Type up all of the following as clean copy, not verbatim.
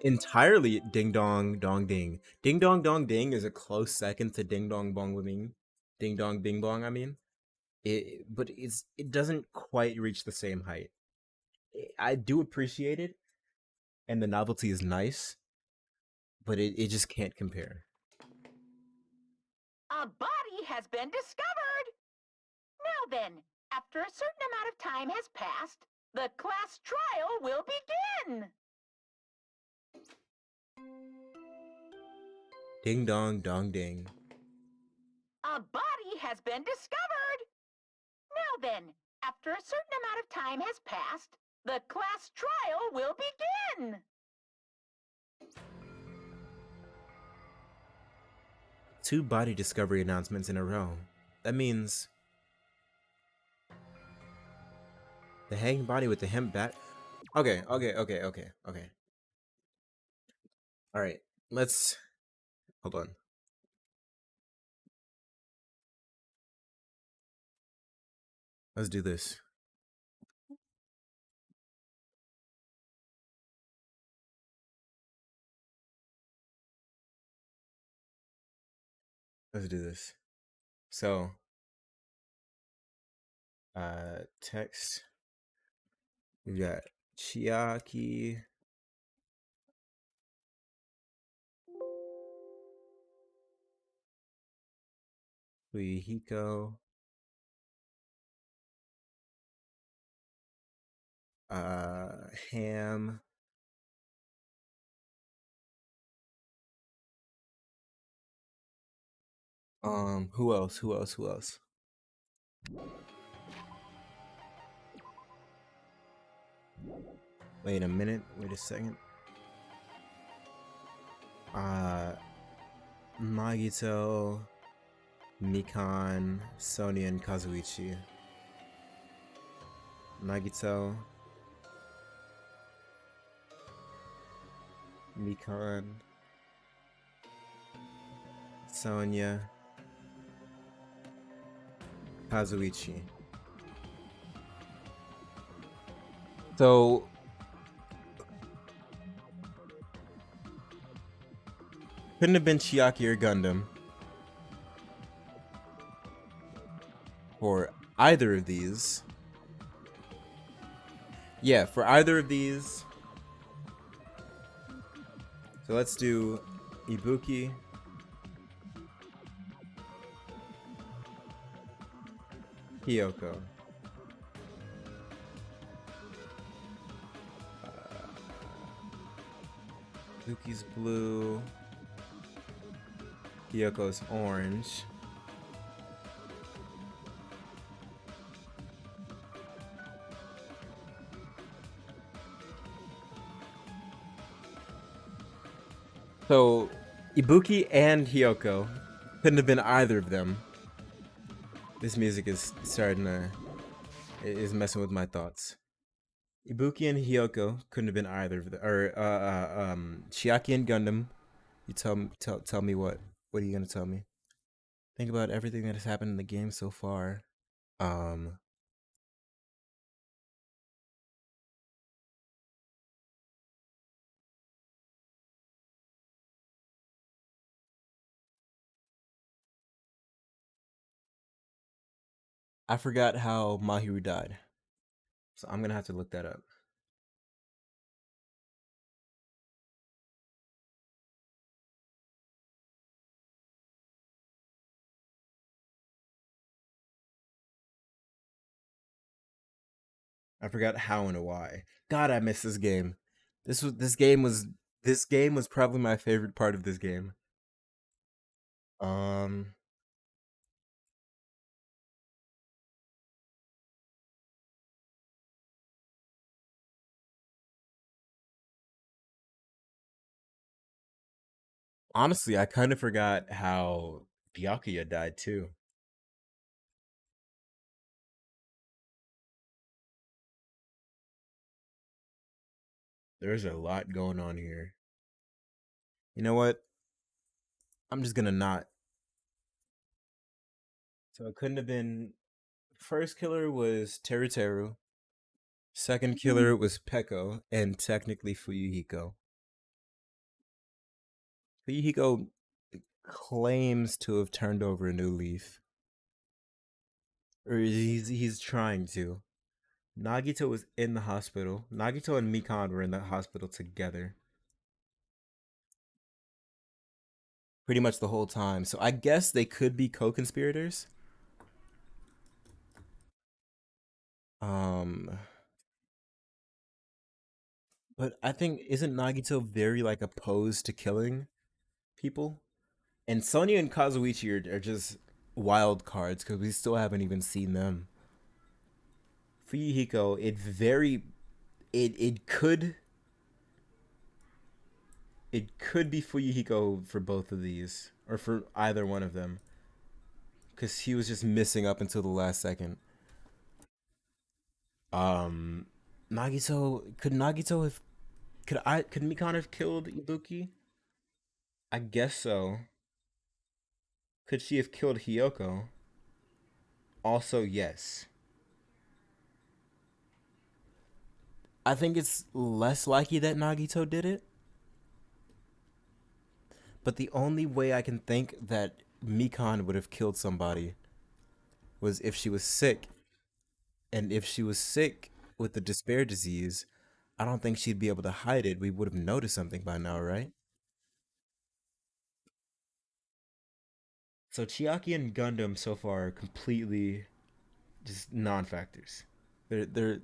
entirely Ding Dong Dong Ding. Ding Dong Dong Ding is a close second to Ding Dong Bong Wing. Ding Dong Bing Bong, I mean. But it doesn't quite reach the same height. I do appreciate it, and the novelty is nice, but it just can't compare. A body has been discovered. Now then, after a certain amount of time has passed, the class trial will begin. Ding Dong Dong Ding. A body has been discovered. Now then, after a certain amount of time has passed, the class trial will begin. Two body discovery announcements in a row. That means the hanging body with the hemp bat. Okay. All right. Let's hold on. Let's do this. Let's do this. So, text. We got Chiaki. Hiko. Ham. Who else? Who else? Who else? Wait a minute. Wait a second. Magito, Mikan, Sonia, and Kazuichi. Magito, Mikan, Sonia, Kazuichi. So couldn't have been Chiaki or Gundam for either of these. Yeah, for either of these. So let's do Ibuki, Hiyoko. Ibuki's blue. Hiyoko's orange. So, Ibuki and Hiyoko couldn't have been either of them. This music is is messing with my thoughts. Ibuki and Hiyoko couldn't have been either of them. Or Chiaki and Gundam. You tell me what? What are you gonna tell me? Think about everything that has happened in the game so far. Um, I forgot how Mahiru died, so I'm gonna have to look that up. I forgot how and why. God, I miss this game. This game was probably my favorite part of this game. Um, Honestly, I kind of forgot how Byakuya died too. There's a lot going on here. You know what? I'm just gonna not. So it couldn't have been. First killer was Teru Teru. Second killer was Peko, and technically Fuyuhiko. Fuyuhiko claims to have turned over a new leaf. Or he's trying to. Nagito was in the hospital. Nagito and Mikan were in the hospital together. Pretty much the whole time. So I guess they could be co-conspirators. Um but I think isn't Nagito very like opposed to killing people? And Sonya and Kazuichi are just wild cards because we still haven't even seen them. Fuyuhiko, it could be Fuyuhiko for both of these or for either one of them because he was just missing up until the last second. Um, Nagito have could Mikan have killed Ibuki? I guess so. Could she have killed Hiyoko? Also, yes. I think it's less likely that Nagito did it. But the only way I can think that Mikan would have killed somebody was if she was sick. And if she was sick with the despair disease, I don't think she'd be able to hide it. We would have noticed something by now, right? So Chiaki and Gundam so far are completely just non-factors. They're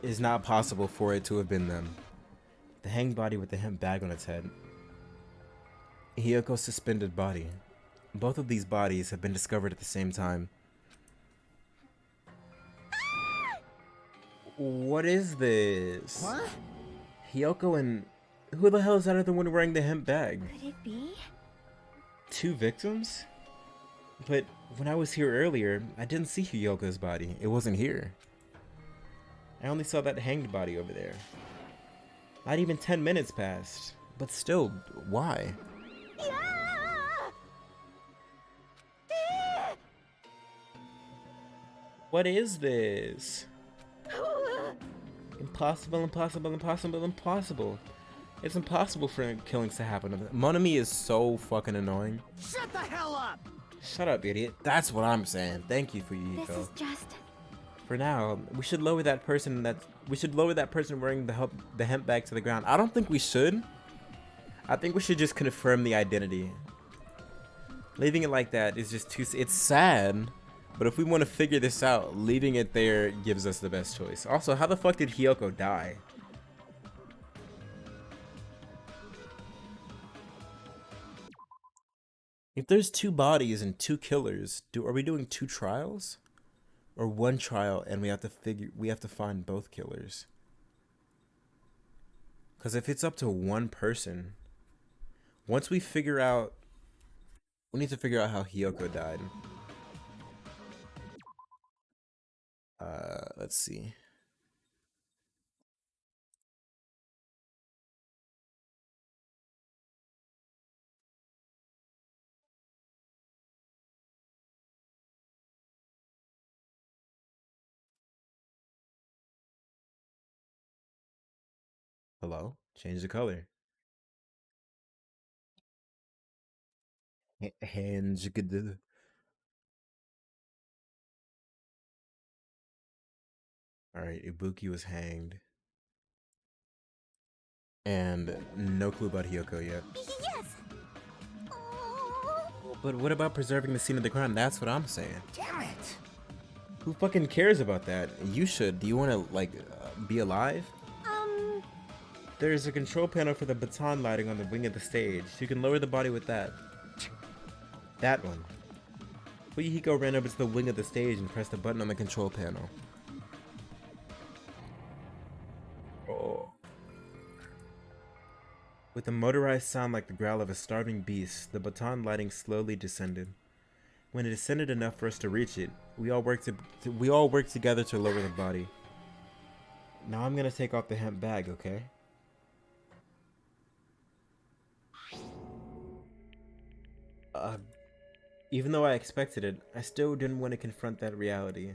it's not possible for it to have been them. The hanged body with the hemp bag on its head. Hiyoko's suspended body. Both of these bodies have been discovered at the same time. What is this? What? Hiyoko and... Who the hell is that other one wearing the hemp bag? Could it be? 2 victims? But when I was here earlier, I didn't see Hiyoko's body. It wasn't here. I only saw that hanged body over there. Not even 10 minutes passed. But still, why? What is this? Impossible, impossible, impossible, impossible. It's impossible for killings to happen. Monami is so fucking annoying. Shut the hell up! Shut up, idiot. That's what I'm saying. Thank you, Fuyuhiko. This is just... For now, we should lower that person wearing the hemp bag to the ground. I don't think we should. I think we should just confirm the identity. Leaving it like that is just too... It's sad. But if we want to figure this out, leaving it there gives us the best choice. Also, how the fuck did Hiyoko die? If there's 2 bodies and 2 killers, are we doing 2 trials? Or 1 trial and we have to find both killers? Because if it's up to 1 person, once we figure out... We need to figure out how Hiyoko died. Let's see. Hello? Change the color. Hands. Alright, Ibuki was hanged. And no clue about Hiyoko yet. Yes! Oh. But what about preserving the scene of the crime? That's what I'm saying. Damn it! Who fucking cares about that? You should. Do you want to, like, be alive? There's a control panel for the baton lighting on the wing of the stage. You can lower the body with that. That one. Fuyuhiko ran over to the wing of the stage and pressed the button on the control panel. Oh. With a motorized sound like the growl of a starving beast, the baton lighting slowly descended. When it descended enough for us to reach it, we all worked together to lower the body. Now I'm gonna take off the hemp bag, okay? Even though I expected it, I still didn't want to confront that reality.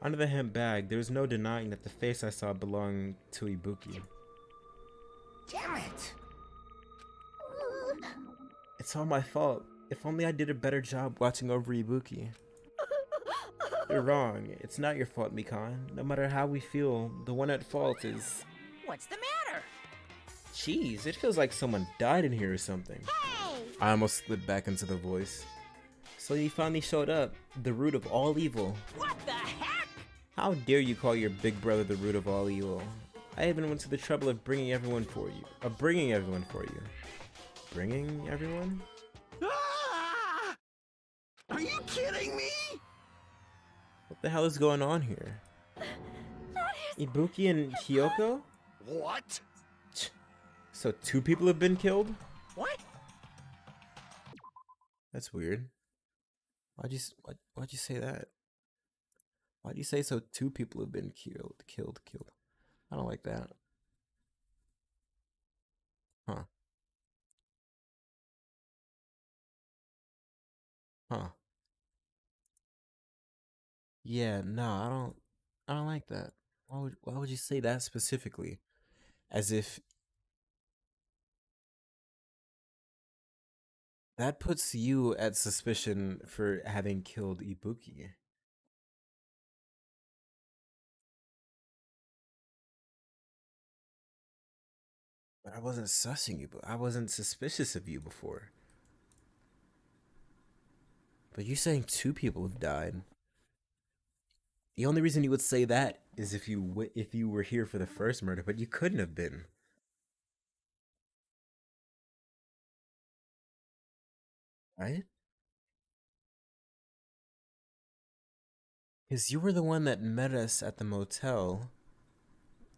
Under the hemp bag, there was no denying that the face I saw belonged to Ibuki. Damn it! It's all my fault. If only I did a better job watching over Ibuki. You're wrong. It's not your fault, Mikan. No matter how we feel, the one at fault is... What's the matter? Jeez, it feels like someone died in here or something. Hey! I almost slipped back into the voice. So you finally showed up, the root of all evil. What the heck? How dare you call your big brother the root of all evil? I even went to the trouble of bringing everyone for you. Bringing everyone for you. Bringing everyone? Ah! Are you kidding me? What the hell is going on here? Ibuki and Hiyoko? What? So 2 people have been killed? What? That's weird. Why'd you say that? Why'd you say so 2 people have been killed? I don't like that. Huh. Huh. Yeah, no, I don't like that. Why would you say that specifically? As if that puts you at suspicion for having killed Ibuki. But I wasn't sussing you, but I wasn't suspicious of you before. But you saying 2 people have died. The only reason you would say that is if you were here for the first murder, but you couldn't have been. Right? Because you were the one that met us at the motel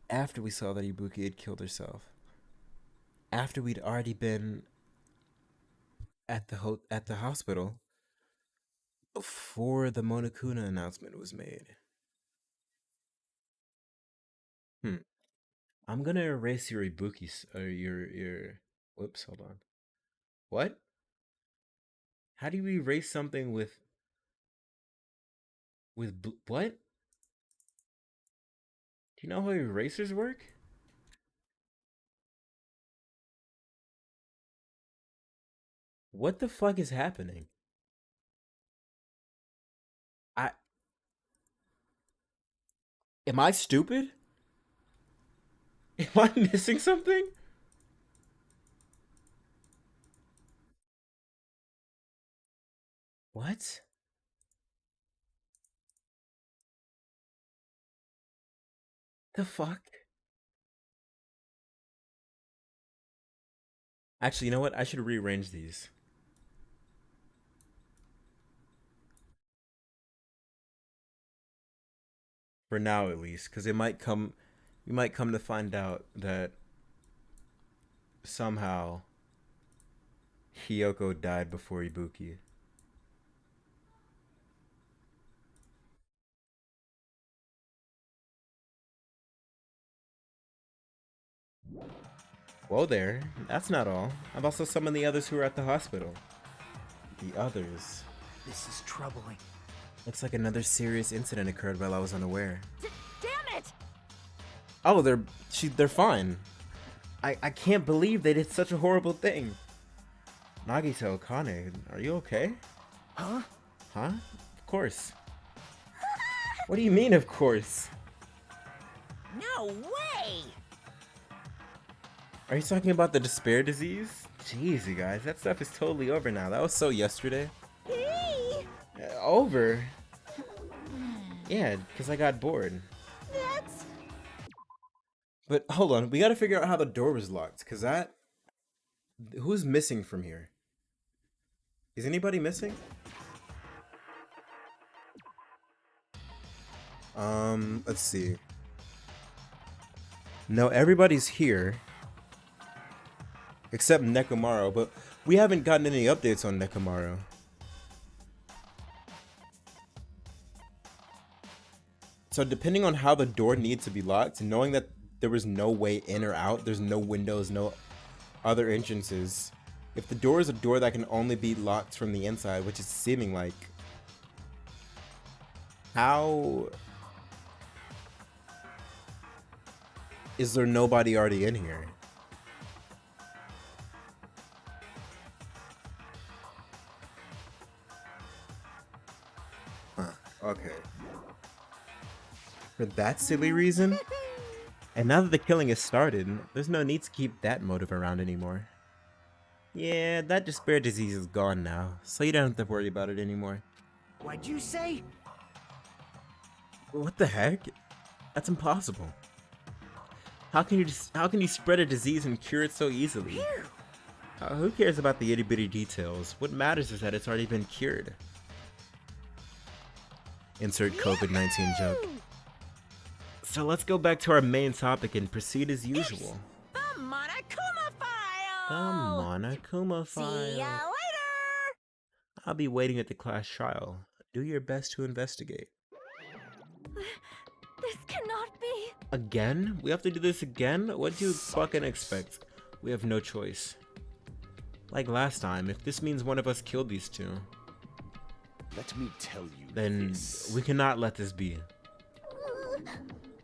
after we saw that Ibuki had killed herself. After we'd already been at the hospital before the Monokuna announcement was made. I'm gonna erase your Ibuki or your. Whoops, hold on. What? How do you erase something with what? Do you know how erasers work? What the fuck is happening? I Am I stupid? Am I missing something? What? The fuck? Actually, you know what? I should rearrange these. For now at least, because we might come to find out that somehow Hiyoko died before Ibuki. Whoa there, that's not all. I've also summoned the others who are at the hospital. The others. This is troubling. Looks like another serious incident occurred while I was unaware. Damn it! Oh, they're fine. I can't believe they did such a horrible thing. Nagisa Okane, are you okay? Huh? Huh? Of course. What do you mean, of course? No way! Are you talking about the despair disease? Jeez, you guys, that stuff is totally over now. That was so yesterday. Hey! Over? Yeah, because I got bored. That's... But hold on, we gotta figure out how the door was locked, because that... Who's missing from here? Is anybody missing? Let's see. No, everybody's here. Except Nekomaru, but we haven't gotten any updates on Nekomaru. So depending on how the door needs to be locked, knowing that there was no way in or out, there's no windows, no other entrances. If the door is a door that can only be locked from the inside, which is seeming like, how is there nobody already in here? Okay. For that silly reason? And now that the killing has started, there's no need to keep that motive around anymore. Yeah, that despair disease is gone now, so you don't have to worry about it anymore. What'd you say? What the heck? That's impossible. How can you spread a disease and cure it so easily? Who cares about the itty bitty details? What matters is that it's already been cured. Insert COVID-19 joke. So let's go back to our main topic and proceed as usual. The Monokuma file! The Monokuma See ya file. later! I'll be waiting at the class trial. Do your best to investigate. This cannot be. Again? We have to do this again? What do you fucking expect? We have no choice. Like last time, if this means one of us killed these two, Let me tell you then this. we cannot let this be.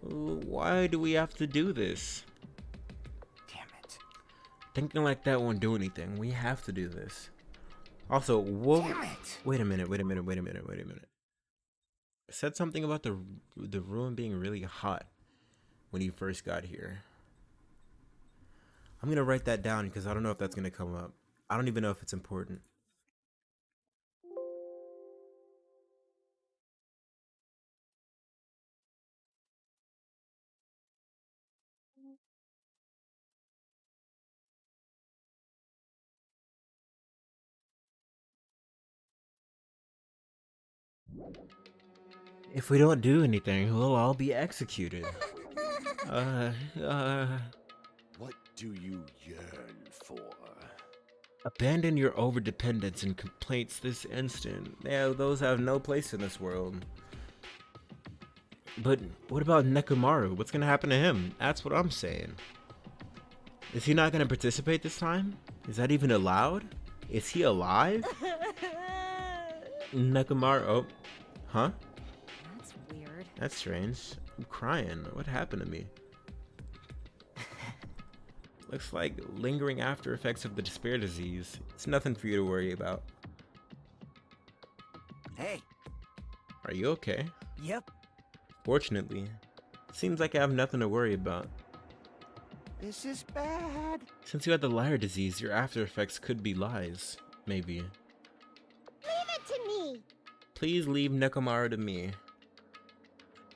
Why do we have to do this? Damn it. Thinking like that won't do anything. We have to do this. Also, whoa. Damn it. Wait a minute. I said something about the room being really hot when you first got here. I'm gonna write that down because I don't know if that's gonna come up. I don't even know if it's important. If we don't do anything, we'll all be executed. What do you yearn for? Abandon your overdependence and complaints this instant. Yeah, those have no place in this world. But what about Nekomaru? What's gonna happen to him? That's what I'm saying. Is he not gonna participate this time? Is that even allowed? Is he alive? Nekomaru, oh, huh? That's weird. That's strange. I'm crying. What happened to me? Looks like lingering after effects of the despair disease. It's nothing for you to worry about. Hey. Are you okay? Yep. Fortunately, it seems like I have nothing to worry about. This is bad. Since you had the liar disease, your after effects could be lies. Maybe. Leave it to me. Please leave Nekomaru to me.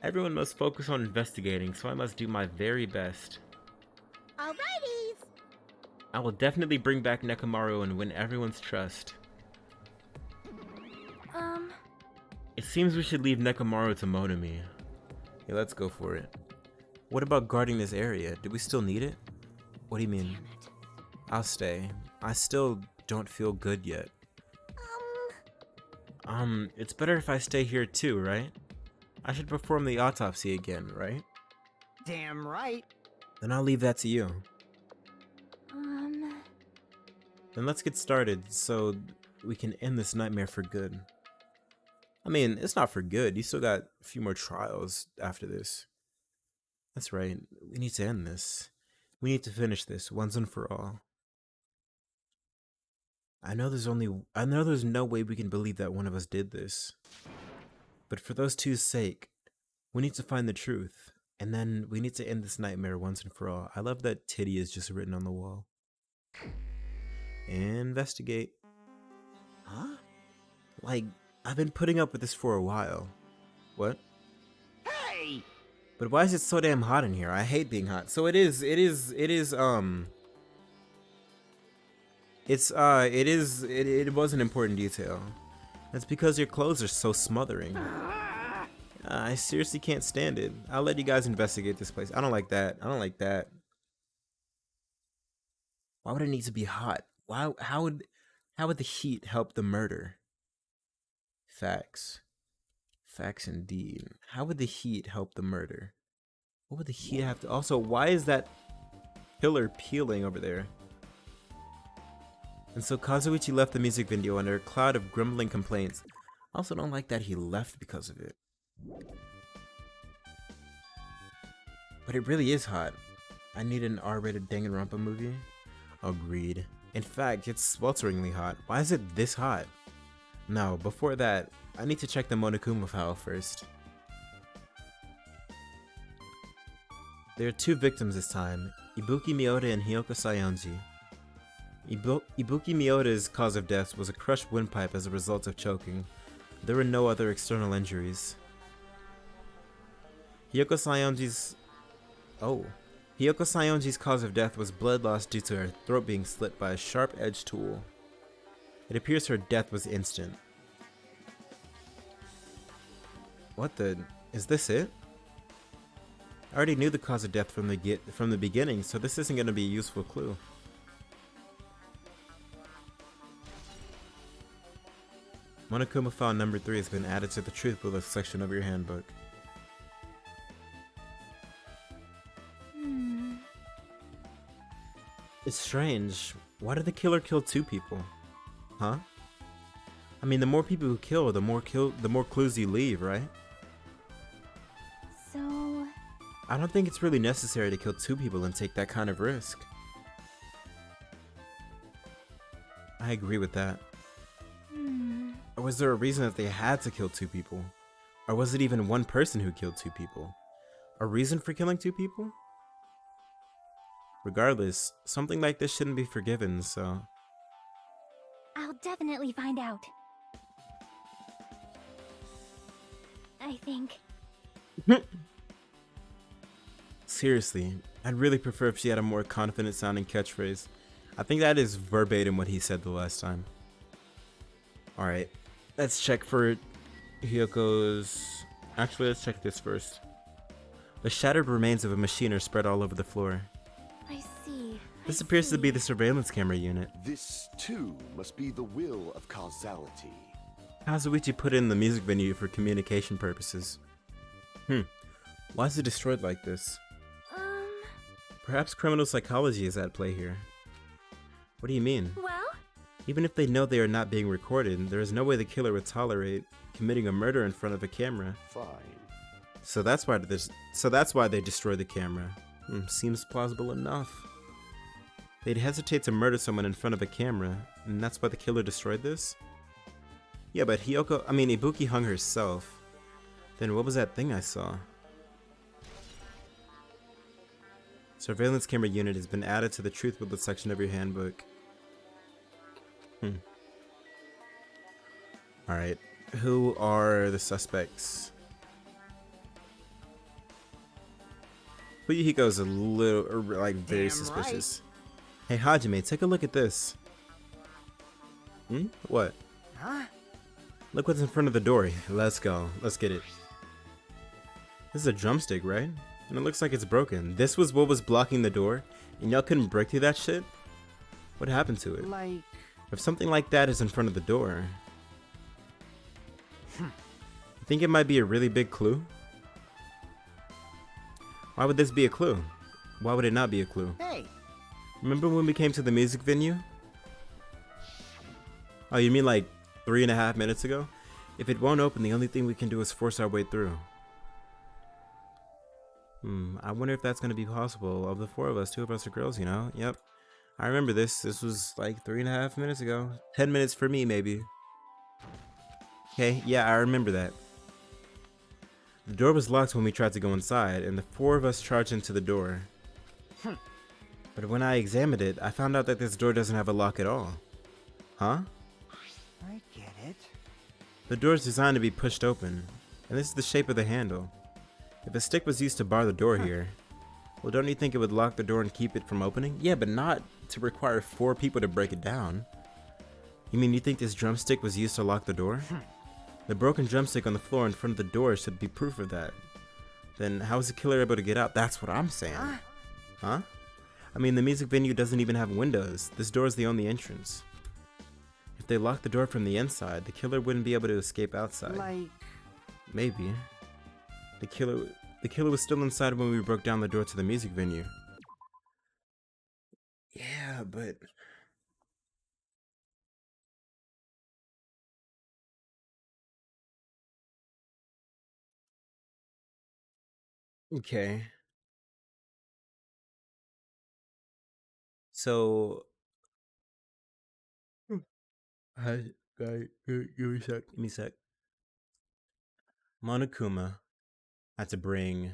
Everyone must focus on investigating, so I must do my very best. Alrighties. I will definitely bring back Nekomaru and win everyone's trust. It seems we should leave Nekomaru to Monami. Yeah, let's go for it. What about guarding this area? Do we still need it? What do you mean? Damn it. I'll stay. I still don't feel good yet. It's better if I stay here too, right? I should perform the autopsy again, right? Damn right. Then I'll leave that to you. Then let's get started so we can end this nightmare for good. I mean, it's not for good. You still got a few more trials after this. That's right. We need to end this. We need to finish this once and for all. I know there's no way we can believe that one of us did this. But for those two's sake, we need to find the truth. And then we need to end this nightmare once and for all. I love that Titty is just written on the wall. Investigate. Huh? Like, I've been putting up with this for a while. What? Hey! But why is it so damn hot in here? I hate being hot. So it was an important detail. That's because your clothes are so smothering. I seriously can't stand it. I'll let you guys investigate this place. I don't like that. Why would it need to be hot? How would the heat help the murder? Facts indeed. How would the heat help the murder? What would the heat have to... Also, why is that pillar peeling over there? And so Kazuichi left the music video under a cloud of grumbling complaints. I also don't like that he left because of it. But it really is hot. I need an R-rated Danganronpa movie. Agreed. In fact, it's swelteringly hot. Why is it this hot? No, before that, I need to check the Monokuma file first. There are two victims this time, Ibuki Miota and Hiyoko Sayonji. Ibuki Miyota's cause of death was a crushed windpipe as a result of choking. There were no other external injuries. Hiyoko Sayonji's cause of death was blood loss due to her throat being slit by a sharp-edged tool. It appears her death was instant. What the... is this it? I already knew the cause of death from the beginning, so this isn't going to be a useful clue. Monokuma file number 3 has been added to the Truth Bullet section of your handbook. It's strange. Why did the killer kill 2 people? Huh? I mean, the more people who kill, the more clues you leave, right? So... I don't think it's really necessary to kill 2 people and take that kind of risk. I agree with that. Or was there a reason that they had to kill 2 people? Or was it even one person who killed 2 people? A reason for killing 2 people? Regardless, something like this shouldn't be forgiven, so... I'll definitely find out. I think... Seriously, I'd really prefer if she had a more confident sounding catchphrase. I think that is verbatim what he said the last time. Alright, let's check for Hiyoko's... Actually, let's check this first. The shattered remains of a machine are spread all over the floor. I see. This appears to be the surveillance camera unit. This, too, must be the will of causality. Kazuichi put it in the music venue for communication purposes. Why is it destroyed like this? Perhaps criminal psychology is at play here. What do you mean? Well? Even if they know they are not being recorded, there is no way the killer would tolerate committing a murder in front of a camera. Fine. So that's why they destroyed the camera. Seems plausible enough. They'd hesitate to murder someone in front of a camera, and that's why the killer destroyed this? Yeah, but Ibuki hung herself. Then what was that thing I saw? Surveillance camera unit has been added to the Truth Bullet section of your handbook. Alright, who are the suspects? Fuyuhiko's a little, very suspicious. Hey Hajime, take a look at this. What? Huh? Look what's in front of the door. Let's go. Let's get it. This is a drumstick, right? And it looks like it's broken. This was what was blocking the door? And y'all couldn't break through that shit? What happened to it? Like... If something like that is in front of the door... You think it might be a really big clue? Why would this be a clue? Why would it not be a clue? Hey! Remember when we came to the music venue? Oh, you mean like 3.5 minutes ago? If it won't open, the only thing we can do is force our way through. I wonder if that's gonna be possible. Of the 4 of us, 2 of us are girls, you know? Yep. I remember this. This was like 3.5 minutes ago. 10 minutes for me, maybe. Okay, yeah, I remember that. The door was locked when we tried to go inside, and the 4 of us charged into the door. But when I examined it, I found out that this door doesn't have a lock at all. Huh? I get it. The door is designed to be pushed open, and this is the shape of the handle. If a stick was used to bar the door here, well, don't you think it would lock the door and keep it from opening? Yeah, but not to require 4 people to break it down. You mean you think this drumstick was used to lock the door? The broken drumstick on the floor in front of the door should be proof of that. Then how was the killer able to get out? That's what I'm saying. Huh? I mean, the music venue doesn't even have windows. This door is the only entrance. If they locked the door from the inside, the killer wouldn't be able to escape outside. Like... Maybe. The killer was still inside when we broke down the door to the music venue. Yeah, but... Okay. So... Guy, give me a sec. Give me a sec. Monokuma had to bring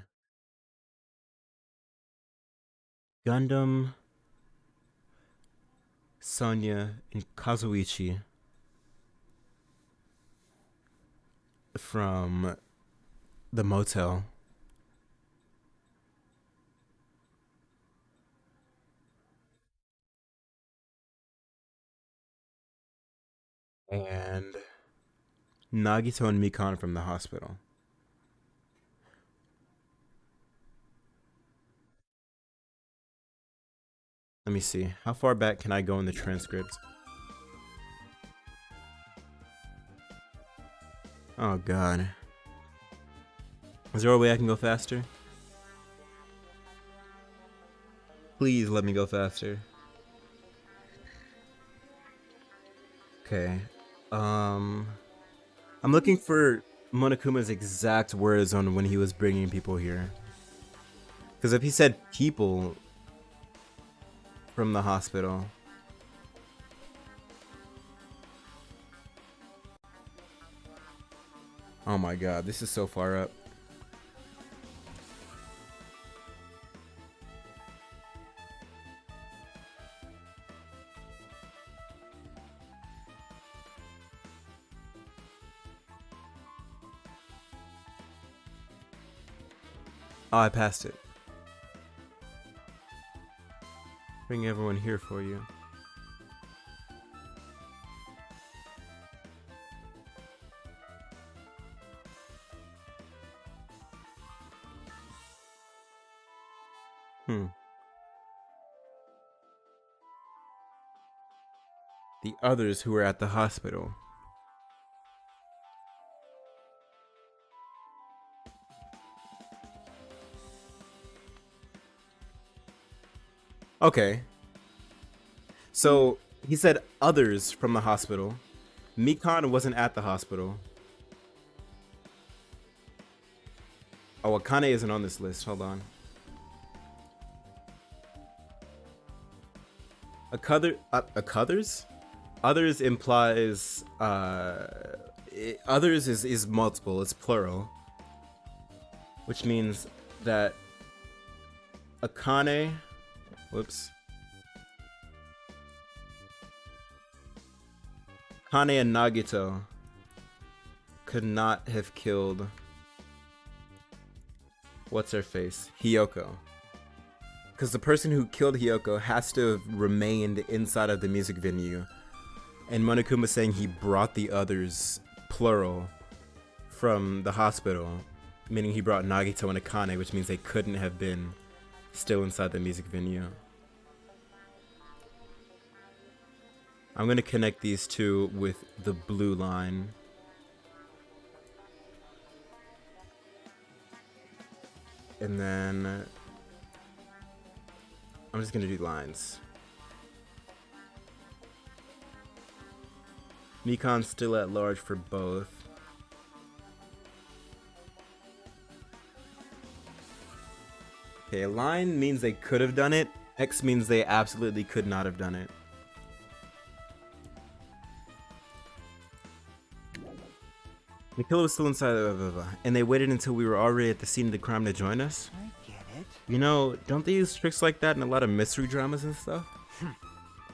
Gundam, Sonya, and Kazuichi from the motel. And Nagito and Mikan from the hospital. Let me see. How far back can I go in the transcript? Oh god. Is there a way I can go faster? Please let me go faster. Okay. I'm looking for Monokuma's exact words on when he was bringing people here. Because if he said people from the hospital. Oh my god, this is so far up. Oh, I passed it. Bring everyone here for you. The others who were at the hospital. Okay. So he said others from the hospital. Mikan wasn't at the hospital. Oh, Akane isn't on this list. Hold on. Others? Others implies others is multiple. It's plural, which means that Akane. Whoops. Kane and Nagito could not have killed what's her face? Hiyoko. Because the person who killed Hiyoko has to have remained inside of the music venue. And Monokuma saying he brought the others, plural, from the hospital, meaning he brought Nagito and Akane, which means they couldn't have been still inside the music venue. I'm going to connect these two with the blue line. And then I'm just going to do lines. Mikan's still at large for both. Okay, a line means they could have done it. X means they absolutely could not have done it. The killer was still inside, and they waited until we were already at the scene of the crime to join us. I get it. You know, don't they use tricks like that in a lot of mystery dramas and stuff?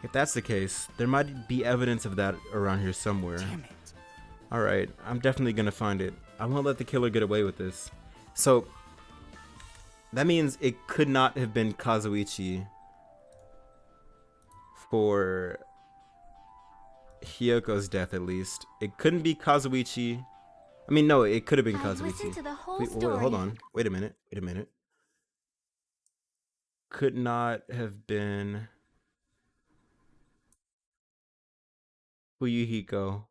If that's the case, there might be evidence of that around here somewhere. Damn it. Alright, I'm definitely gonna find it. I won't let the killer get away with this. So, that means it could not have been Kazuichi for Hyoko's death, at least. It couldn't be Kazuichi. I mean, no, it could have been I've Kazuichi. listened to the whole Wait, story. hold on. Wait a minute. Could not have been Fuyuhiko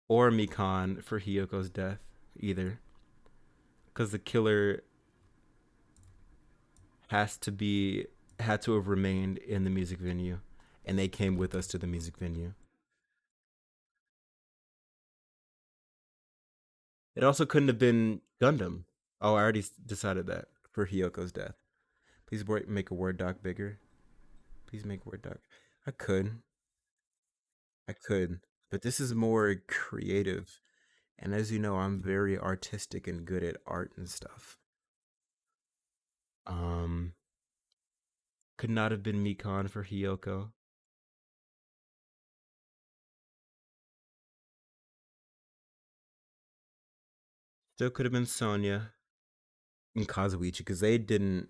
or Mikan for Hyoko's death either. Because the killer had to have remained in the music venue. And they came with us to the music venue. It also couldn't have been Gundam. Oh, I already decided that for Hyoko's death. Please make a Word doc bigger. Please make Word doc. I could. but this is more creative. And as you know, I'm very artistic and good at art and stuff. Um, could not have been Mikan for Hiyoko. Still could have been Sonia and Kazuichi because they didn't.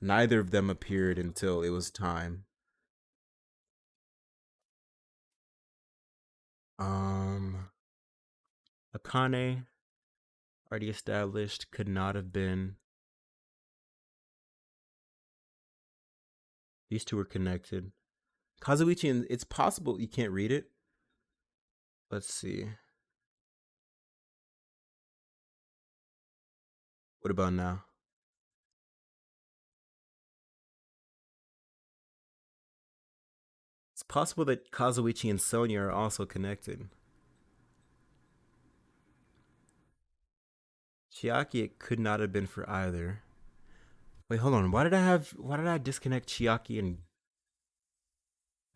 Neither of them appeared until it was time. Um, Akane, already established, could not have been. These two were connected. Kazuichi, and it's possible you can't read it. Let's see. What about now? It's possible that Kazuichi and Sonia are also connected. Chiaki, it could not have been for either. Wait, hold on. Why did I disconnect Chiaki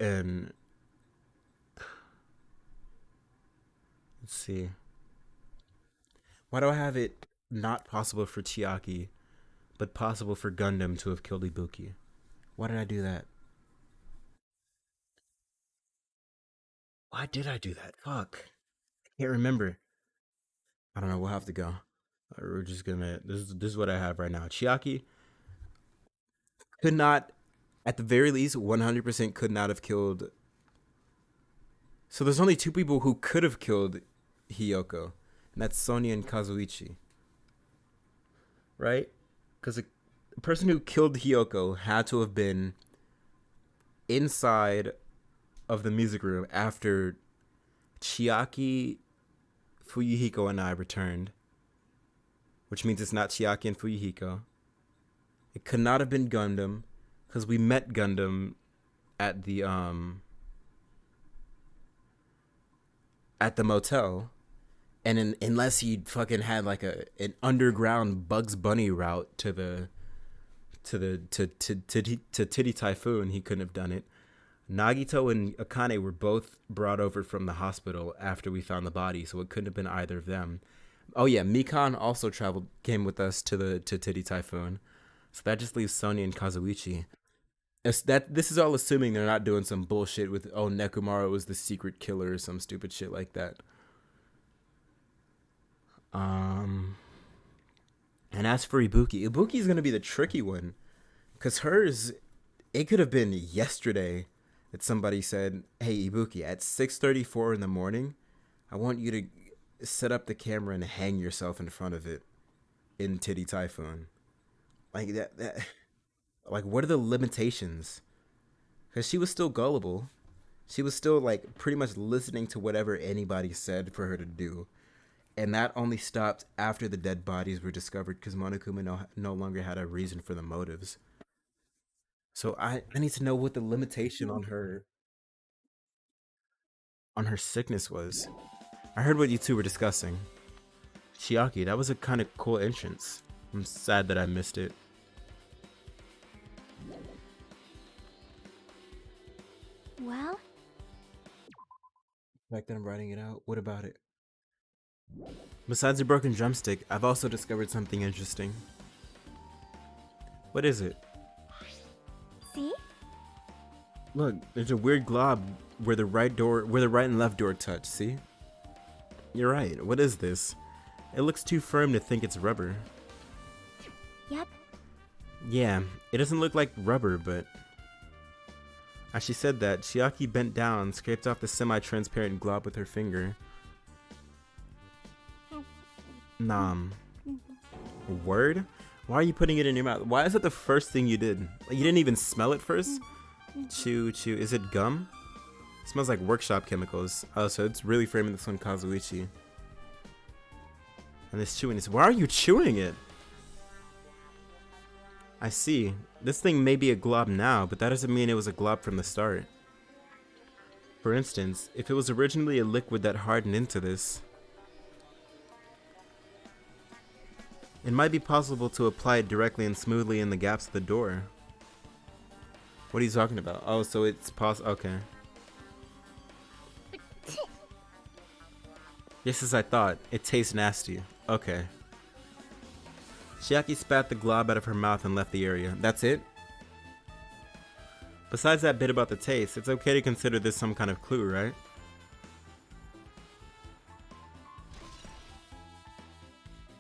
and let's see. Why do I have it not possible for Chiaki, but possible for Gundam to have killed Ibuki? Why did I do that? Why did I do that? Fuck. I can't remember. I don't know. We'll have to go. We're just gonna. This is what I have right now. Chiaki could not, at the very least, 100% could not have killed. So there's only two people who could have killed Hiyoko, and that's Sonia and Kazuichi. Right? Because the person who killed Hiyoko had to have been inside of the music room after Chiaki, Fuyuhiko, and I returned. Which means it's not Chiaki and Fuyuhiko. It could not have been Gundam, because we met Gundam at the motel, and unless he fucking had like an underground Bugs Bunny route to Titty Typhoon, he couldn't have done it. Nagito and Akane were both brought over from the hospital after we found the body, so it couldn't have been either of them. Oh yeah, Mikan also came with us to Titty Typhoon, so that just leaves Sonia and Kazuichi. This is all assuming they're not doing some bullshit with Nekomaru was the secret killer or some stupid shit like that. And as for Ibuki's gonna be the tricky one, cause hers, it could have been yesterday that somebody said, "Hey Ibuki, at 6:34 in the morning, I want you to set up the camera and hang yourself in front of it in Titty Typhoon." Like that like what are the limitations? Because she was still gullible. She was still like pretty much listening to whatever anybody said for her to do. And that only stopped after the dead bodies were discovered because Monokuma no longer had a reason for the motives. So I need to know what the limitation on her sickness was. I heard what you two were discussing. Chiaki, that was a kind of cool entrance. I'm sad that I missed it. Well, The fact that I'm writing it out, what about it? Besides the broken drumstick, I've also discovered something interesting. What is it? see? Look, there's a weird glob where the right and left door touch, see? You're right, what is this? It looks too firm to think it's rubber. Yep. Yeah, it doesn't look like rubber, but... As she said that, Chiaki bent down, scraped off the semi-transparent glob with her finger. Nom. Word? Why are you putting it in your mouth? Why is that the first thing you did? Like, you didn't even smell it first? Chew. Is it gum? It smells like workshop chemicals. Oh, so it's really framing this one Kazuichi. And this chewing is... Why are you chewing it? I see. This thing may be a glob now, but that doesn't mean it was a glob from the start. For instance, if it was originally a liquid that hardened into this, it might be possible to apply it directly and smoothly in the gaps of the door. What are you talking about? Oh, so it's okay. Just as I thought, it tastes nasty. Okay. Chiaki spat the glob out of her mouth and left the area. That's it? Besides that bit about the taste, it's okay to consider this some kind of clue, right?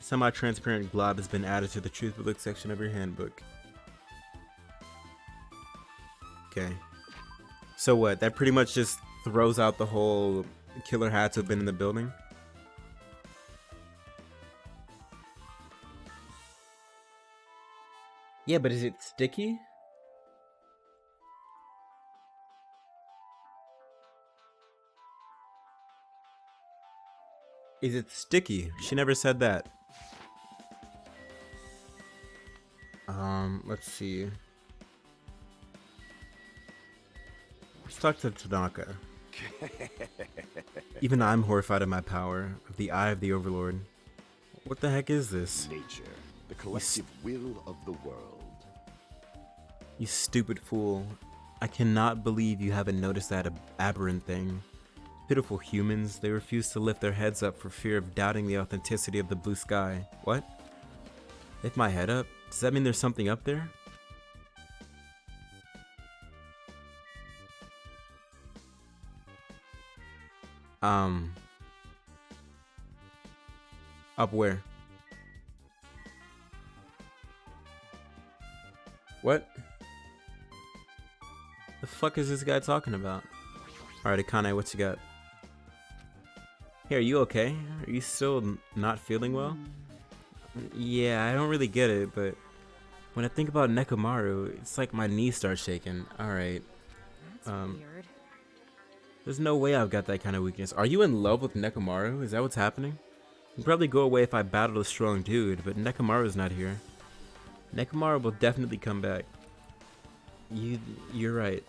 Semi-transparent glob has been added to the truth but look section of your handbook. Okay. So what? That pretty much just throws out the whole killer had to have been in the building? Yeah, but is it sticky? Is it sticky? She never said that. Let's see. Let's talk to Tanaka. Even I'm horrified at my power, of the eye of the Overlord. What the heck is this? Nature, the collective will of the world. You stupid fool. I cannot believe you haven't noticed that aberrant thing. Pitiful humans, they refuse to lift their heads up for fear of doubting the authenticity of the blue sky. What? Lift my head up? Does that mean there's something up there? Up where? What? The fuck is this guy talking about? Alright, Akane, what you got? Hey, are you okay? Are you still not feeling well? Yeah, I don't really get it, but when I think about Nekomaru, it's like my knees start shaking. Alright. That's weird. There's no way I've got that kind of weakness. Are you in love with Nekomaru? Is that what's happening? You'd probably go away if I battled a strong dude, but Nekomaru's not here. Nekomaru will definitely come back. You're right.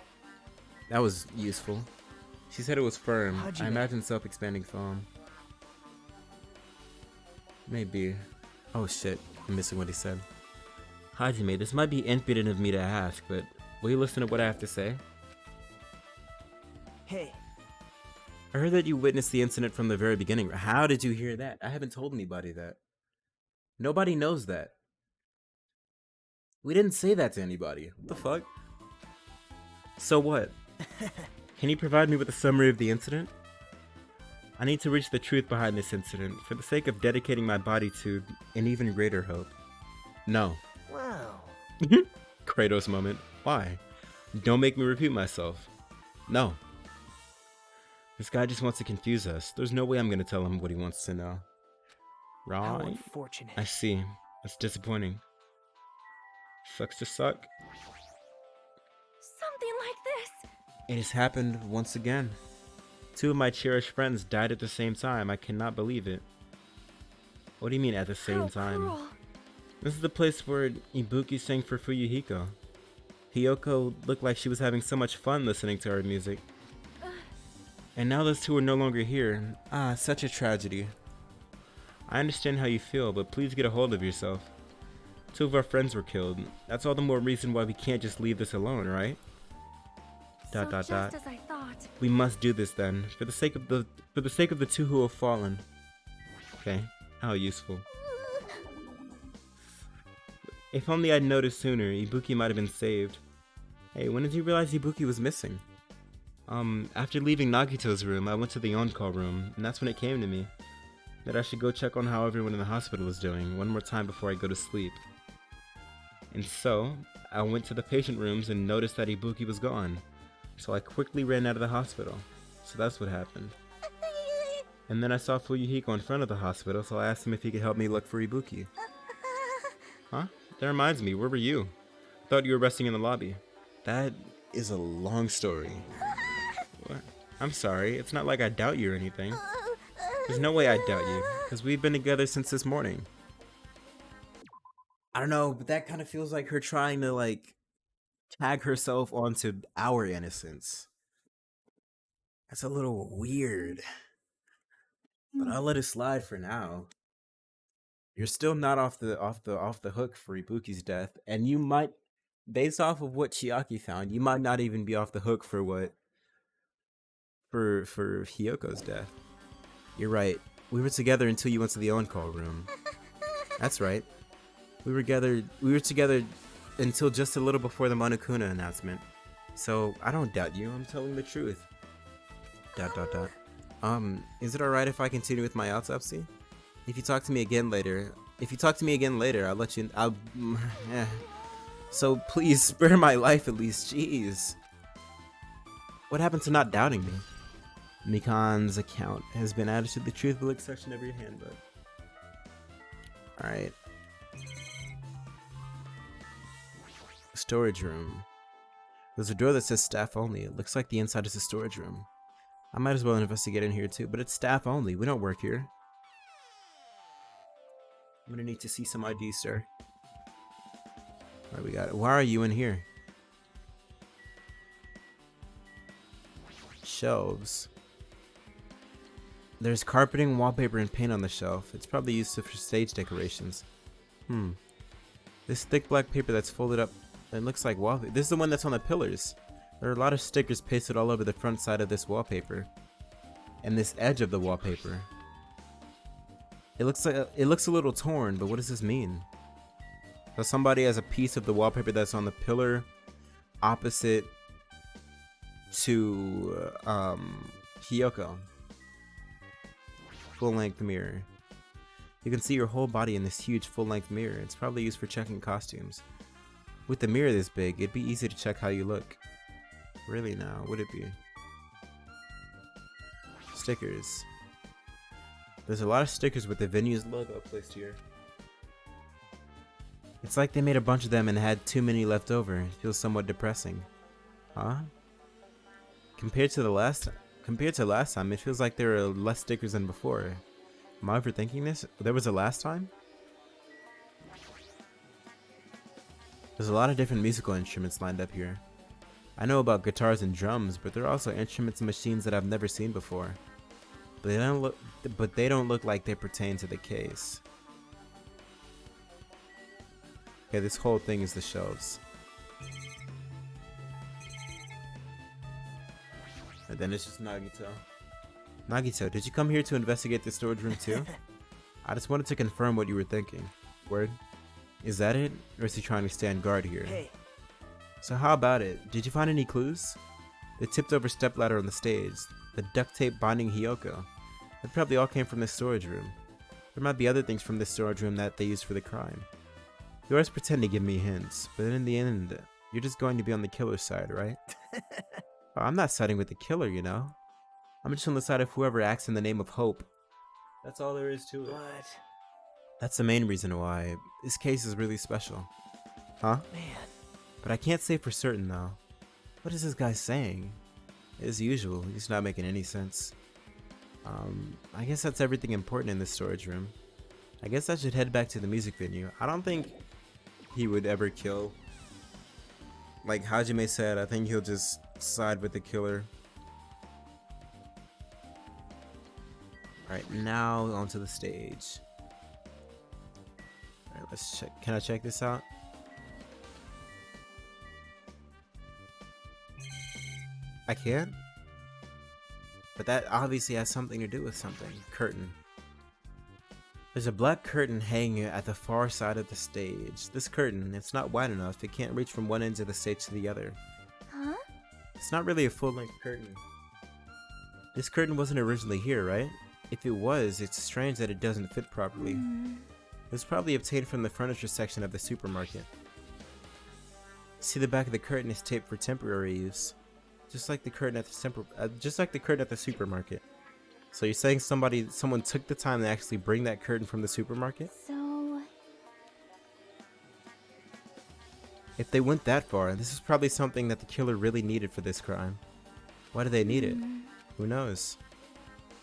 That was useful. She said it was firm. I imagine self-expanding foam. Maybe. Oh shit, I'm missing what he said. Hajime, this might be impudent of me to ask, but will you listen to what I have to say? Hey, I heard that you witnessed the incident from the very beginning. How did you hear that? I haven't told anybody that. Nobody knows that. We didn't say that to anybody. What the fuck? So what? Can you provide me with a summary of the incident? I need to reach the truth behind this incident for the sake of dedicating my body to an even greater hope. No. wow. Kratos moment. Why? Don't make me repeat myself. No. This guy just wants to confuse us. There's no way I'm gonna tell him what he wants to know. How Right? unfortunate. I see. That's disappointing. Sucks to suck. Something like this. It has happened once again. 2 of my cherished friends died at the same time. I cannot believe it. What do you mean at the same How time? cruel. This is the place where Ibuki sang for Fuyuhiko. Hiyoko looked like she was having so much fun listening to our music. And now those 2 are no longer here. Ah, such a tragedy. I understand how you feel, but please get a hold of yourself. 2 of our friends were killed. That's all the more reason why we can't just leave this alone, right? Just as I thought. We must do this then, for the sake of the 2 who have fallen. Okay, how useful. If only I'd noticed sooner, Ibuki might have been saved. Hey, when did you realize Ibuki was missing? After leaving Nagito's room, I went to the on-call room, and that's when it came to me. That I should go check on how everyone in the hospital was doing, one more time before I go to sleep. And so, I went to the patient rooms and noticed that Ibuki was gone. So I quickly ran out of the hospital. So that's what happened. And then I saw Fuyuhiko in front of the hospital, so I asked him if he could help me look for Ibuki. Huh? That reminds me, where were you? Thought you were resting in the lobby. That is a long story. What? I'm sorry, it's not like I doubt you or anything. There's no way I doubt you, because we've been together since this morning. I don't know, but that kind of feels like her trying to, like, tag herself onto our innocence. That's a little weird. But I'll let it slide for now. You're still not off the hook for Ibuki's death, and you might, based off of what Chiaki found, you might not even be off the hook for Hiyoko's death. You're right. We were together until you went to the on-call room. That's right. We were together until just a little before the Monokuna announcement. So, I don't doubt you. I'm telling the truth. ... Is it alright if I continue with my autopsy? If you talk to me again later, I'll let you... So, please, spare my life at least. Jeez. What happened to not doubting me? Mikan's account has been added to the Truth Book section of your handbook. Alright. Storage room. There's a door that says staff only. It looks like the inside is a storage room. I might as well investigate in here too, but it's staff only. We don't work here. I'm gonna need to see some ID, sir. Alright, we got it. Why are you in here? Shelves. There's carpeting, wallpaper, and paint on the shelf. It's probably used for stage decorations. This thick black paper that's folded up, it looks like wallpaper. This is the one that's on the pillars. There are a lot of stickers pasted all over the front side of this wallpaper. And this edge of the wallpaper. It looks a little torn, but what does this mean? So somebody has a piece of the wallpaper that's on the pillar opposite to Hiyoko. Full-length mirror. You can see your whole body in this huge full-length mirror. It's probably used for checking costumes. With the mirror this big, it'd be easy to check how you look. Really now, would it be? Stickers. There's a lot of stickers with the venue's logo placed here. It's like they made a bunch of them and had too many left over. It feels somewhat depressing. Huh? Compared to last time, it feels like there are less stickers than before. Am I overthinking this? There was a last time? There's a lot of different musical instruments lined up here. I know about guitars and drums, but there are also instruments and machines that I've never seen before. But they don't look like they pertain to the case. Okay, this whole thing is the shelves. And then it's just Nagito. Nagito, did you come here to investigate the storage room too? I just wanted to confirm what you were thinking. Word? Is that it? Or is he trying to stand guard here? Hey. So how about it? Did you find any clues? The tipped over stepladder on the stage. The duct tape binding Hiyoko. That probably all came from this storage room. There might be other things from this storage room that they used for the crime. You always pretend to give me hints, but in the end, you're just going to be on the killer's side, right? Oh, I'm not siding with the killer, you know? I'm just on the side of whoever acts in the name of hope. That's all there is to it. What? That's the main reason why this case is really special. Huh? Man. But I can't say for certain though. What is this guy saying? As usual, he's not making any sense. I guess that's everything important in this storage room. I guess I should head back to the music venue. I don't think he would ever kill. Like Hajime said, I think he'll just side with the killer. Alright, now onto the stage. Alright, let's check. Can I check this out? I can? But that obviously has something to do with something. Curtain. There's a black curtain hanging at the far side of the stage. This curtain, it's not wide enough. It can't reach from one end of the stage to the other. Huh? It's not really a full-length curtain. This curtain wasn't originally here, right? If it was, it's strange that it doesn't fit properly. It was probably obtained from the furniture section of the supermarket. See, the back of the curtain is taped for temporary use. Just like the curtain at the supermarket. So you're saying someone took the time to actually bring that curtain from the supermarket? So... If they went that far, this is probably something that the killer really needed for this crime. Why do they need it? Who knows?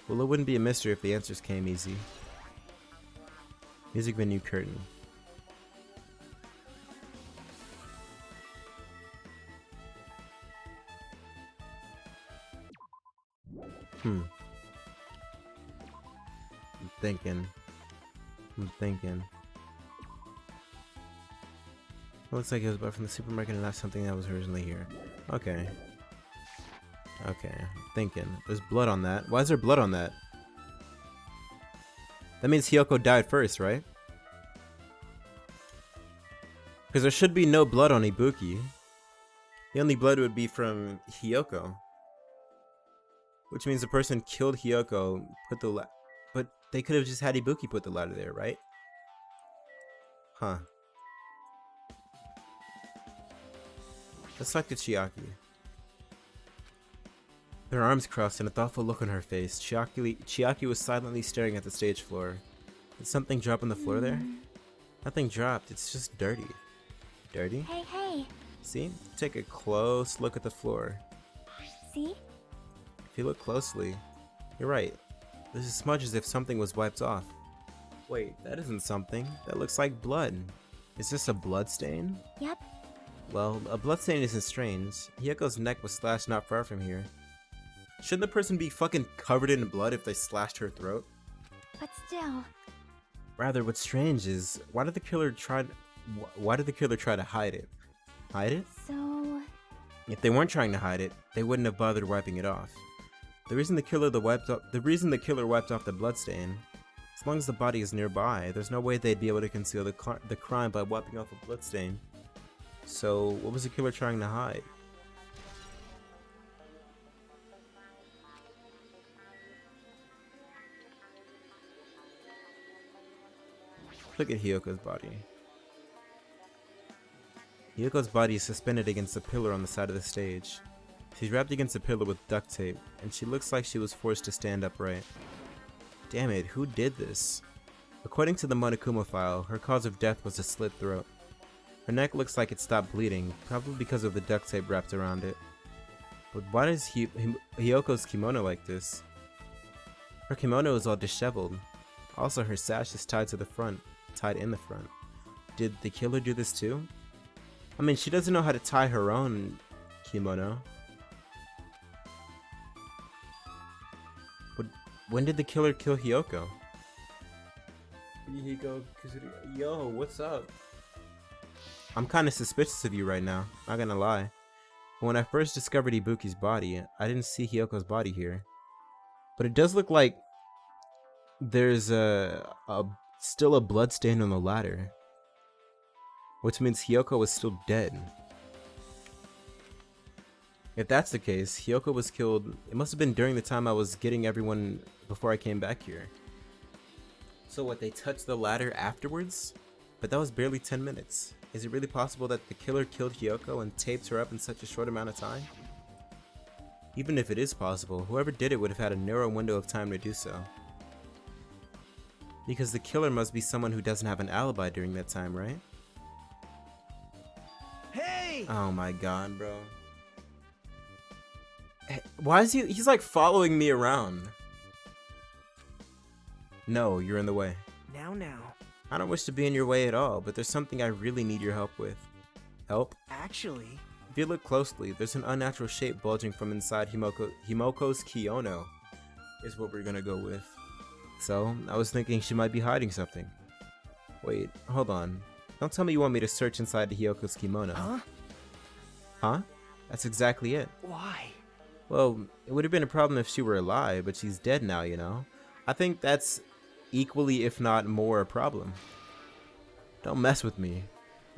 Well, it wouldn't be a mystery if the answers came easy. Music venue curtain. I'm thinking. It looks like it was bought from the supermarket and not something that was originally here. Okay. Okay, thinking. There's blood on that. Why is there blood on that? That means Hiyoko died first, right? Because there should be no blood on Ibuki. The only blood would be from Hiyoko. Which means the person killed Hiyoko, put the but they could have just had Ibuki put the ladder there, right? Huh. Let's talk to Chiaki. Her arms crossed and a thoughtful look on her face, Chiaki was silently staring at the stage floor. Did something drop on the floor there? Nothing dropped, it's just dirty. Dirty? Hey, hey. See? Take a close look at the floor. See? If you look closely, you're right. There's a smudge as if something was wiped off. Wait, that isn't something. That looks like blood. Is this a blood stain? Yep. Well, a blood stain isn't strange. Hiyoko's neck was slashed not far from here. Shouldn't the person be fucking covered in blood if they slashed her throat? But still. Rather, what's strange is, why did the killer try to hide it? Hide it? So... If they weren't trying to hide it, they wouldn't have bothered wiping it off. The reason the killer wiped off the bloodstain, as long as the body is nearby, there's no way they'd be able to conceal the crime by wiping off a bloodstain. So, what was the killer trying to hide? Look at Hiyoko's body. Hiyoko's body is suspended against a pillar on the side of the stage. She's wrapped against a pillar with duct tape, and she looks like she was forced to stand upright. Damn it, who did this? According to the Monokuma file, her cause of death was a slit throat. Her neck looks like it stopped bleeding, probably because of the duct tape wrapped around it. But why is Hiyoko's kimono like this? Her kimono is all disheveled. Also, her sash is tied in the front. Did the killer do this too? I mean, she doesn't know how to tie her own kimono. But when did the killer kill Hiyoko? Yo, what's up? I'm kinda suspicious of you right now, not gonna lie. But when I first discovered Ibuki's body, I didn't see Hiyoko's body here. But it does look like there's still a blood stain on the ladder. Which means Hiyoko was still dead. If that's the case, Hiyoko was killed. It must have been during the time I was getting everyone before I came back here. So what, they touched the ladder afterwards? But that was barely 10 minutes. Is it really possible that the killer killed Hiyoko and taped her up in such a short amount of time? Even if it is possible, whoever did it would have had a narrow window of time to do so. Because the killer must be someone who doesn't have an alibi during that time, right? Hey! Oh my god, bro. Hey, why is he's like following me around? No, you're in the way. Now. I don't wish to be in your way at all, but there's something I really need your help with. Help? Actually... If you look closely, there's an unnatural shape bulging from inside Himoko's kimono, is what we're gonna go with. So, I was thinking she might be hiding something. Wait, hold on. Don't tell me you want me to search inside the Hiyoko's kimono. Huh? Huh? That's exactly it. Why? Well, it would have been a problem if she were alive, but she's dead now, you know? I think that's equally, if not more, a problem. Don't mess with me.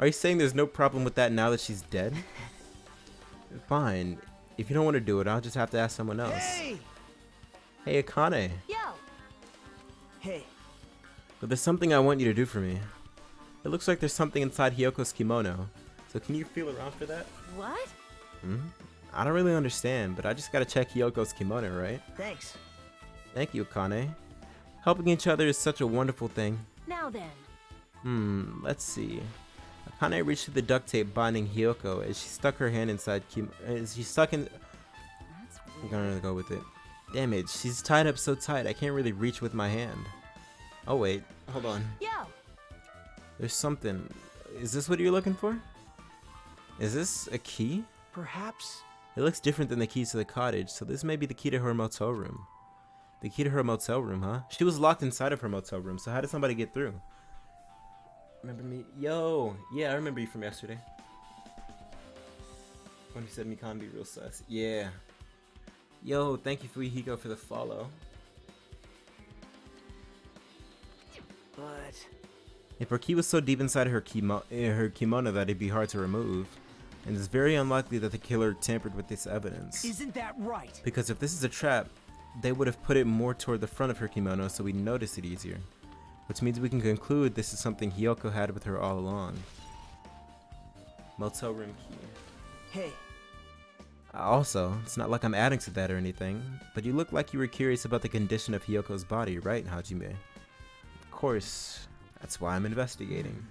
Are you saying there's no problem with that now that she's dead? Fine. If you don't want to do it, I'll just have to ask someone else. Hey! Hey, Akane. Yo! Hey. But there's something I want you to do for me. It looks like there's something inside Hiyoko's kimono. So can you feel around for that? What? I don't really understand, but I just gotta check Hiyoko's kimono, right? Thanks. Thank you, Akane. Helping each other is such a wonderful thing. Now then. Let's see. Akane reached through the duct tape binding Hiyoko as she stuck her hand inside That's I'm gonna go with it. Damn it, she's tied up so tight I can't really reach with my hand. Oh wait, hold on. Yo! There's something. Is this what you're looking for? Is this a key? Perhaps... It looks different than the keys to the cottage, so this may be the key to her motel room. The key to her motel room, huh? She was locked inside of her motel room, so how did somebody get through? Remember me? Yo! Yeah, I remember you from yesterday. When you said me can't be real sus. Yeah. Yo, thank you, Fuihiko, for the follow. but If her key was so deep inside her kimono that it'd be hard to remove, and it's very unlikely that the killer tampered with this evidence. isn't that right? Because if this is a trap, they would have put it more toward the front of her kimono so we'd notice it easier. Which means we can conclude this is something Hiyoko had with her all along. Motel room key. Hey, Also, it's not like I'm adding to that or anything, but you look like you were curious about the condition of Hiyoko's body, right, Hajime? Of course, that's why I'm investigating.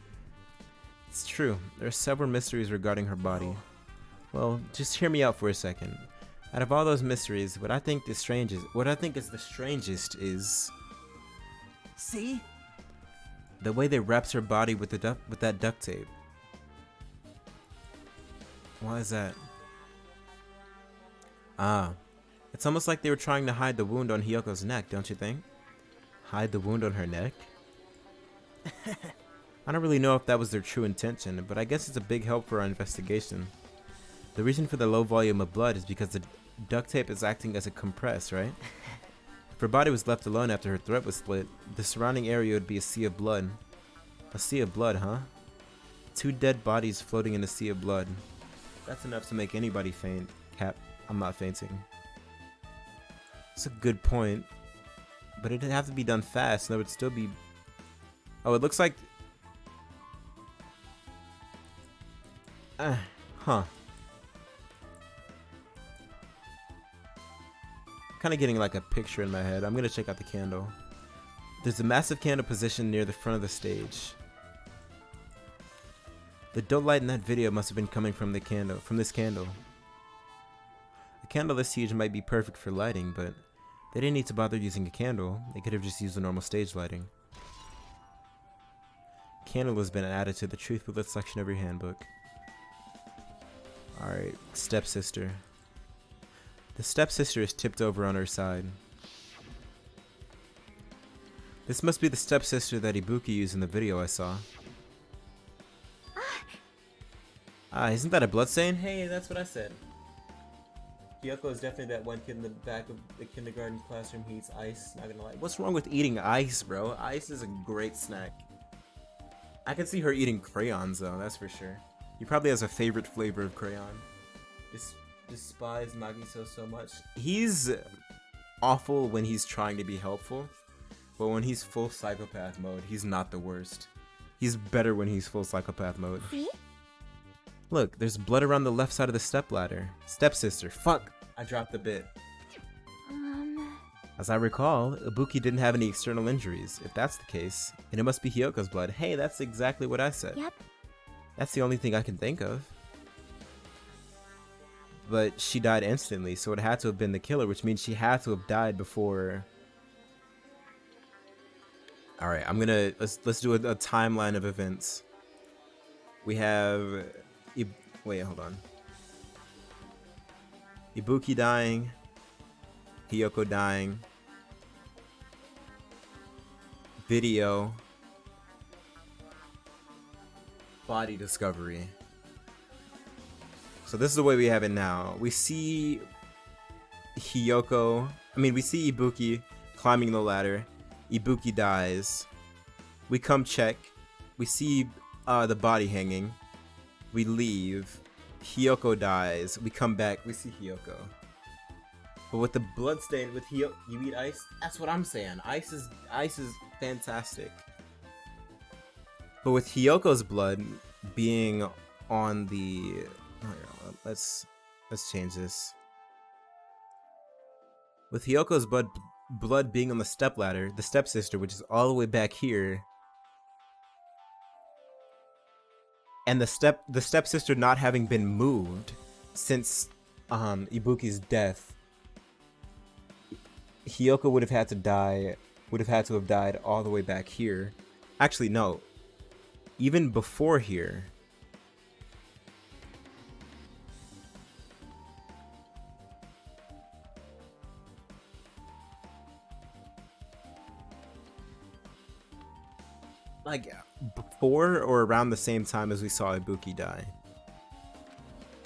It's true, there are several mysteries regarding her body. Well, just hear me out for a second. Out of all those mysteries, what I think is the strangest is see? the way they wrapped her body with that duct tape. Why is that? Ah, it's almost like they were trying to hide the wound on Hiyoko's neck, don't you think? Hide the wound on her neck? I don't really know if that was their true intention, but I guess it's a big help for our investigation. The reason for the low volume of blood is because the duct tape is acting as a compress, right? If her body was left alone after her throat was split, the surrounding area would be a sea of blood. A sea of blood, huh? 2 dead bodies floating in a sea of blood. That's enough to make anybody faint. Cap, I'm not fainting. It's a good point. But it'd have to be done fast, and there would still be... Oh, it looks like... Huh. Kind of getting like a picture in my head. I'm gonna check out the candle. There's a massive candle positioned near the front of the stage. The dull light in that video must have been coming from this candle. A candle this huge might be perfect for lighting, but they didn't need to bother using a candle. They could have just used the normal stage lighting. Candle has been added to the Truth Bullet section of your handbook. Alright, stepsister. The stepsister is tipped over on her side. This must be the stepsister that Ibuki used in the video I saw. Isn't that a bloodstain? Hey, that's what I said. Hiyoko is definitely that one kid in the back of the kindergarten classroom who eats ice, not gonna lie. What's wrong with eating ice, bro? Ice is a great snack. I can see her eating crayons though, that's for sure. He probably has a favorite flavor of crayon. Despise Nagito so much. He's awful when he's trying to be helpful, but when he's full psychopath mode, he's not the worst. He's better when he's full psychopath mode. See? Look, there's blood around the left side of the stepladder. Stepsister, fuck! I dropped the bit. As I recall, Ibuki didn't have any external injuries. If that's the case, then it must be Hiyoko's blood. Hey, that's exactly what I said. Yep. That's the only thing I can think of. But she died instantly, so it had to have been the killer, which means she had to have died before. All right, let's do a timeline of events. We have wait, hold on. Ibuki dying, Hiyoko dying, video, body discovery. So this is the way we have it now. We see we see Ibuki climbing the ladder. Ibuki dies. We come check. We see the body hanging. We leave. Hiyoko dies. We come back. We see Hiyoko. But with the bloodstain, with Hiyoko, you eat ice? That's what I'm saying. Ice is fantastic. But with Hiyoko's blood being on the... Oh, let's change this. With Hiyoko's blood being on the stepladder, the stepsister, which is all the way back here, and the stepsister not having been moved since Ibuki's death, Hiyoko would have had to have died all the way back here. Actually, no. Even before here. Like, before or around the same time as we saw Ibuki die.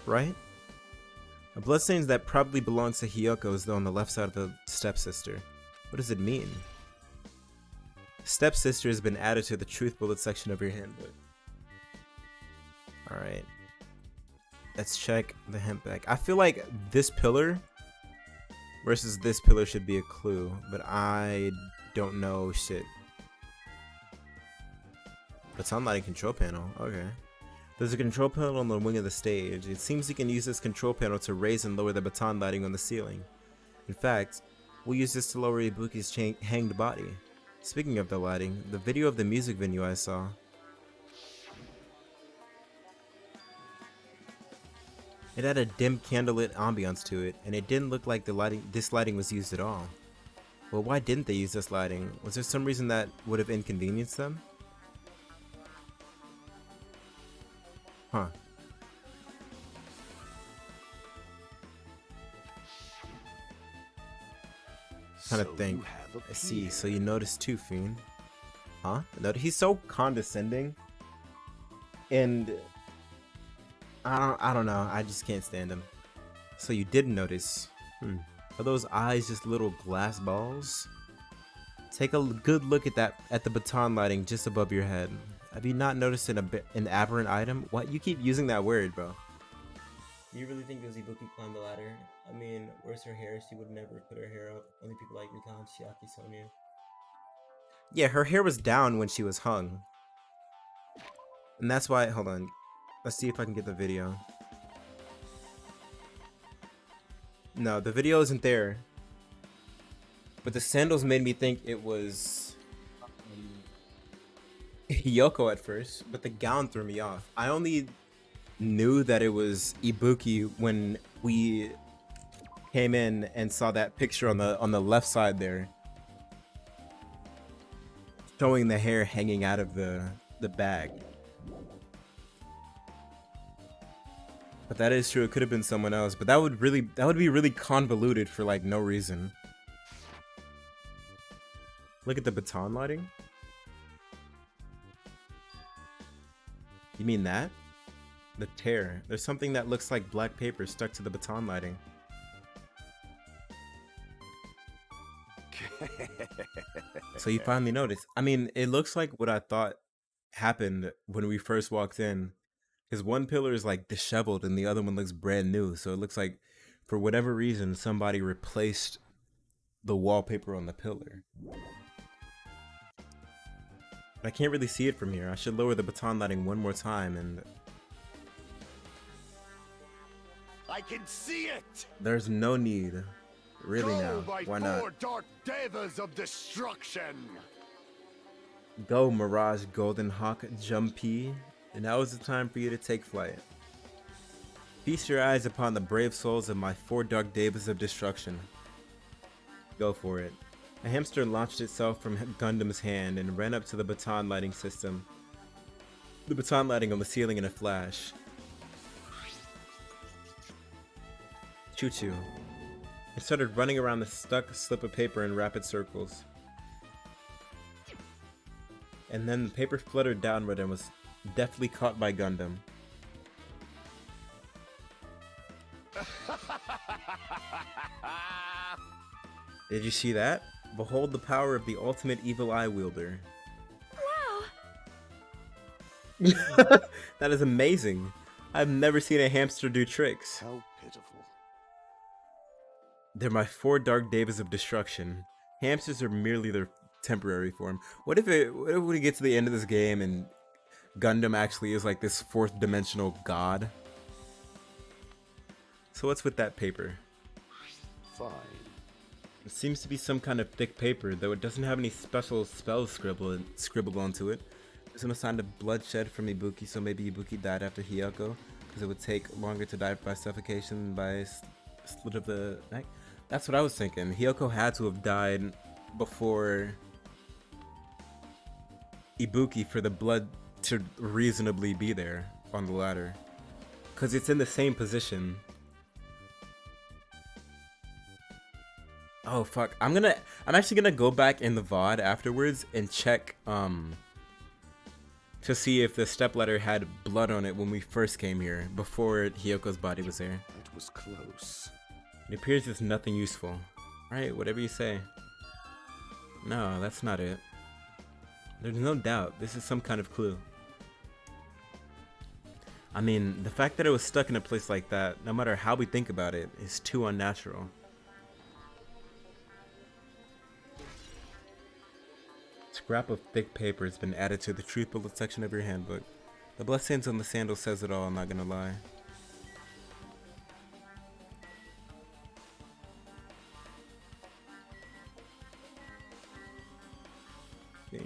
Right? A bloodstain that probably belongs to Hiyoko is though on the left side of the stepsister. What does it mean? Stepsister has been added to the truth bullet section of your handbook. Alright. Let's check the hemp bag. I feel like this pillar versus this pillar should be a clue, but I don't know shit. Baton lighting control panel. Okay. There's a control panel on the wing of the stage. It seems you can use this control panel to raise and lower the baton lighting on the ceiling. In fact, we'll use this to lower Ibuki's hanged body. Speaking of the lighting, the video of the music venue I saw. It had a dim candlelit ambiance to it, and it didn't look like this lighting was used at all. Well, why didn't they use this lighting? Was there some reason that would have inconvenienced them? Huh. Trying to think. I see. So you noticed too, Fiend. Huh? No, he's so condescending. And I don't know. I just can't stand him. So you did notice. Are those eyes just little glass balls? Take a good look at the baton lighting just above your head. Have you not noticed an aberrant item? What? You keep using that word, bro. You really think Ibuki climbed the ladder? I mean, where's her hair? She would never put her hair up. Only people like Mikan Shiaki Sonya. Yeah, her hair was down when she was hung. And that's why, hold on. Let's see if I can get the video. No, the video isn't there. But the sandals made me think it was Hiyoko at first, but the gown threw me off. I only knew that it was Ibuki when we came in and saw that picture on the left side there, showing the hair hanging out of the bag. But that is true. It could have been someone else, but that would be really convoluted for like no reason. Look at the baton lighting. You mean that? The tear. There's something that looks like black paper stuck to the baton lighting. So you finally noticed. I mean, it looks like what I thought happened when we first walked in. Because one pillar is like disheveled and the other one looks brand new. So it looks like for whatever reason somebody replaced the wallpaper on the pillar. But I can't really see it from here. I should lower the baton lighting one more time and... I can see it! There's no need. Really now. Why not? Four dark devas of destruction! Go, Mirage Golden Hawk Jumpy. And now is the time for you to take flight. Feast your eyes upon the brave souls of my 4 dark devas of destruction. Go for it. A hamster launched itself from Gundam's hand and ran up to the baton lighting system. The baton lighting on the ceiling in a flash. Choo-choo. It started running around the stuck slip of paper in rapid circles. And then the paper fluttered downward and was deftly caught by Gundam. Did you see that? Behold the power of the ultimate evil eye wielder. Wow! That is amazing. I've never seen a hamster do tricks. How pitiful. They're my 4 dark devas of destruction. Hamsters are merely their temporary form. What if we get to the end of this game and Gundam actually is like this 4th dimensional god? So what's with that paper? Fine. It seems to be some kind of thick paper, though it doesn't have any special spells scribbled onto it. There's a sign of bloodshed from Ibuki, so maybe Ibuki died after Hiyoko, because it would take longer to die by suffocation than by slit of the neck. That's what I was thinking. Hiyoko had to have died before Ibuki for the blood to reasonably be there on the ladder, because it's in the same position. Oh fuck, I'm actually gonna go back in the VOD afterwards and check to see if the stepladder had blood on it when we first came here, before Hiyoko's body was there. That was close. It appears there's nothing useful. Alright, whatever you say. No, that's not it. There's no doubt this is some kind of clue. I mean, the fact that it was stuck in a place like that, no matter how we think about it, is too unnatural. Scrap of thick paper has been added to the truth bullet section of your handbook. The bloodstains on the sandal says it all, I'm not gonna lie. Okay.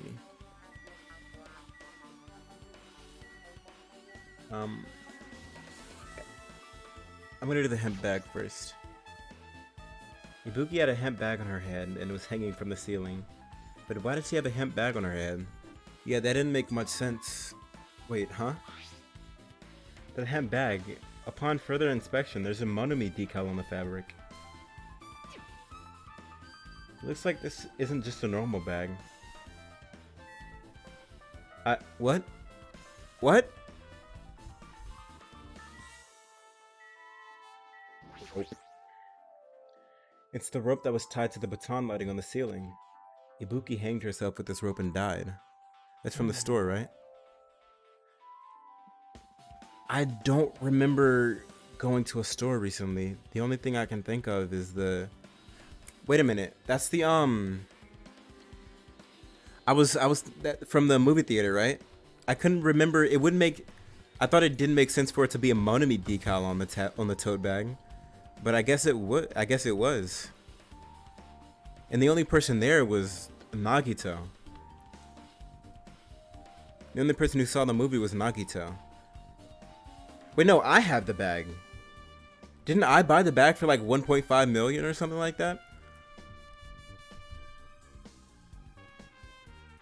I'm gonna do the hemp bag first. Ibuki had a hemp bag on her head and it was hanging from the ceiling. But why did she have a hemp bag on her head? Yeah, that didn't make much sense. Wait, huh? The hemp bag. Upon further inspection, there's a Monomi decal on the fabric. Looks like this isn't just a normal bag. What? What? Oh. It's the rope that was tied to the baton lighting on the ceiling. Ibuki hanged herself with this rope and died. That's from the store, right? I don't remember going to a store recently. The only thing I can think of is the... Wait a minute. That's the, from the movie theater, right? I couldn't remember. It wouldn't make... I thought it didn't make sense for it to be a Monomi decal on the tote bag. But I guess it would. I guess it was. And the only person there was Nagito. The only person who saw the movie was Nagito. Wait, no, I have the bag. Didn't I buy the bag for like 1.5 million or something like that?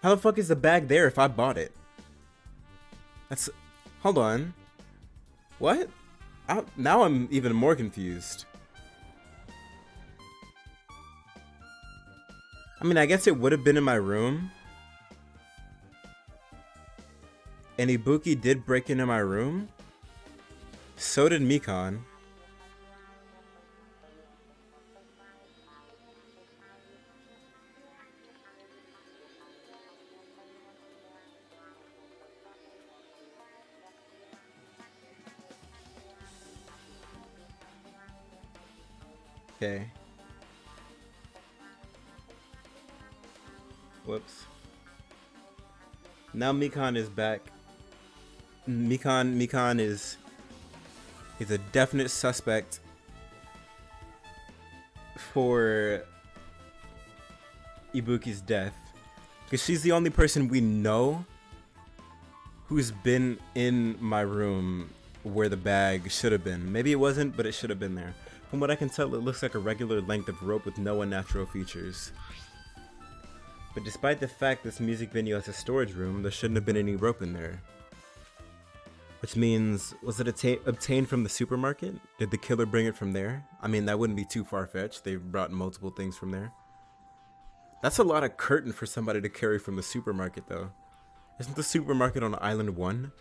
How the fuck is the bag there if I bought it? That's... Hold on. What? Now I'm even more confused. I mean, I guess it would have been in my room. And Ibuki did break into my room. So did Mikan. Okay. Whoops. Now Mikan is back. Mikan is a definite suspect for Ibuki's death. Because she's the only person we know who's been in my room where the bag should have been. Maybe it wasn't, but it should have been there. From what I can tell, it looks like a regular length of rope with no unnatural features. But despite the fact this music venue has a storage room, there shouldn't have been any rope in there. Which means, was it obtained from the supermarket? Did the killer bring it from there? I mean, that wouldn't be too far-fetched. They brought multiple things from there. That's a lot of curtain for somebody to carry from the supermarket, though. Isn't the supermarket on Island 1?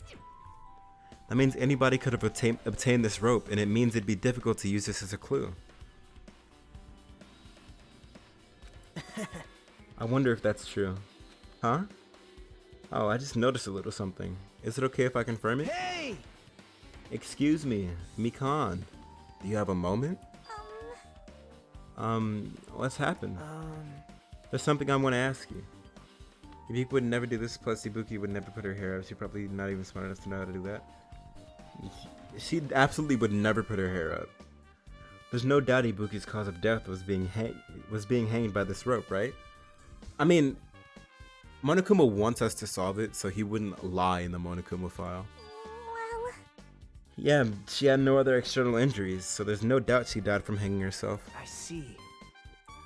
That means anybody could have obtained this rope, and it means it'd be difficult to use this as a clue. I wonder if that's true. Huh? Oh, I just noticed a little something. Is it okay if I confirm it? Hey! Excuse me, Mikan. Do you have a moment? What's happened? There's something I want to ask you. Ibuki would never do this, plus Ibuki would never put her hair up. She's probably not even smart enough to know how to do that. She absolutely would never put her hair up. There's no doubt Ibuki's cause of death was being hanged by this rope, right? I mean, Monokuma wants us to solve it, so he wouldn't lie in the Monokuma file. Well... Yeah, she had no other external injuries, so there's no doubt she died from hanging herself. I see.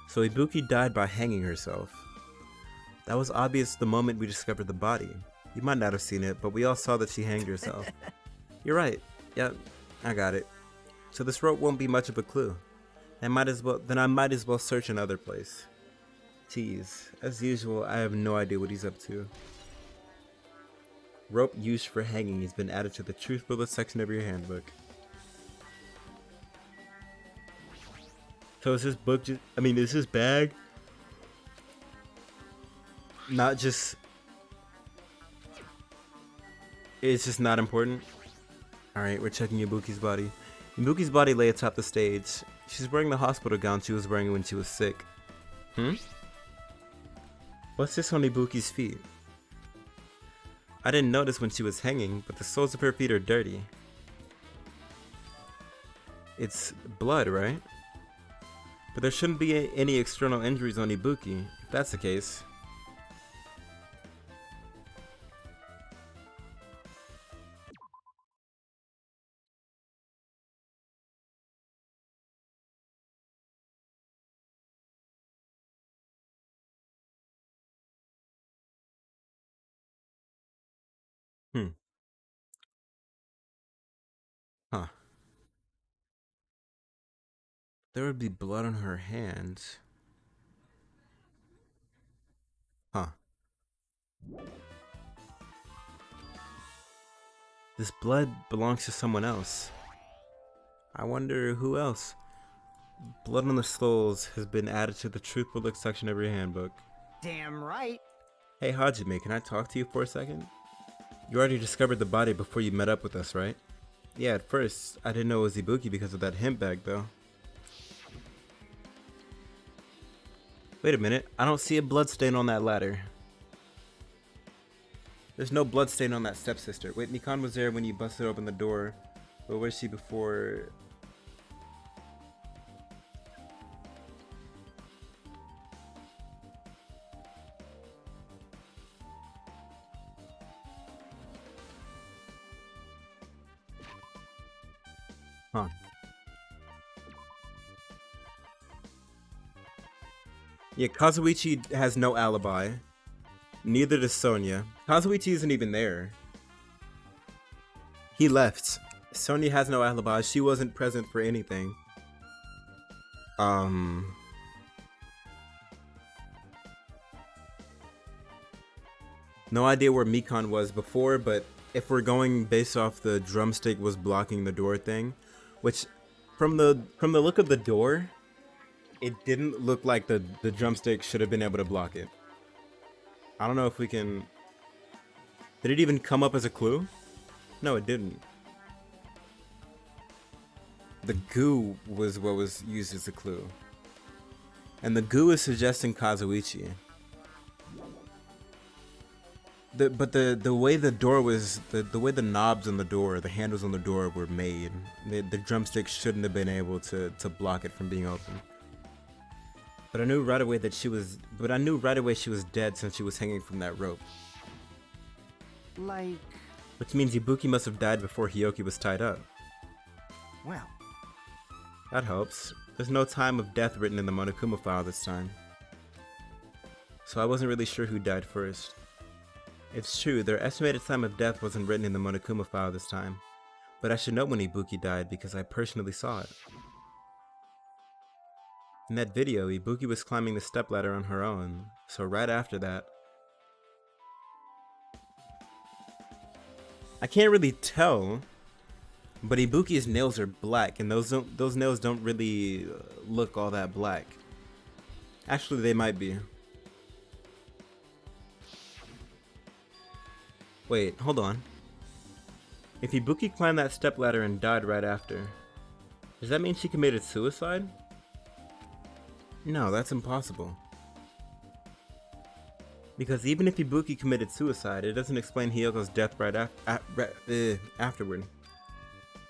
So Ibuki died by hanging herself. That was obvious the moment we discovered the body. You might not have seen it, but we all saw that she hanged herself. You're right. Yep, I got it. So this rope won't be much of a clue. I might as well search another place. Tease. As usual, I have no idea what he's up to. Rope used for hanging has been added to the truth bullet section of your handbook. So is this book is this bag not just It's just not important. Alright, we're checking Ibuki's body. Ibuki's body lay atop the stage. She's wearing the hospital gown she was wearing when she was sick. What's this on Ibuki's feet? I didn't notice when she was hanging, but the soles of her feet are dirty. It's blood, right? But there shouldn't be any external injuries on Ibuki, if that's the case. Huh. There would be blood on her hands. Huh. This blood belongs to someone else. I wonder who else. Blood on the soles has been added to the truthful look section of your handbook. Damn right. Hey Hajime, can I talk to you for a second? You already discovered the body before you met up with us, right? Yeah, at first, I didn't know it was Ibuki because of that hemp bag, though. Wait a minute, I don't see a bloodstain on that ladder. There's no bloodstain on that stepsister. Wait, Mikan was there when you busted open the door, but where's she before? Huh. Yeah, Kazuichi has no alibi. Neither does Sonia. Kazuichi isn't even there. He left. Sonia has no alibi. She wasn't present for anything. No idea where Mikan was before, but if we're going based off the drumstick was blocking the door thing, which from the look of the door, it didn't look like the drumstick should have been able to block it. I don't know if we can... Did it even come up as a clue? No, it didn't. The goo was what was used as a clue. And the goo is suggesting Kazuichi. But the way the door was, the way the knobs on the door, the handles on the door were made, the drumstick shouldn't have been able to block it from being open. But I knew right away she was dead since she was hanging from that rope. Like, Which means Ibuki must have died before Hyoki was tied up. well, That helps. There's no time of death written in the Monokuma file this time. So I wasn't really sure who died first. It's true, their estimated time of death wasn't written in the Monokuma file this time. But I should know when Ibuki died because I personally saw it. In that video, Ibuki was climbing the stepladder on her own, so right after that... I can't really tell, but Ibuki's nails are black, and those nails don't really look all that black. Actually, they might be. Wait, hold on. If Ibuki climbed that stepladder and died right after, does that mean she committed suicide? No, that's impossible. Because even if Ibuki committed suicide, it doesn't explain Hyoko's death right afterward.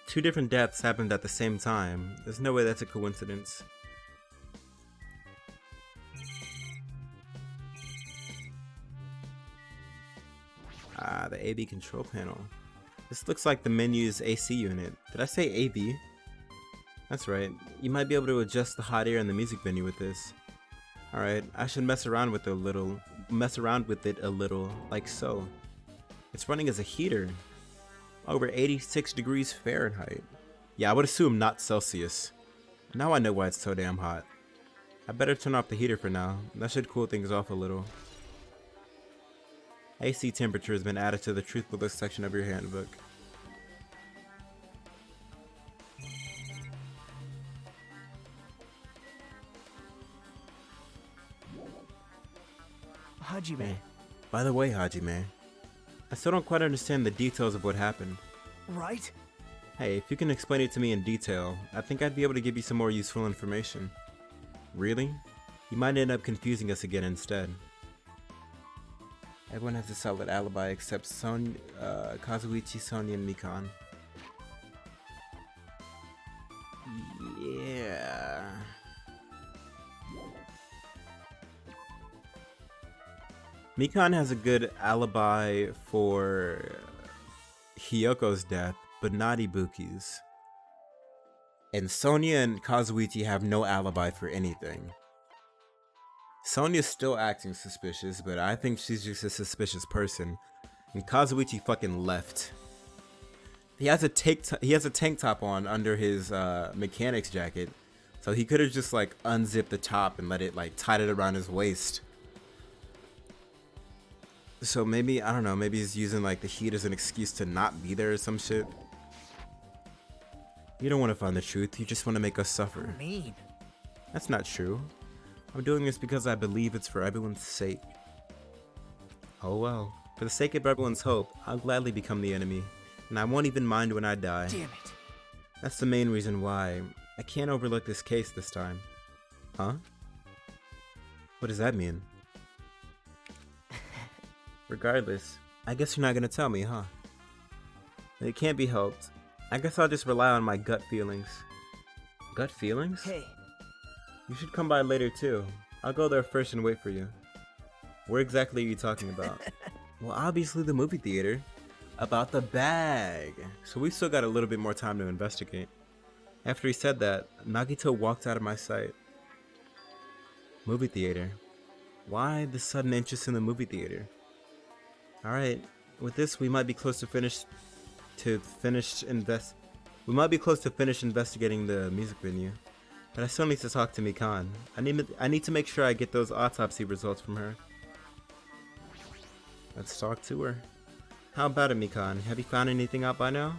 Two different deaths happened at the same time. There's no way that's a coincidence. Ah, the AB control panel. This looks like the menu's AC unit. Did I say AB? That's right. You might be able to adjust the hot air in the music menu with this. Alright, I should mess around with it a little, like so. It's running as a heater. Over 86 degrees Fahrenheit. Yeah, I would assume not Celsius. Now I know why it's so damn hot. I better turn off the heater for now. That should cool things off a little. AC temperature has been added to the truthful list section of your handbook. Hajime. By the way, Hajime, I still don't quite understand the details of what happened. Right? Hey, if you can explain it to me in detail, I think I'd be able to give you some more useful information. Really? You might end up confusing us again instead. Everyone has a solid alibi except Kazuichi, Sonia, and Mikan. Yeah. Mikan has a good alibi for Hyoko's death, but not Ibuki's. And Sonia and Kazuichi have no alibi for anything. Sonia's still acting suspicious, but I think she's just a suspicious person. And Kazuichi fucking left. He has a tank top on under his mechanic's jacket, so he could have just like unzipped the top and let it like tied it around his waist. So maybe, I don't know, maybe he's using like the heat as an excuse to not be there or some shit. You don't want to find the truth, you just want to make us suffer. Mean. That's not true. I'm doing this because I believe it's for everyone's sake. Oh well, for the sake of everyone's hope, I'll gladly become the enemy, and I won't even mind when I die. Damn it. That's the main reason why I can't overlook this case this time. Huh? What does that mean? Regardless, I guess you're not gonna tell me, huh? It can't be helped. I guess I'll just rely on my gut feelings. Gut feelings? Hey, You should come by later too. I'll go there first and wait for you. Where exactly are you talking about? Well, obviously the movie theater. About the bag. So we still got a little bit more time to investigate. After he said that, Nagito walked out of my sight. Movie theater. Why the sudden interest in the movie theater? Alright, with this we might be close to finish investigating the music venue. But I still need to talk to Mikan. I need to make sure I get those autopsy results from her. Let's talk to her. How about it, Mikan? Have you found anything out by now?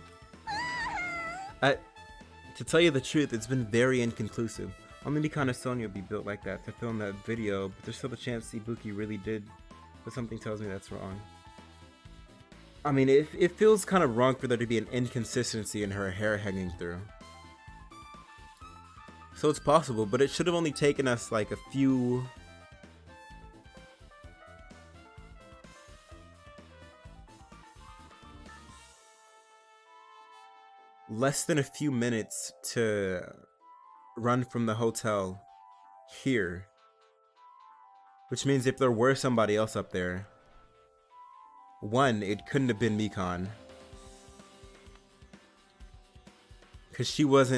To tell you the truth, it's been very inconclusive. Only Mikan and Sonia will be built like that to film that video, but there's still a chance Ibuki really did, but something tells me that's wrong. I mean, it feels kind of wrong for there to be an inconsistency in her hair hanging through. So it's possible, but it should have only taken us like a few... less than a few minutes to run from the hotel here. Which means if there were somebody else up there, one, it couldn't have been Mikan. Because she was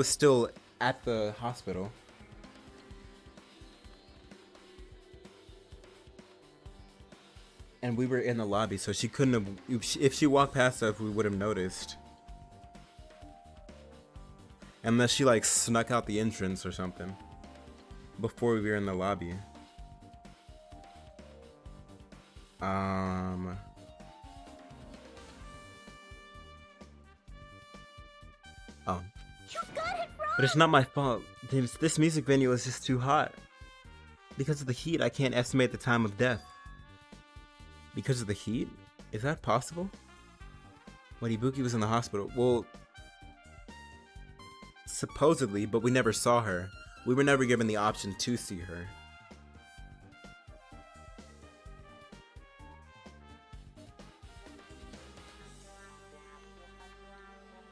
still at the hospital. And we were in the lobby, so she couldn't have, if she walked past us, we would have noticed. Unless she like snuck out the entrance or something before we were in the lobby. Oh. You got it wrong! But it's not my fault. This music venue is just too hot. Because of the heat, I can't estimate the time of death. Because of the heat? Is that possible? When Ibuki was in the hospital? Well, supposedly, but we never saw her. We were never given the option to see her.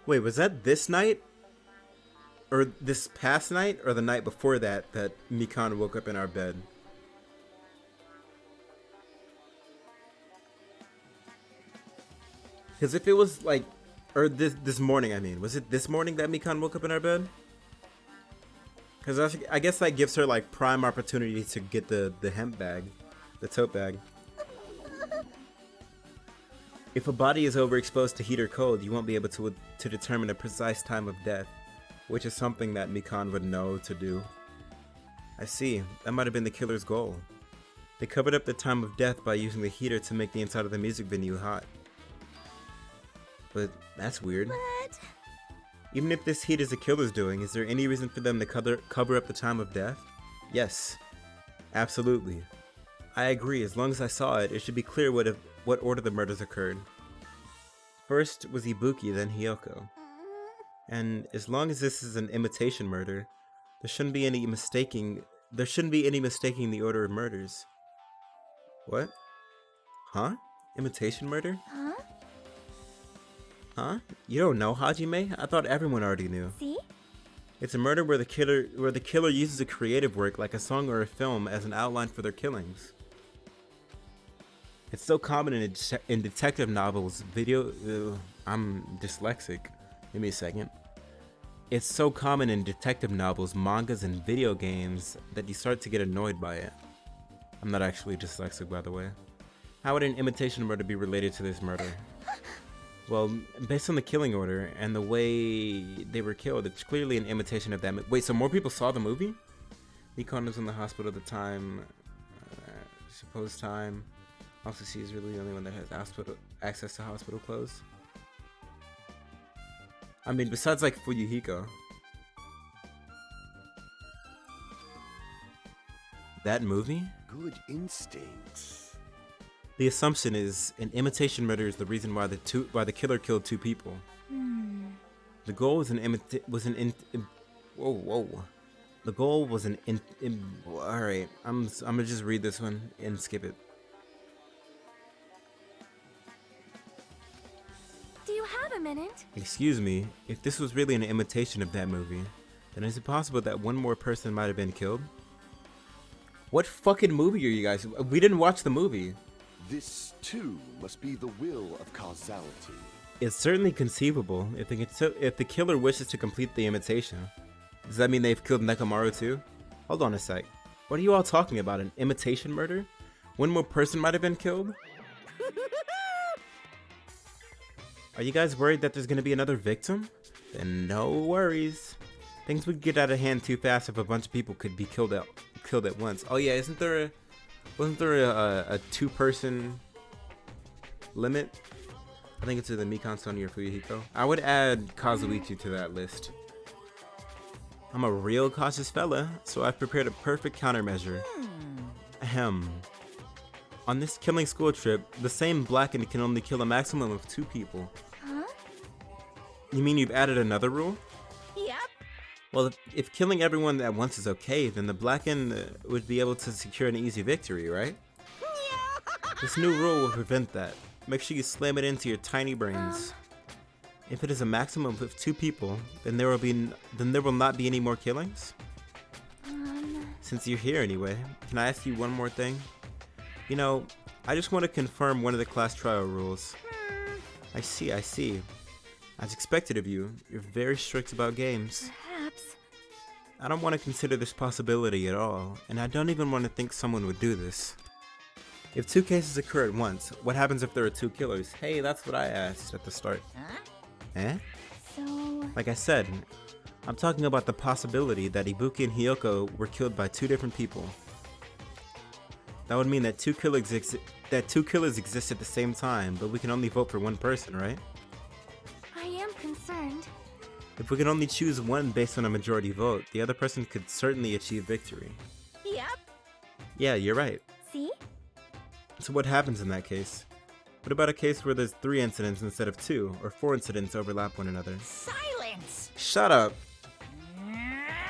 Wait, was that this night? Or this past night? Or the night before that Mikan woke up in our bed? Because if it was like... Or this morning, I mean. Was it this morning that Mikan woke up in our bed? Because I guess that gives her like prime opportunity to get the hemp bag. The tote bag. If a body is overexposed to heat or cold, you won't be able to determine a precise time of death. Which is something that Mikan would know to do. I see. That might have been the killer's goal. They covered up the time of death by using the heater to make the inside of the music venue hot. But that's weird. What? Even if this heat is the killer's doing, is there any reason for them to cover up the time of death? Yes. Absolutely. I agree. As long as I saw it, it should be clear what order the murders occurred. First was Ibuki, then Hiyoko. And as long as this is an imitation murder, there shouldn't be any mistaking the order of murders. What? Huh? Imitation murder? Huh? Huh? You don't know, Hajime? I thought everyone already knew. See? It's a murder where the killer uses a creative work like a song or a film as an outline for their killings. It's so common in detective novels, I'm dyslexic. Give me a second. It's so common in detective novels, mangas, and video games that you start to get annoyed by it. I'm not actually dyslexic, by the way. How would an imitation murder be related to this murder? Well, based on the killing order and the way they were killed, it's clearly an imitation of that. Wait, so more people saw the movie? Nikon was in the hospital at the time. Supposed time. Also, she is really the only one that has access to hospital clothes. I mean, besides like Fuyuhiko. That movie? Good instincts. The assumption is an imitation murder is the reason why the killer killed two people. The goal was alright, I'm gonna just read this one and skip it. Do you have a minute? Excuse me, if this was really an imitation of that movie, then is it possible that one more person might have been killed? What fucking movie are you guys? We didn't watch the movie. This, too, must be the will of causality. It's certainly conceivable if the killer wishes to complete the imitation. Does that mean they've killed Nekomaru too? Hold on a sec. What are you all talking about? An imitation murder? One more person might have been killed? Are you guys worried that there's gonna be another victim? Then no worries. Things would get out of hand too fast if a bunch of people could be killed at once. Oh yeah, wasn't there a two-person limit? I think it's either Mikan, Sony, or Fuyuhiko. I would add Kazuichi to that list. I'm a real cautious fella, so I've prepared a perfect countermeasure. Ahem. On this killing school trip, the same blackened can only kill a maximum of 2 people. Huh? You mean you've added another rule? Yep. Well, if killing everyone at once is okay, then the blackened would be able to secure an easy victory, right? This new rule will prevent that. Make sure you slam it into your tiny brains. If it is a maximum of 2 people, then there will not be any more killings? Since you're here anyway, can I ask you one more thing? You know, I just want to confirm one of the class trial rules. I see. As expected of you, you're very strict about games. Perhaps. I don't want to consider this possibility at all, and I don't even want to think someone would do this. If 2 cases occur at once, what happens if there are 2 killers? Hey, that's what I asked at the start. Huh? Eh? So... Like I said, I'm talking about the possibility that Ibuki and Hiyoko were killed by 2 different people. That would mean that 2 killers exist at the same time, but we can only vote for one person, right? I am concerned. If we can only choose one based on a majority vote, the other person could certainly achieve victory. Yep. Yeah, you're right. See? So what happens in that case? What about a case where there's 3 incidents instead of 2, or 4 incidents overlap one another? Silence! Shut up!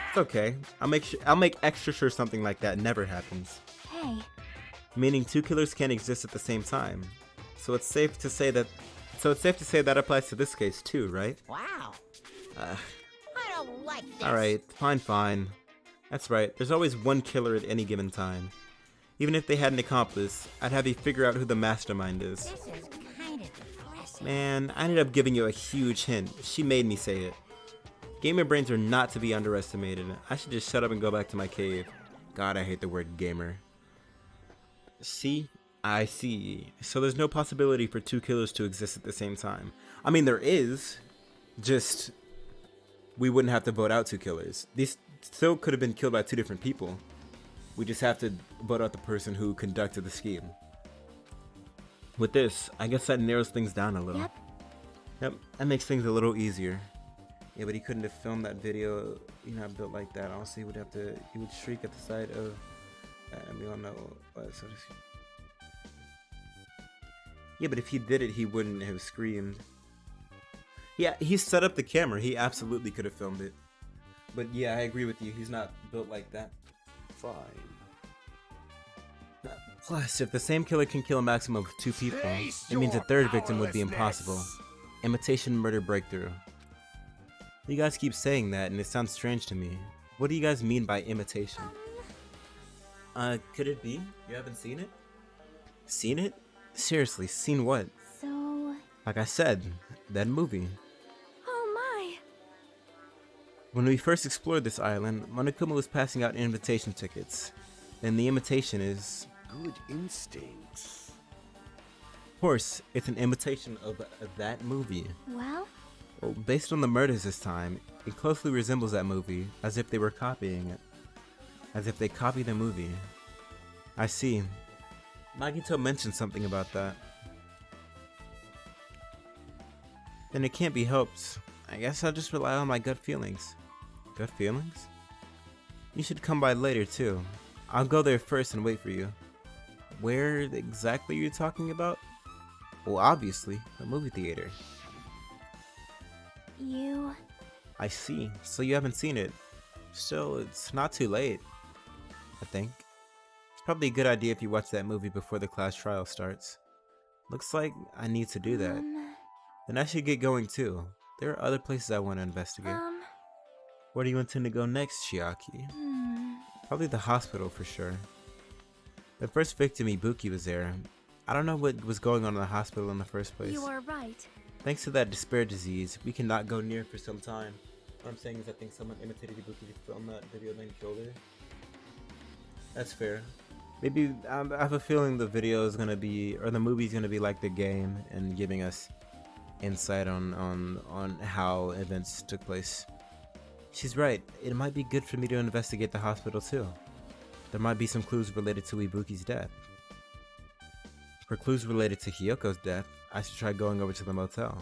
It's okay. I'll make extra sure something like that never happens. Hey. Meaning 2 killers can't exist at the same time. So it's safe to say that applies to this case too, right? Wow. I don't like this. Alright, fine. That's right, there's always one killer at any given time. Even if they had an accomplice, I'd have you figure out who the mastermind is. This is kind of depressing. Man, I ended up giving you a huge hint. She made me say it. Gamer brains are not to be underestimated. I should just shut up and go back to my cave. God, I hate the word gamer. See? I see. So there's no possibility for 2 killers to exist at the same time. I mean, there is. Just, we wouldn't have to vote out 2 killers. These still could have been killed by 2 different people. We just have to vote out the person who conducted the scheme. With this, I guess that narrows things down a little. Yep, that makes things a little easier. Yeah, but he couldn't have filmed that video, built like that. Also, he would shriek at the sight of, and we all know what. So Yeah, but if he did it, he wouldn't have screamed. Yeah, he set up the camera. He absolutely could have filmed it. But yeah, I agree with you. He's not built like that. Fine. Plus, if the same killer can kill a maximum of 2 people, Face it means a your third victim would be impossible. powerlessness. Imitation murder breakthrough. You guys keep saying that, and it sounds strange to me. What do you guys mean by imitation? Could it be? You haven't seen it? Seen it? Seriously, seen what? So... Like I said, that movie. Oh my! When we first explored this island, Monokuma was passing out invitation tickets. And the imitation is... Good instincts. Of course, it's an imitation of that movie. Well, Well, based on the murders this time, it closely resembles that movie, as if they were copying it. As if they copied the movie. I see. Nagito mentioned something about that. Then it can't be helped. I guess I'll just rely on my gut feelings. Gut feelings? You should come by later too. I'll go there first and wait for you. Where exactly are you talking about? Well, obviously, the movie theater. you... I see. So you haven't seen it. Still, it's not too late. I think. It's probably a good idea if you watch that movie before the class trial starts. Looks like I need to do that. Then I should get going too. There are other places I want to investigate. Where do you intend to go next, Chiaki? Probably the hospital for sure. The first victim, Ibuki, was there. I don't know what was going on in the hospital in the first place. You are right. Thanks to that despair disease, we cannot go near for some time. What I'm saying is I think someone imitated Ibuki to film that video and then killed her. That's fair. Maybe, I have a feeling the video is gonna be, or the movie's gonna be like the game and giving us insight on how events took place. She's right, it might be good for me to investigate the hospital too. There might be some clues related to Ibuki's death. For clues related to Hyoko's death, I should try going over to the motel.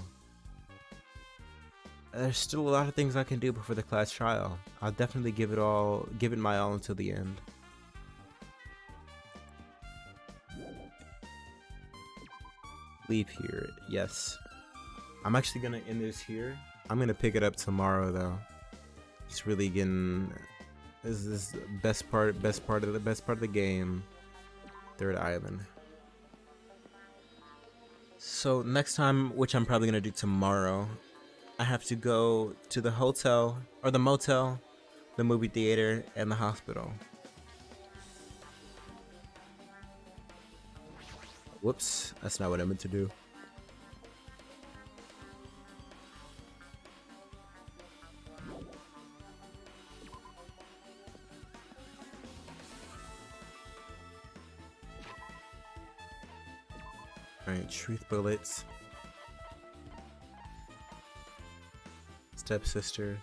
There's still a lot of things I can do before the class trial. I'll definitely give it my all until the end. Leave here, yes. I'm actually gonna end this here. I'm gonna pick it up tomorrow though. It's really getting, this is the best part of the game. Third island. So next time, which I'm probably gonna do tomorrow, I have to go to the hotel, or the motel, the movie theater, and the hospital. Whoops, that's not what I meant to do. Alright, truth bullets. Stepsister.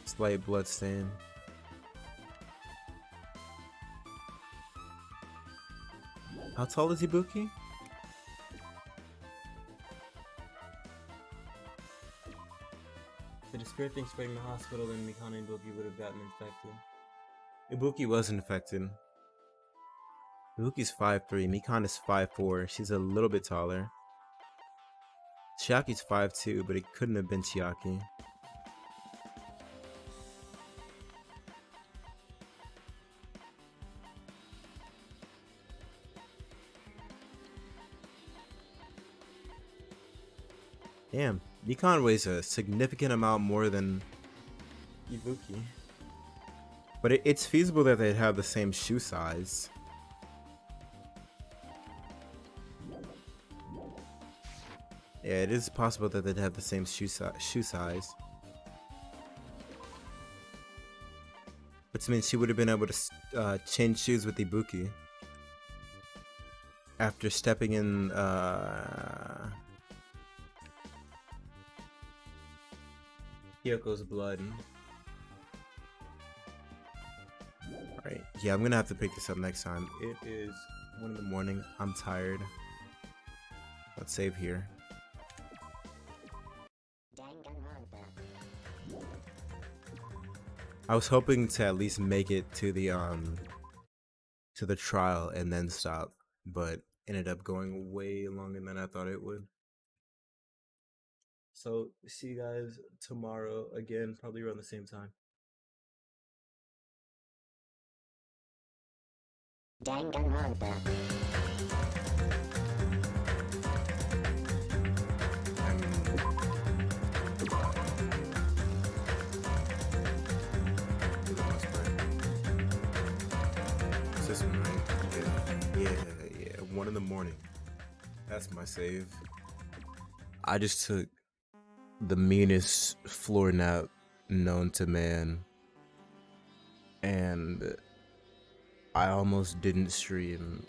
Slight bloodstain. How tall is Ibuki? The despair thing spreading the hospital, then Mikana and Ibuki would have gotten infected. Ibuki was infected. Ibuki's 5'3", Mikana's 5'4". She's a little bit taller. Chiaki's 5'2", but it couldn't have been Chiaki. Damn, Mikon weighs a significant amount more than Ibuki. But it's feasible that they'd have the same shoe size. Yeah, it is possible that they'd have the same shoe size. Which means she would have been able to change shoes with Ibuki. After stepping in Hyoko's blood. Alright, yeah, I'm gonna have to pick this up next time. It is 1 in the morning. I'm tired. Let's save here. I was hoping to at least make it to to the trial and then stop, but ended up going way longer than I thought it would. So see you guys tomorrow again, probably around the same time. Is this one right? Yeah. 1 in the morning. That's my save. I just took the meanest floor nap known to man, and I almost didn't stream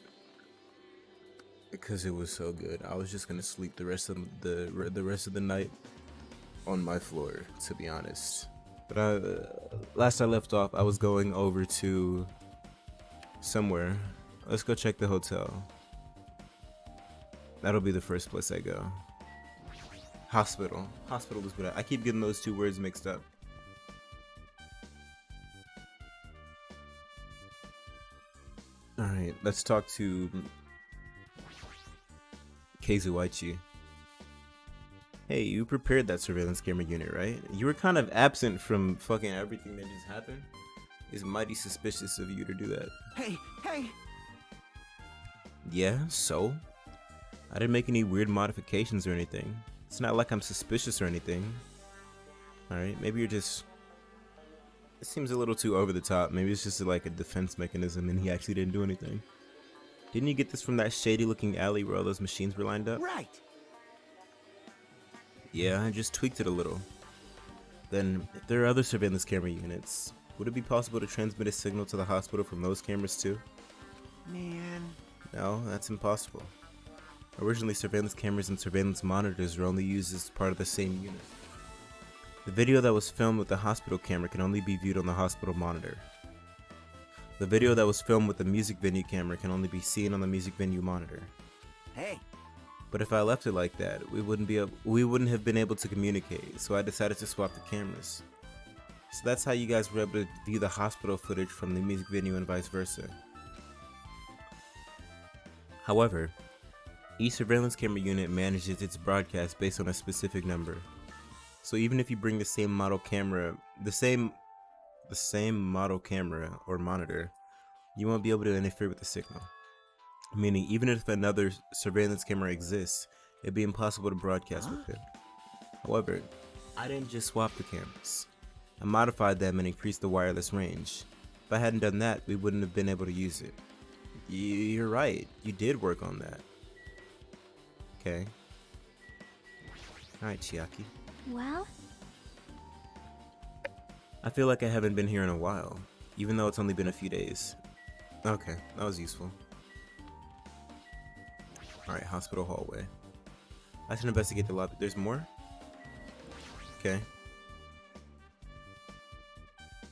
because it was so good. I was just gonna sleep the rest of the night on my floor, to be honest. But last I left off, I was going over to somewhere. Let's go check the hotel. That'll be the first place I go. Hospital. Hospital is good. I keep getting those two words mixed up. Alright, let's talk to Keizuichi. Hey, you prepared that surveillance camera unit, right? You were kind of absent from fucking everything that just happened. It's mighty suspicious of you to do that. Hey! Yeah, so? I didn't make any weird modifications or anything. It's not like I'm suspicious or anything. Alright, maybe you're just... It seems a little too over the top. Maybe it's just like a defense mechanism and he actually didn't do anything. Didn't you get this from that shady looking alley where all those machines were lined up? Right! Yeah, I just tweaked it a little. Then, if there are other surveillance camera units, would it be possible to transmit a signal to the hospital from those cameras too? Man. No, that's impossible. Originally, surveillance cameras and surveillance monitors were only used as part of the same unit. The video that was filmed with the hospital camera can only be viewed on the hospital monitor. The video that was filmed with the music venue camera can only be seen on the music venue monitor. Hey! But if I left it like that, we wouldn't have been able to communicate, so I decided to swap the cameras. So that's how you guys were able to view the hospital footage from the music venue and vice versa. However, each surveillance camera unit manages its broadcast based on a specific number. So even if you bring the same model camera, the same model camera or monitor, you won't be able to interfere with the signal. Meaning, even if another surveillance camera exists, it'd be impossible to broadcast with it. However, I didn't just swap the cameras. I modified them and increased the wireless range. If I hadn't done that, we wouldn't have been able to use it. You're right, you did work on that. Okay. Alright, Chiaki. Well, I feel like I haven't been here in a while, even though it's only been a few days. Okay, that was useful. Alright, hospital hallway. I should investigate the lobby. There's more? Okay.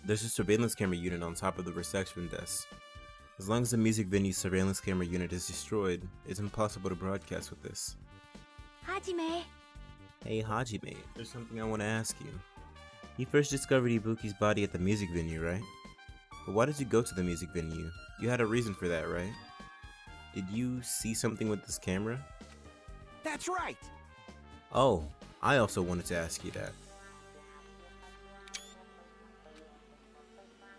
There's a surveillance camera unit on top of the reception desk. As long as the music venue's surveillance camera unit is destroyed, it's impossible to broadcast with this. Hajime. Hey Hajime, there's something I want to ask you. You first discovered Ibuki's body at the music venue, right? But why did you go to the music venue? You had a reason for that, right? Did you see something with this camera? That's right! Oh, I also wanted to ask you that.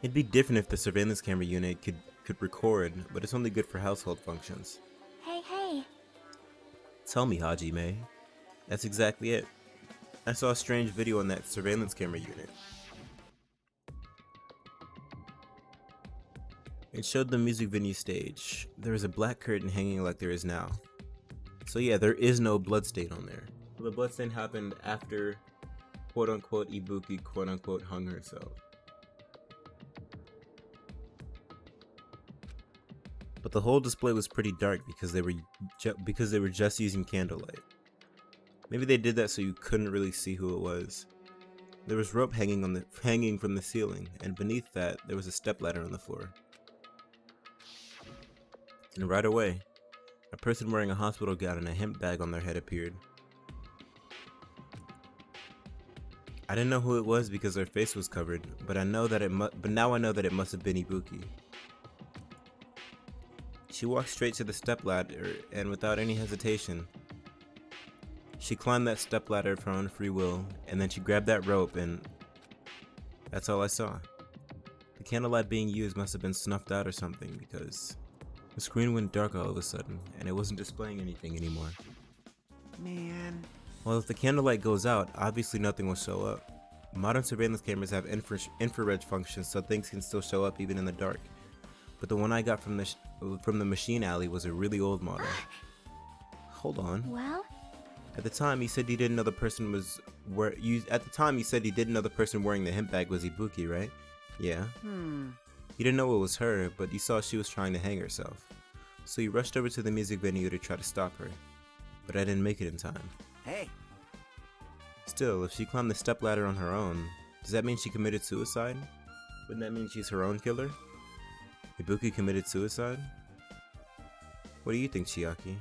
It'd be different if the surveillance camera unit could record, but it's only good for household functions. Hey. Tell me, Hajime. That's exactly it. I saw a strange video on that surveillance camera unit. It showed the music venue stage. There was a black curtain hanging like there is now. So yeah, there is no bloodstain on there. The bloodstain happened after quote-unquote Ibuki quote-unquote hung herself. But the whole display was pretty dark because they were just using candlelight. Maybe they did that so you couldn't really see who it was. There was rope hanging from the ceiling, and beneath that there was a stepladder on the floor. And right away, a person wearing a hospital gown and a hemp bag on their head appeared. I didn't know who it was because their face was covered, but now I know that it must have been Ibuki. She walked straight to the stepladder, and without any hesitation, she climbed that stepladder of her own free will, and then she grabbed that rope, and that's all I saw. The candlelight being used must have been snuffed out or something, because the screen went dark all of a sudden, and it wasn't displaying anything anymore. Man. Well, if the candlelight goes out, obviously nothing will show up. Modern surveillance cameras have infrared functions, so things can still show up even in the dark. But the one I got from the machine alley was a really old model. Hold on. Well? At the time, you said you didn't know the person was At the time, you said you didn't know the person wearing the hemp bag was Ibuki, right? Yeah. You didn't know it was her, but you saw she was trying to hang herself. So you rushed over to the music venue to try to stop her. But I didn't make it in time. Hey. Still, if she climbed the stepladder on her own, does that mean she committed suicide? Wouldn't that mean she's her own killer? Ibuki committed suicide? What do you think, Chiaki?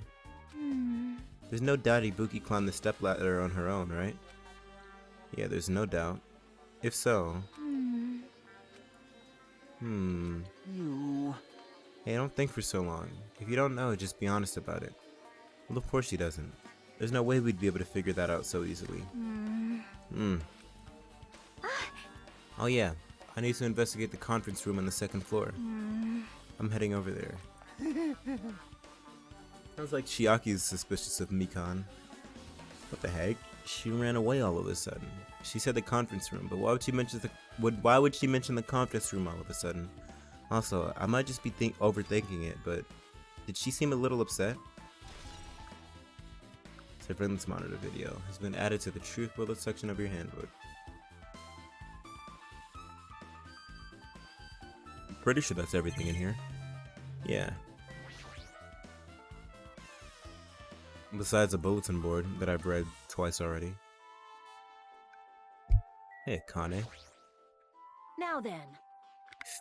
There's no doubt Ibuki climbed the stepladder on her own, right? Yeah, there's no doubt. If so... You. Hey, don't think for so long. If you don't know, just be honest about it. Well, of course she doesn't. There's no way we'd be able to figure that out so easily. Oh yeah, I need to investigate the conference room on the second floor. I'm heading over there. Sounds like Chiaki's suspicious of Mikan. What the heck? She ran away all of a sudden. She said the conference room, but why would she mention the conference room all of a sudden? Also, I might just be overthinking it, but did she seem a little upset? Surveillance monitor video has been added to the truth bullet section of your handbook. I'm pretty sure that's everything in here. Yeah. Besides a bulletin board that I've read twice already. Hey, Kane. Now then.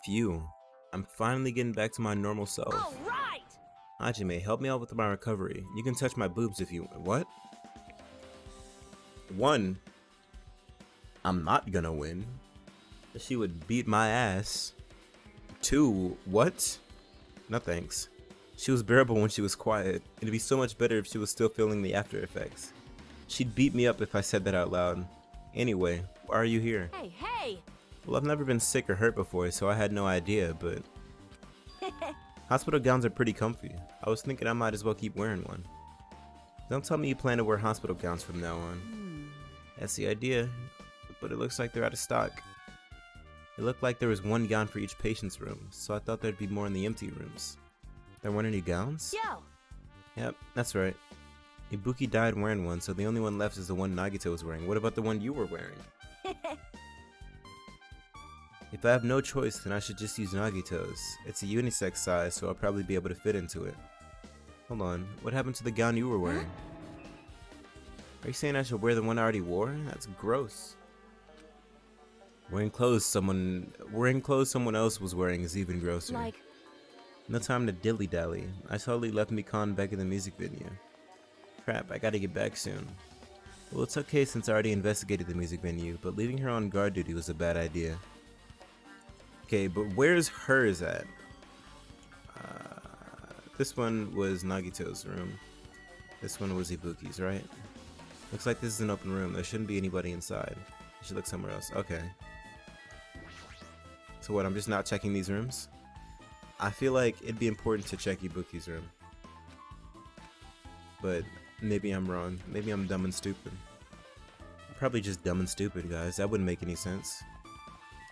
Phew. I'm finally getting back to my normal self. All right. Hajime, help me out with my recovery. You can touch my boobs if you... What? 1. I'm not gonna win. She would beat my ass. 2. What? No thanks. She was bearable when she was quiet. It'd be so much better if she was still feeling the after effects. She'd beat me up if I said that out loud. Anyway, why are you here? Hey! Well, I've never been sick or hurt before, so I had no idea, but... Hospital gowns are pretty comfy. I was thinking I might as well keep wearing one. Don't tell me you plan to wear hospital gowns from now on. That's the idea, but it looks like they're out of stock. It looked like there was one gown for each patient's room, so I thought there'd be more in the empty rooms. There weren't any gowns? Yo! Yep, that's right. Ibuki died wearing one, so the only one left is the one Nagito was wearing. What about the one you were wearing? If I have no choice, then I should just use Nagito's. It's a unisex size, so I'll probably be able to fit into it. Hold on, what happened to the gown you were wearing? Are you saying I should wear the one I already wore? That's gross. Wearing clothes someone else was wearing is even grosser. Like, No time to dilly-dally. I totally left Mikan back in the music venue. Crap, I gotta get back soon. Well, it's okay since I already investigated the music venue, but leaving her on guard duty was a bad idea. Okay, but where's hers at? This one was Nagito's room. This one was Ibuki's, right? Looks like this is an open room. There shouldn't be anybody inside. I should look somewhere else. Okay. So what, I'm just not checking these rooms? I feel like it'd be important to check Ibuki's room. But maybe I'm wrong. Maybe I'm dumb and stupid. I'm probably just dumb and stupid, guys. That wouldn't make any sense.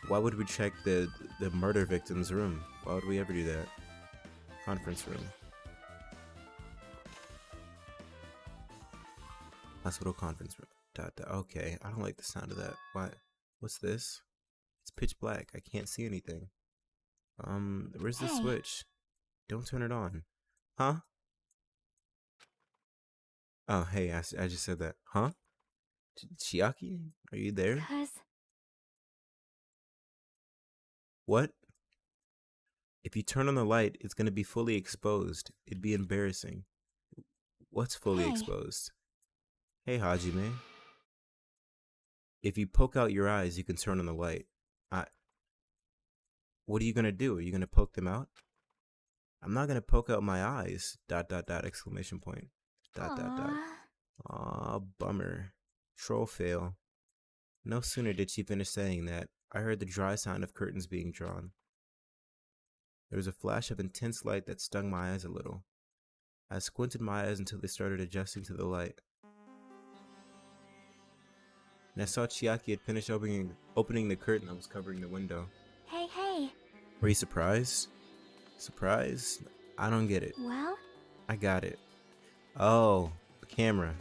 Why would we check the murder victim's room? Why would we ever do that? Conference room. Hospital conference room. Okay, I don't like the sound of that. What? What's this? It's pitch black. I can't see anything. Where's the switch? Don't turn it on. Huh? Oh, hey, I just said that. Huh? Chiaki? Are you there? 'Cause What? If you turn on the light, it's gonna be fully exposed. It'd be embarrassing. What's fully Hey. exposed? Hey, Hajime. If you poke out your eyes, you can turn on the light. What are you gonna do? Are you gonna poke them out? I'm not gonna poke out my eyes. Dot dot dot exclamation point. Dot dot dot. Aw. Aw, bummer. Troll fail. No sooner did she finish saying that, I heard the dry sound of curtains being drawn. There was a flash of intense light that stung my eyes a little. I squinted my eyes until they started adjusting to the light. And I saw Chiaki had finished opening the curtain that was covering the window. Hey, hey. Were you surprised? Surprised? I don't get it. Well? I got it. Oh, the camera.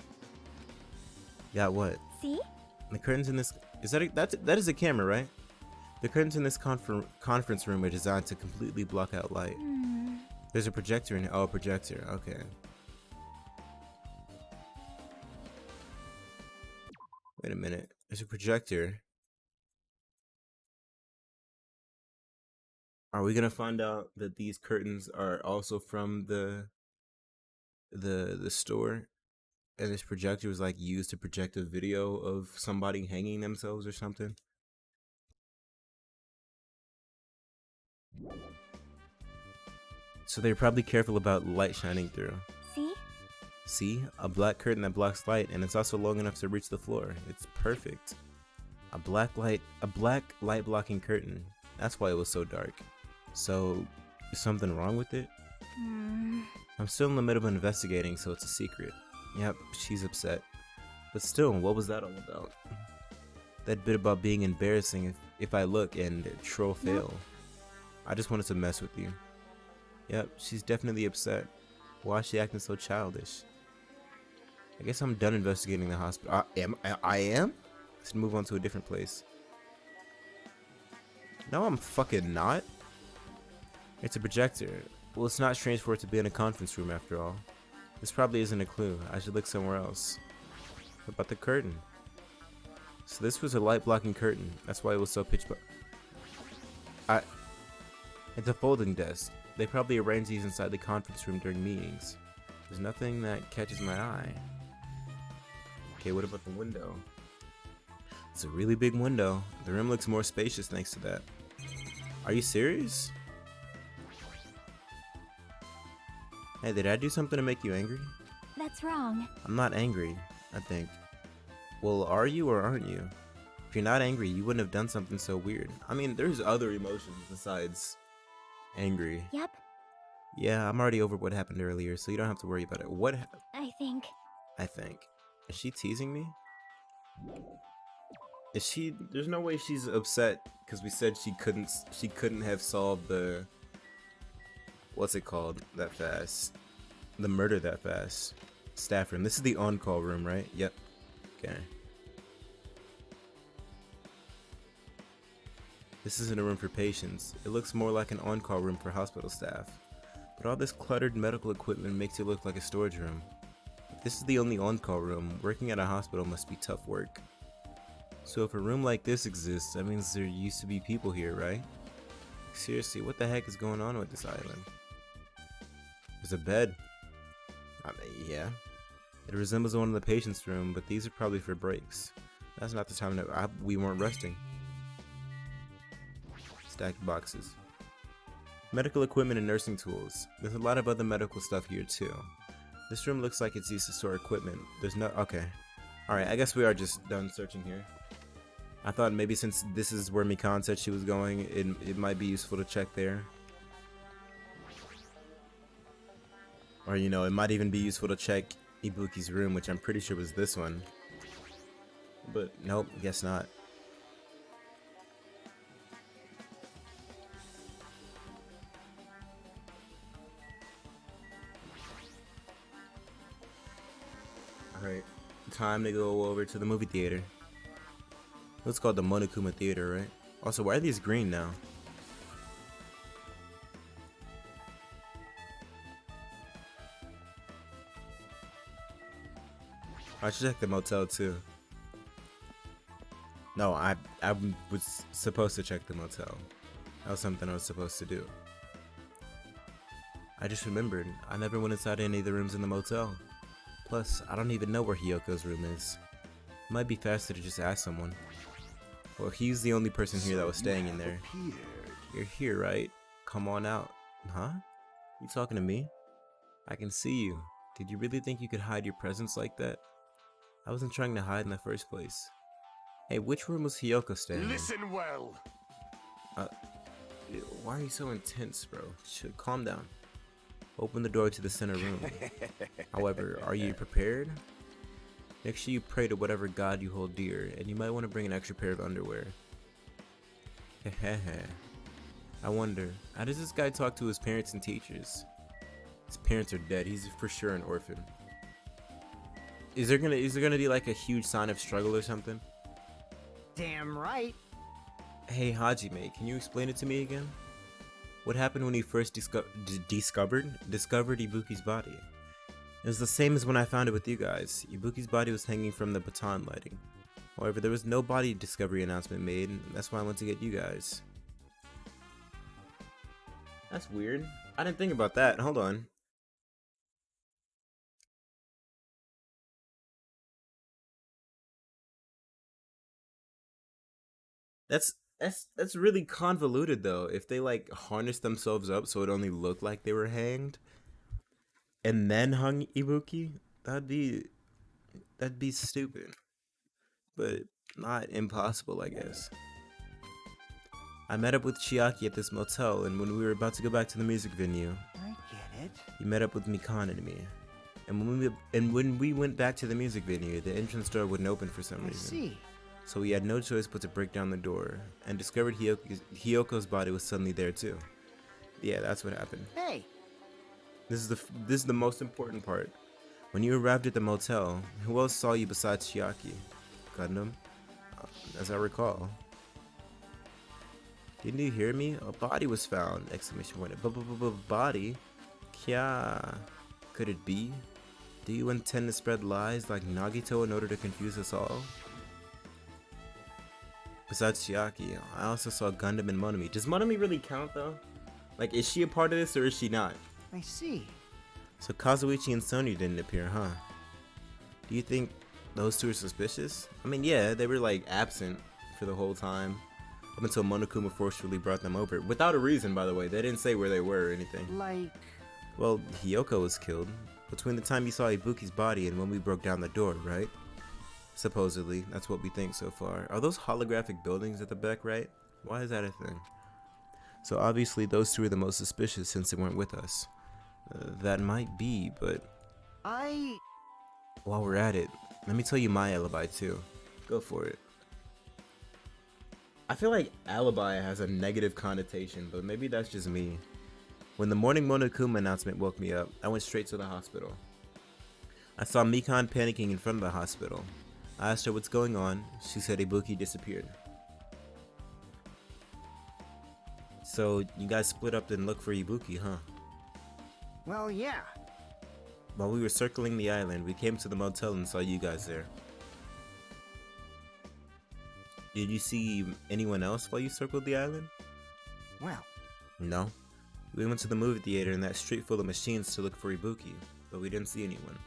Got what? See? The curtains in this that is a camera, right? The curtains in this conference room are designed to completely block out light. There's a projector in it. Oh, a projector. Okay. Wait a minute. There's a projector. Are we gonna find out that these curtains are also from the store, and this projector was like used to project a video of somebody hanging themselves or something? So they're probably careful about light shining through. See? See? A black curtain that blocks light, and it's also long enough to reach the floor. It's perfect. A black light blocking curtain. That's why it was so dark. So, is something wrong with it? I'm still in the middle of investigating, so it's a secret. Yep, she's upset. But still, what was that all about? That bit about being embarrassing if I look and troll fail. I just wanted to mess with you. Yep, she's definitely upset. Why is she acting so childish? I guess I'm done investigating the hospital. I am? Let's move on to a different place. No, I'm fucking not. It's a projector. Well, it's not strange for it to be in a conference room after all. This probably isn't a clue. I should look somewhere else. What about the curtain? So this was a light blocking curtain. That's why it was so pitch black. It's a folding desk. They probably arrange these inside the conference room during meetings. There's nothing that catches my eye. Okay, what about the window? It's a really big window. The room looks more spacious thanks to that. Are you serious? Hey, did I do something to make you angry? That's wrong. I'm not angry, I think. Well, are you or aren't you? If you're not angry, you wouldn't have done something so weird. I mean, there's other emotions besides angry. Yep, Yeah, I'm already over what happened earlier, so you don't have to worry about it. What I think. I think. Is she teasing me? Is she? There's no way she's upset because we said she couldn't have solved the, what's it called, that fast? The murder that fast. Staff room. This is the on-call room, right? Yep. Okay. This isn't a room for patients. It looks more like an on-call room for hospital staff. But all this cluttered medical equipment makes it look like a storage room. If this is the only on-call room, working at a hospital must be tough work. So if a room like this exists, that means there used to be people here, right? Seriously, what the heck is going on with this island? There's a bed. I mean, yeah. It resembles one in the patient's room, but these are probably for breaks. That's not the time that we weren't resting. Stacked boxes. Medical equipment and nursing tools. There's a lot of other medical stuff here too. This room looks like it's used to store equipment. There's no... Okay. Alright, I guess we are just done searching here. I thought maybe since this is where Mikan said she was going, it might be useful to check there. Or, you know, it might even be useful to check Ibuki's room, which I'm pretty sure was this one. But, nope, guess not. Alright, time to go over to the movie theater. It's called the Monokuma Theater, right? Also, why are these green now? I should check the motel too. No, I was supposed to check the motel. That was something I was supposed to do. I just remembered, I never went inside any of the rooms in the motel. Plus, I don't even know where Hyoko's room is. It might be faster to just ask someone. Well, he's the only person here that was staying in there. You're here, right? Come on out. Huh? You talking to me? I can see you. Did you really think you could hide your presence like that? I wasn't trying to hide in the first place. Hey, which room was Hiyoko staying in? Listen well. Why are you so intense, bro? Calm down. Open the door to the center room. However, are you prepared? Make sure you pray to whatever god you hold dear, and you might want to bring an extra pair of underwear. Hehehe. I wonder, how does this guy talk to his parents and teachers? His parents are dead. He's for sure an orphan. Is there gonna be like a huge sign of struggle or something? Damn right. Hey Hajime, can you explain it to me again? What happened when you first discovered Ibuki's body? It was the same as when I found it with you guys. Ibuki's body was hanging from the baton lighting. However, there was no body discovery announcement made, and that's why I went to get you guys. That's weird. I didn't think about that. Hold on. That's really convoluted though. If they like harnessed themselves up so it only looked like they were hanged, and then hung Ibuki, that'd be stupid, but not impossible, I guess. I met up with Chiaki at this motel, and when we were about to go back to the music venue, I get it. he met up with Mikan and me. And when we went back to the music venue, the entrance door wouldn't open for some I reason. see. So we had no choice but to break down the door, and discovered Hiyoko's body was suddenly there too. Yeah, that's what happened. Hey, This is the most important part. When you arrived at the motel, who else saw you besides Chiaki? Gundam? As I recall. Didn't you hear me? A body was found! Exclamation point. Body? Kya? Could it be? Do you intend to spread lies like Nagito in order to confuse us all? Besides Chiaki, I also saw Gundam and Monomi. Does Monomi really count though? Like, is she a part of this or is she not? I see. So Kazuichi and Sonya didn't appear, huh? Do you think those two are suspicious? I mean, yeah, they were like absent for the whole time. Up until Monokuma forcefully brought them over. Without a reason, by the way. They didn't say where they were or anything. Like, Well, Hiyoko was killed. Between the time you saw Ibuki's body and when we broke down the door, right? Supposedly, that's what we think so far. Are those holographic buildings at the back, right? Why is that a thing? So obviously those two are the most suspicious since they weren't with us. That might be, but while we're at it, let me tell you my alibi too. Go for it. I feel like alibi has a negative connotation, but maybe that's just me. When the morning Monokuma announcement woke me up, I went straight to the hospital. I saw Mikan panicking in front of the hospital. I asked her what's going on. She said Ibuki disappeared. So you guys split up and looked for Ibuki, huh? well, yeah. While we were circling the island, we came to the motel and saw you guys there. Did you see anyone else while you circled the island? Well, No. We went to the movie theater in that street full of machines to look for Ibuki, but we didn't see anyone.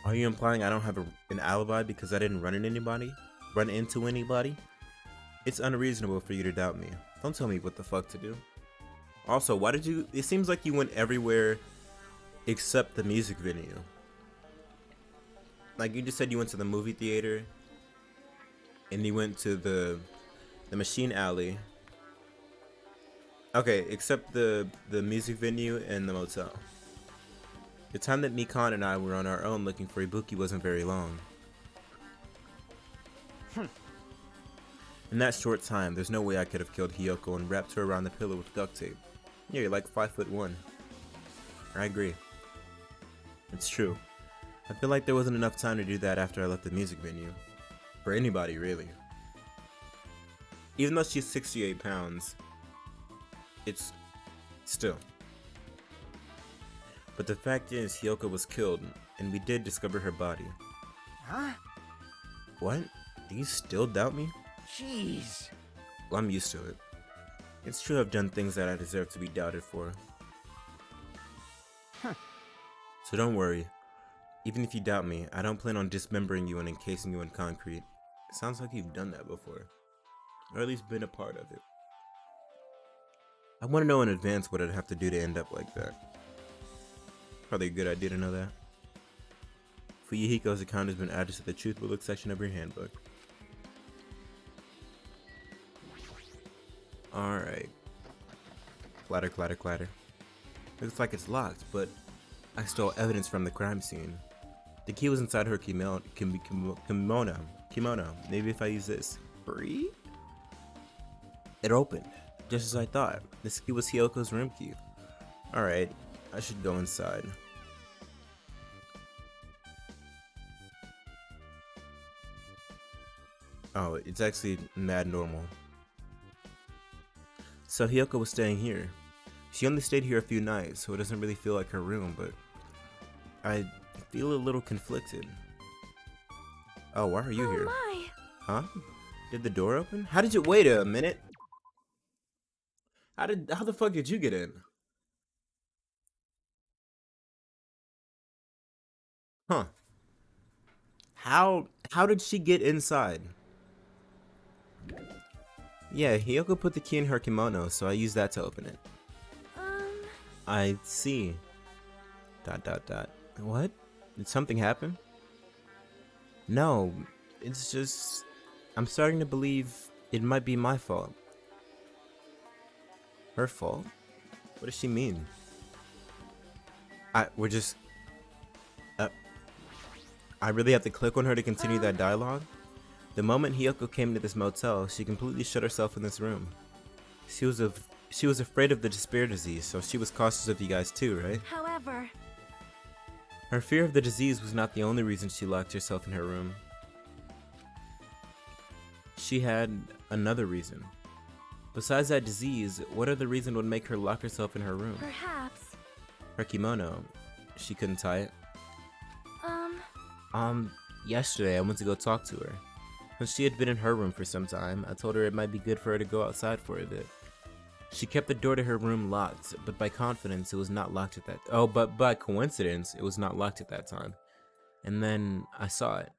Are you implying I don't have an alibi because I didn't run into anybody? It's unreasonable for you to doubt me. Don't tell me what the fuck to do. Also, why did you... It seems like you went everywhere except the music venue. Like, you just said you went to the movie theater, and you went to the machine alley. Okay, except the music venue and the motel. The time that Mikan and I were on our own looking for Ibuki wasn't very long. In that short time, there's no way I could have killed Hiyoko and wrapped her around the pillow with duct tape. Yeah, you're like 5'1". I agree. It's true. I feel like there wasn't enough time to do that after I left the music venue. For anybody, really. Even though she's 68 pounds, it's still. But the fact is, Hiyoko was killed, and we did discover her body. Huh? What? Do you still doubt me? Jeez. Well, I'm used to it. It's true I've done things that I deserve to be doubted for. So don't worry. Even if you doubt me, I don't plan on dismembering you and encasing you in concrete. It sounds like you've done that before. or at least been a part of it. I want to know in advance what I'd have to do to end up like that. Probably a good idea to know that. Fuyuhiko's account has been added to the Truth Will Look section of your handbook. Alright. Clatter, clatter, clatter. Looks like it's locked, but I stole evidence from the crime scene. The key was inside her kimono. Maybe if I use this. Free? It opened, just as I thought. This key was Hyoko's room key. Alright, I should go inside. Oh, it's actually mad normal. So Hyoko was staying here. She only stayed here a few nights, so it doesn't really feel like her room, but I feel a little conflicted. Oh, why are you here? My. Huh? Did the door open? How did you— wait a minute. How the fuck did you get in? Huh. How did she get inside? Yeah, Hyoko put the key in her kimono, so I used that to open it. I see. ... What? Did something happen? No, it's just I'm starting to believe it might be my fault. Her fault? What does she mean? We're just I really have to click on her to continue that dialogue? The moment Hyoko came to this motel, she completely shut herself in this room. She was afraid of the despair disease, so she was cautious of you guys too, right? However, Her fear of the disease was not the only reason she locked herself in her room. She had another reason. Besides that disease, what other reason would make her lock herself in her room? perhaps. Her kimono. She couldn't tie it. Yesterday I went to go talk to her. When she had been in her room for some time, I told her it might be good for her to go outside for a bit. She kept the door to her room locked, but by coincidence it was not locked at that time. And then I saw it.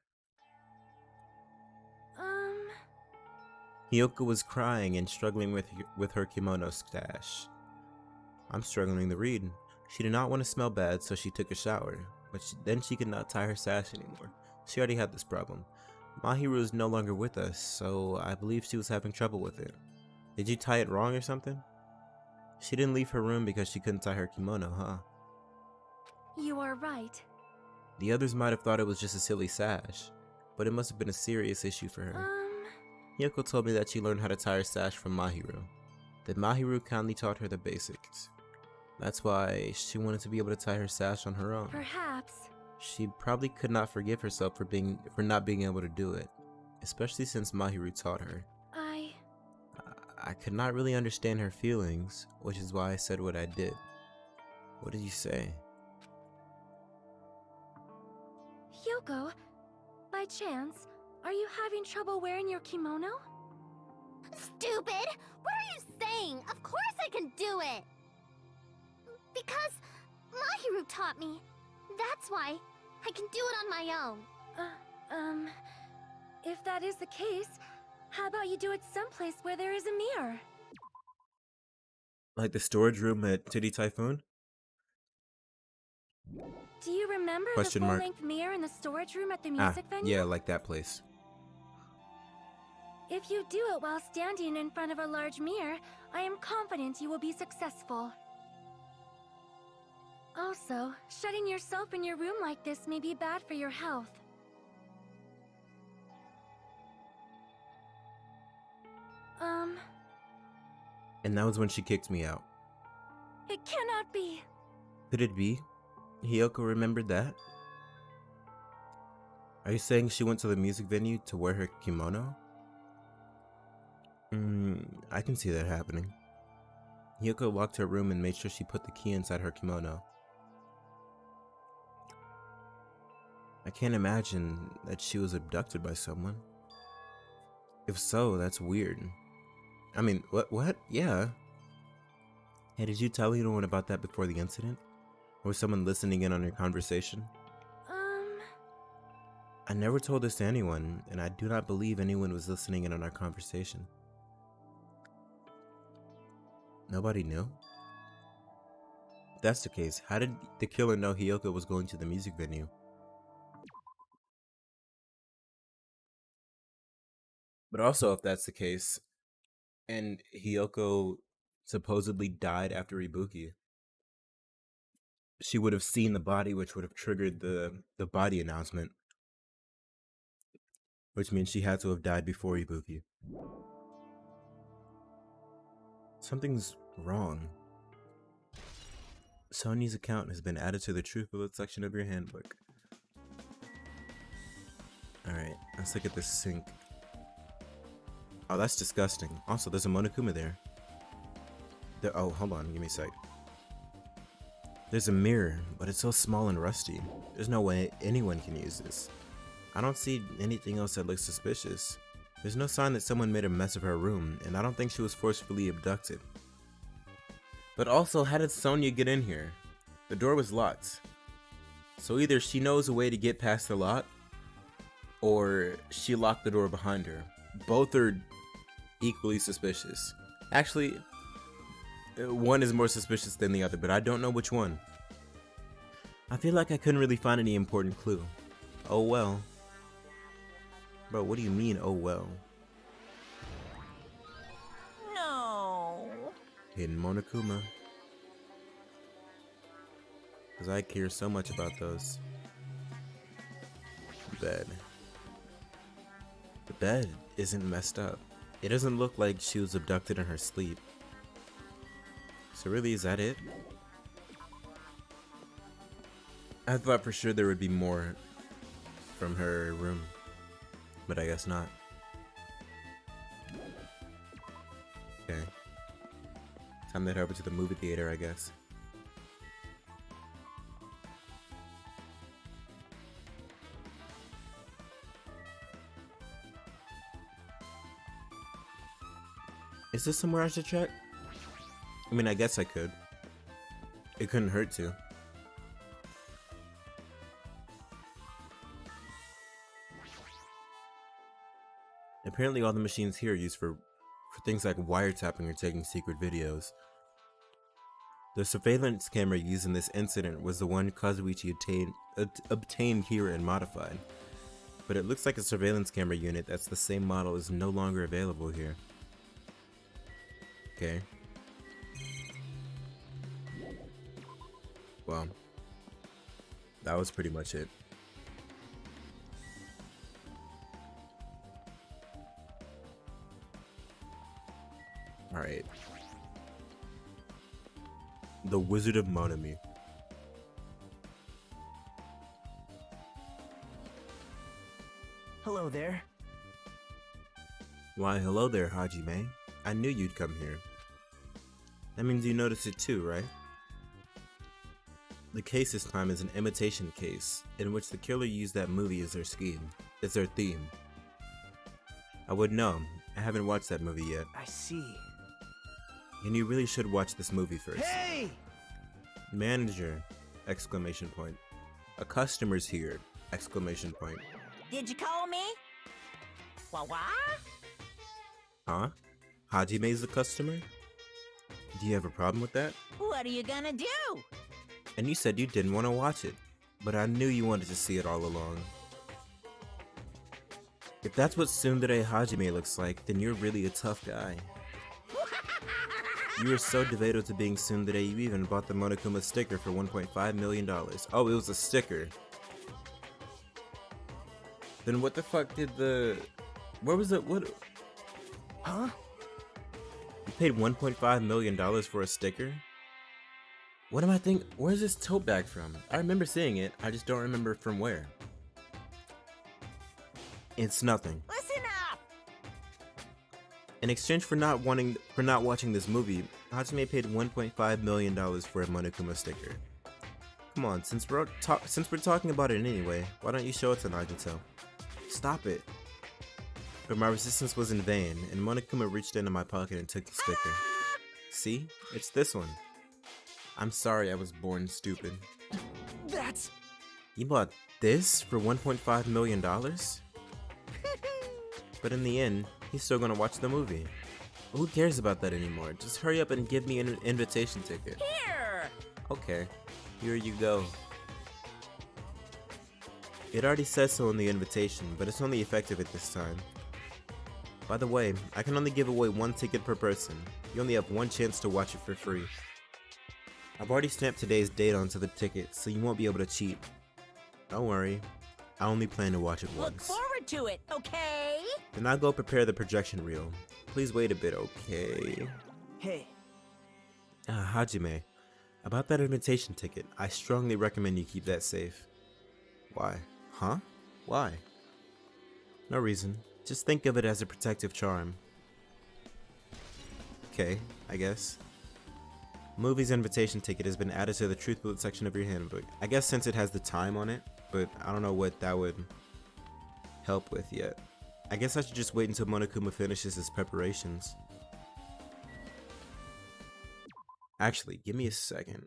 Hyoko was crying and struggling with her kimono stash. I'm struggling to read. She did not want to smell bad, so she took a shower. But then she could not tie her sash anymore. She already had this problem. Mahiru is no longer with us, so I believe she was having trouble with it. Did you tie it wrong or something? She didn't leave her room because she couldn't tie her kimono, huh? You are right. The others might have thought it was just a silly sash, but it must have been a serious issue for her. Hyoko told me that she learned how to tie her sash from Mahiru. That Mahiru kindly taught her the basics. That's why she wanted to be able to tie her sash on her own. Perhaps. She probably could not forgive herself for not being able to do it, especially since Mahiru taught her. I could not really understand her feelings, which is why I said what I did. What did you say? Hyoko, by chance, are you having trouble wearing your kimono? Stupid! What are you saying? Of course I can do it! Because Mahiru taught me. That's why I can do it on my own. If that is the case, how about you do it someplace where there is a mirror? Like the storage room at Titty Typhoon? Do you remember Question the mark. full-length mirror in the storage room at the music venue? Yeah, like that place. If you do it while standing in front of a large mirror, I am confident you will be successful. Also, shutting yourself in your room like this may be bad for your health. And that was when she kicked me out. It cannot be. Could it be? Hyoko remembered that? Are you saying she went to the music venue to wear her kimono? I can see that happening. Hyoko locked her room and made sure she put the key inside her kimono. I can't imagine that she was abducted by someone. If so, that's weird. I mean, what? Yeah. Hey, did you tell anyone about that before the incident? Or was someone listening in on your conversation? I never told this to anyone, and I do not believe anyone was listening in on our conversation. Nobody knew? If that's the case, how did the killer know Hiyoko was going to the music venue? But also, if that's the case, and Hiyoko supposedly died after Ibuki, she would have seen the body, which would have triggered the body announcement, which means she had to have died before Ibuki. Something's wrong. Sony's account has been added to the Truth Bullet section of your handbook. Alright, let's look at this sink. Oh, that's disgusting. Also, there's a Monokuma there. Oh, hold on, give me a sec. There's a mirror, but it's so small and rusty. There's no way anyone can use this. I don't see anything else that looks suspicious. There's no sign that someone made a mess of her room, and I don't think she was forcefully abducted. But also, how did Sonya get in here? The door was locked. So either she knows a way to get past the lock, or she locked the door behind her. Both are equally suspicious. Actually, one is more suspicious than the other, but I don't know which one. I feel like I couldn't really find any important clue. Oh well. Bro, what do you mean, oh well? No. Hidden Monokuma. Because I care so much about those. Bed. The bed isn't messed up. It doesn't look like she was abducted in her sleep. So really, is that it? I thought for sure there would be more from her room, but I guess not. Okay. Time to head over to the movie theater, I guess. Is this somewhere I should check? I mean, I guess I could. It couldn't hurt to. Apparently all the machines here are used for things like wiretapping or taking secret videos. The surveillance camera used in this incident was the one Kazuichi obtained here and modified. But it looks like a surveillance camera unit that's the same model is no longer available here. Okay. Well, that was pretty much it. Alright. The Wizard of Monami. Hello there. Why, hello there, Hajime. I knew you'd come here. That means you noticed it too, right? The case this time is an imitation case, in which the killer used that movie as their scheme. It's their theme. I would know. I haven't watched that movie yet. I see. And you really should watch this movie first. Hey! Manager! Exclamation point. A customer's here! Exclamation point. Did you call me? What? Huh? Hajime's the customer? Do you have a problem with that? What are you gonna do? And you said you didn't want to watch it, but I knew you wanted to see it all along. If that's what Tsundere Hajime looks like, then you're really a tough guy. You were so devoted to being Tsundere, you even bought the Monokuma sticker for $1.5 million. Oh, it was a sticker. Then what the fuck did the... Where was it? What? Huh? You paid $1.5 million for a sticker? What am I thinking? Where's this tote bag from? I remember seeing it, I just don't remember from where. It's nothing. Listen up! In exchange for not watching this movie, Hajime paid $1.5 million for a Monokuma sticker. Come on, since we're talking about it anyway, why don't you show it to Nagito? Stop it. But my resistance was in vain, and Monokuma reached into my pocket and took the sticker. See? It's this one. I'm sorry I was born stupid. That's... You bought this for $1.5 million? But in the end, he's still gonna watch the movie. Who cares about that anymore? Just hurry up and give me an invitation ticket. Here! Okay, here you go. It already says so in the invitation, but it's only effective at this time. By the way, I can only give away 1 ticket per person. You only have 1 chance to watch it for free. I've already stamped today's date onto the ticket, so you won't be able to cheat. Don't worry, I only plan to watch it Look once. forward to it, okay? Then I'll go prepare the projection reel. Please wait a bit, okay? Hey, Hajime, about that invitation ticket, I strongly recommend you keep that safe. Why? Huh? Why? No reason. Just think of it as a protective charm. Okay, I guess. Movie's invitation ticket has been added to the truth bullet section of your handbook. I guess since it has the time on it, but I don't know what that would help with yet. I guess I should just wait until Monokuma finishes his preparations. Actually, give me a second.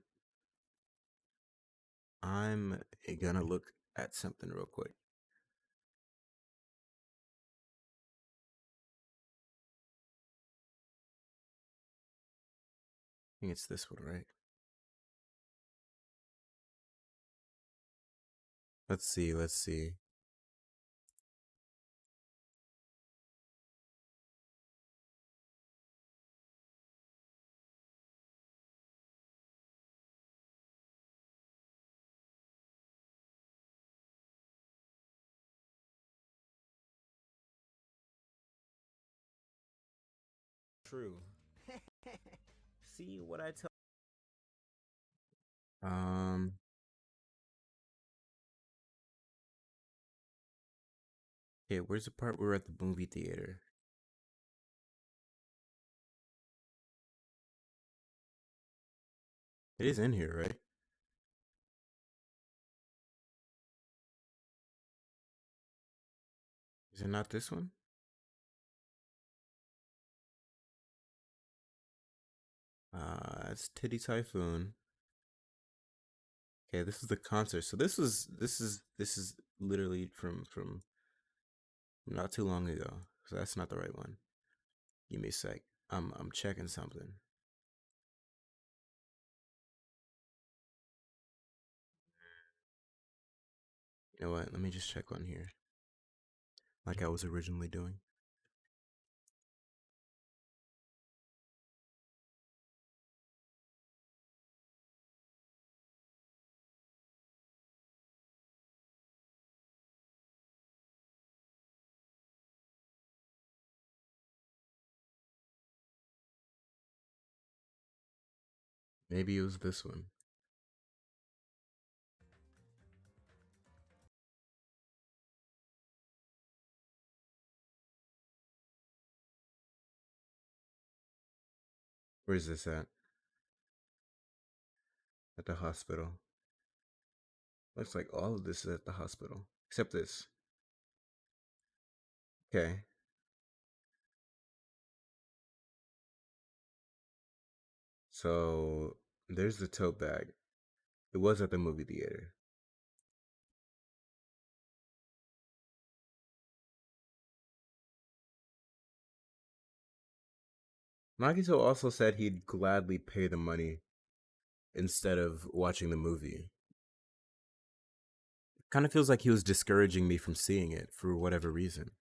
I'm gonna look at something real quick. I think it's this one, right? Let's see, let's see. True. See what I tell. Okay, where's the part where we're at the movie theater? It is in here, right? Is it not this one? It's Titty Typhoon. Okay, this is the concert. So this is literally from not too long ago. So that's not the right one. Give me a sec. I'm checking something. You know what? Let me just check on here. Like I was originally doing. Maybe it was this one. Where's this at? At the hospital. Looks like all of this is at the hospital. Except this. Okay. So there's the tote bag. It was at the movie theater. Nagito also said he'd gladly pay the money instead of watching the movie. Kind of feels like he was discouraging me from seeing it for whatever reason.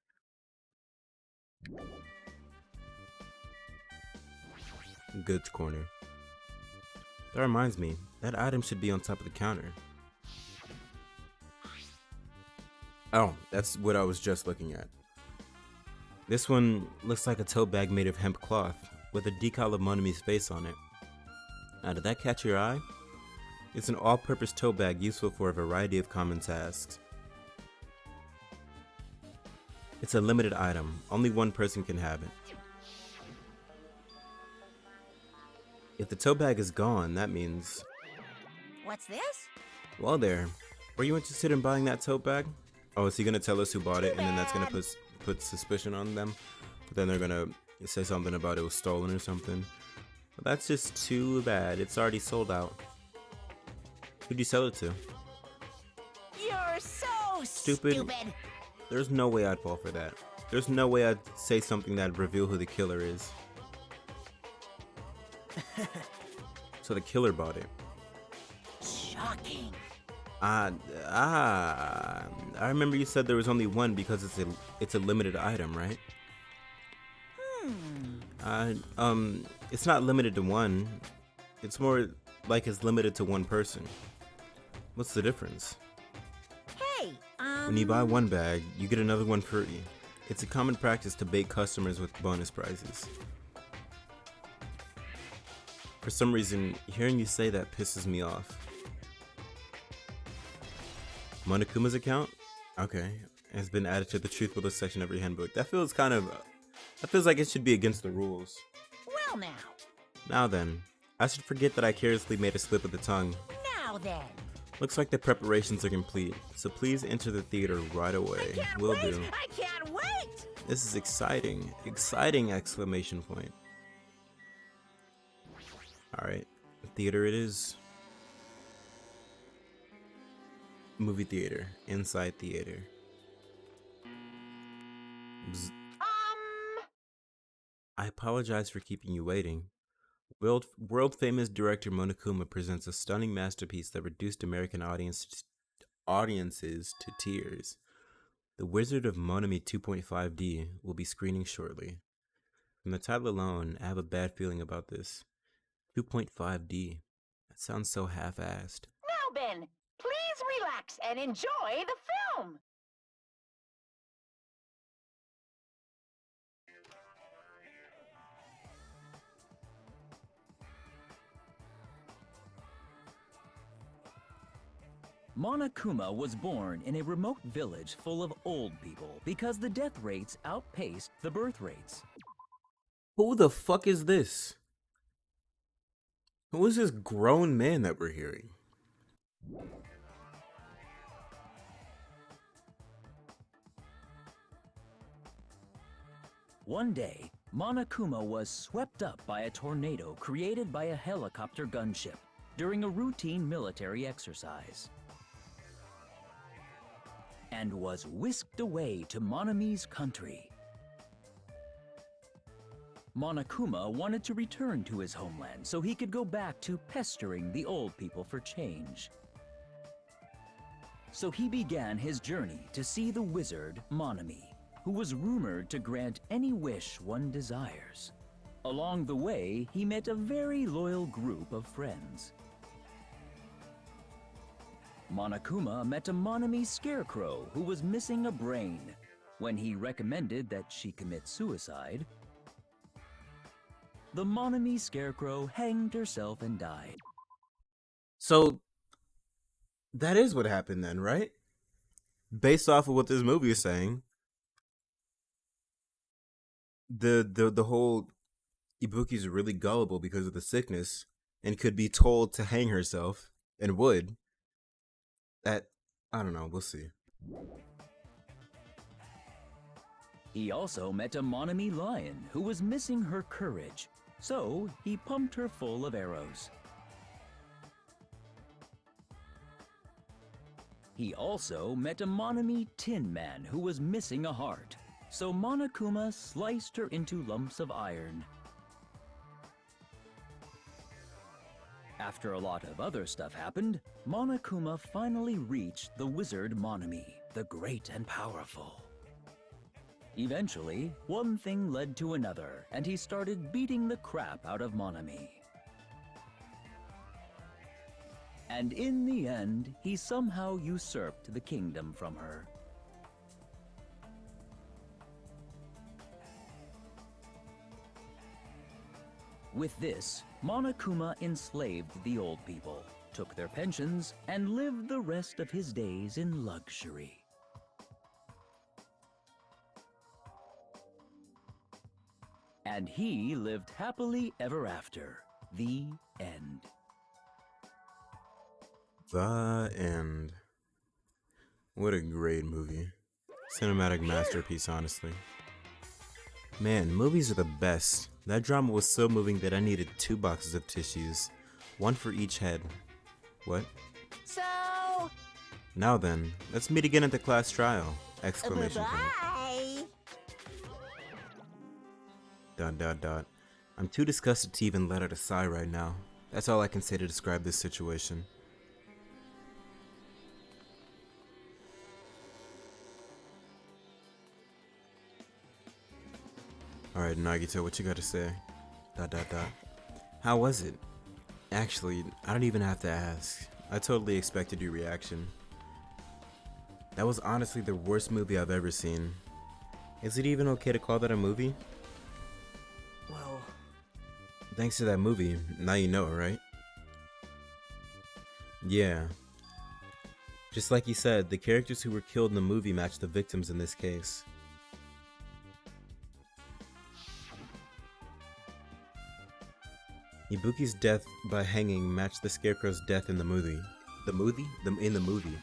Goods corner. That reminds me, that item should be on top of the counter. Oh, that's what I was just looking at. This one looks like a tote bag made of hemp cloth, with a decal of Monomi's face on it. Now, did that catch your eye? It's an all-purpose tote bag useful for a variety of common tasks. It's a limited item, only one person can have it. If the tote bag is gone, that means... What's this? Well there, were you interested in buying that tote bag? Oh, is he gonna tell us who bought it and then that's gonna put suspicion on them? But then they're gonna say something about it was stolen or something. But that's just too bad, it's already sold out. Who'd you sell it to? You're so Stupid. There's no way I'd fall for that. There's no way I'd say something that'd reveal who the killer is. So the killer bought it. Shocking. I remember you said there was only one because it's a limited item, right? It's not limited to one. It's more like it's limited to one person. What's the difference? Hey, When you buy one bag, you get another one free. It's a common practice to bait customers with bonus prizes. For some reason, hearing you say that pisses me off. Monokuma's account? Okay. Has been added to the truthfulness section of your handbook. That feels like it should be against the rules. well now. Now then, I should forget that I carelessly made a slip of the tongue. Now then. Looks like the preparations are complete, so please enter the theater right away. Will do. I can't wait! This is exciting. Exciting exclamation point. Alright, theater it is. Movie theater. Inside theater. Bzz. I apologize for keeping you waiting. World famous director Monokuma presents a stunning masterpiece that reduced American audiences to tears. The Wizard of Monami 2.5D will be screening shortly. From the title alone, I have a bad feeling about this. 2.5D. That sounds so half-assed. Now then, please relax and enjoy the film. Monokuma was born in a remote village full of old people because the death rates outpaced the birth rates. Who the fuck is this? Who is this grown man that we're hearing? One day, Monokuma was swept up by a tornado created by a helicopter gunship during a routine military exercise, and was whisked away to Monami's country. Monokuma wanted to return to his homeland so he could go back to pestering the old people for change. So he began his journey to see the wizard Monami, who was rumored to grant any wish one desires. Along the way, he met a very loyal group of friends. Monokuma met a Monami scarecrow who was missing a brain. When he recommended that she commit suicide, the Monami scarecrow hanged herself and died. So, that is what happened then, right? Based off of what this movie is saying, the whole Ibuki's really gullible because of the sickness and could be told to hang herself and would. That, I don't know, we'll see. He also met a Monami lion who was missing her courage, so he pumped her full of arrows. He also met a Monami tin man who was missing a heart, so Monokuma sliced her into lumps of iron. After a lot of other stuff happened, Monokuma finally reached the wizard Monami, the great and powerful. Eventually, one thing led to another, and he started beating the crap out of Monami. And in the end, he somehow usurped the kingdom from her. With this, Monokuma enslaved the old people, took their pensions, and lived the rest of his days in luxury. And he lived happily ever after. The end. The end. What a great movie. Cinematic masterpiece, honestly. Man, movies are the best. That drama was so moving that I needed 2 boxes of tissues. One for each head. What? So, Now then, let's meet again at the class trial! Exclamation point. bye-bye. Dot dot dot. I'm too disgusted to even let out a sigh right now. That's all I can say to describe this situation. Alright, Nagito, what you gotta say? ... How was it? Actually, I don't even have to ask. I totally expected your reaction. That was honestly the worst movie I've ever seen. Is it even okay to call that a movie? Well, Thanks to that movie, now you know, right? Yeah. Just like you said, the characters who were killed in the movie match the victims in this case. Ibuki's death by hanging matched the Scarecrow's death in the movie. In the movie.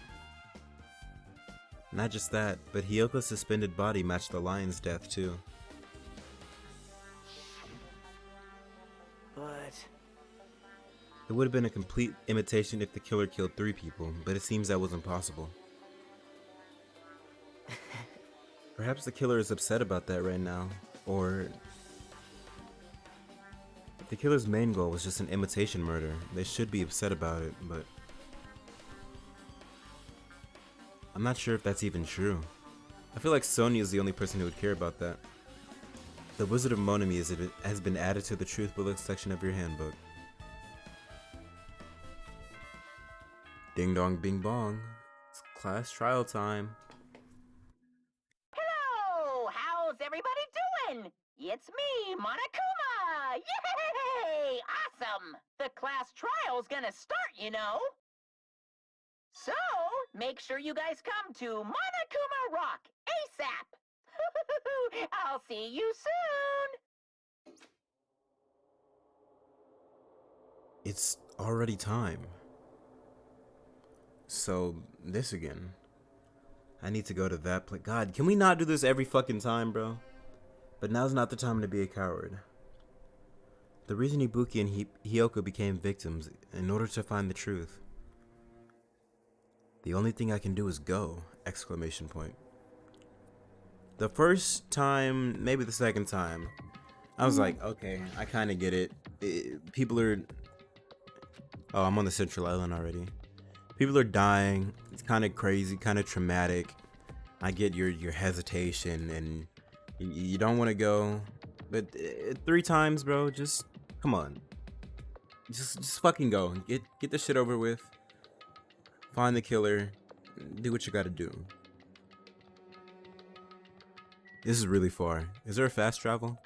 Not just that, but Hyoko's suspended body matched the lion's death too. but It would have been a complete imitation if the killer killed 3 people, but it seems that was impossible. Perhaps the killer is upset about that right now, or if the killer's main goal was just an imitation murder, they should be upset about it, but I'm not sure if that's even true. I feel like Sonya is the only person who would care about that. The Wizard of Monami has been added to the Truth Bullet section of your handbook. Ding dong bing bong. It's class trial time. Hello! How's everybody doing? It's me, Monokuma! Yay! Awesome! The class trial's gonna start, you know. So, make sure you guys come to Monokuma Rock ASAP! I'll see you soon! It's already time. So, this again. I need to go to that place. God, can we not do this every fucking time, bro? But now's not the time to be a coward. The reason Ibuki and Hyoko became victims in order to find the truth. The only thing I can do is go! Exclamation point. The first time, maybe the second time, I was like, okay, I kind of get it. People are... Oh, I'm on the central island already. People are dying. It's kind of crazy, kind of traumatic. I get your hesitation and you don't want to go. But 3 times, bro, just come on. Just fucking go. Get this shit over with. Find the killer. Do what you gotta do. This is really far. Is there a fast travel?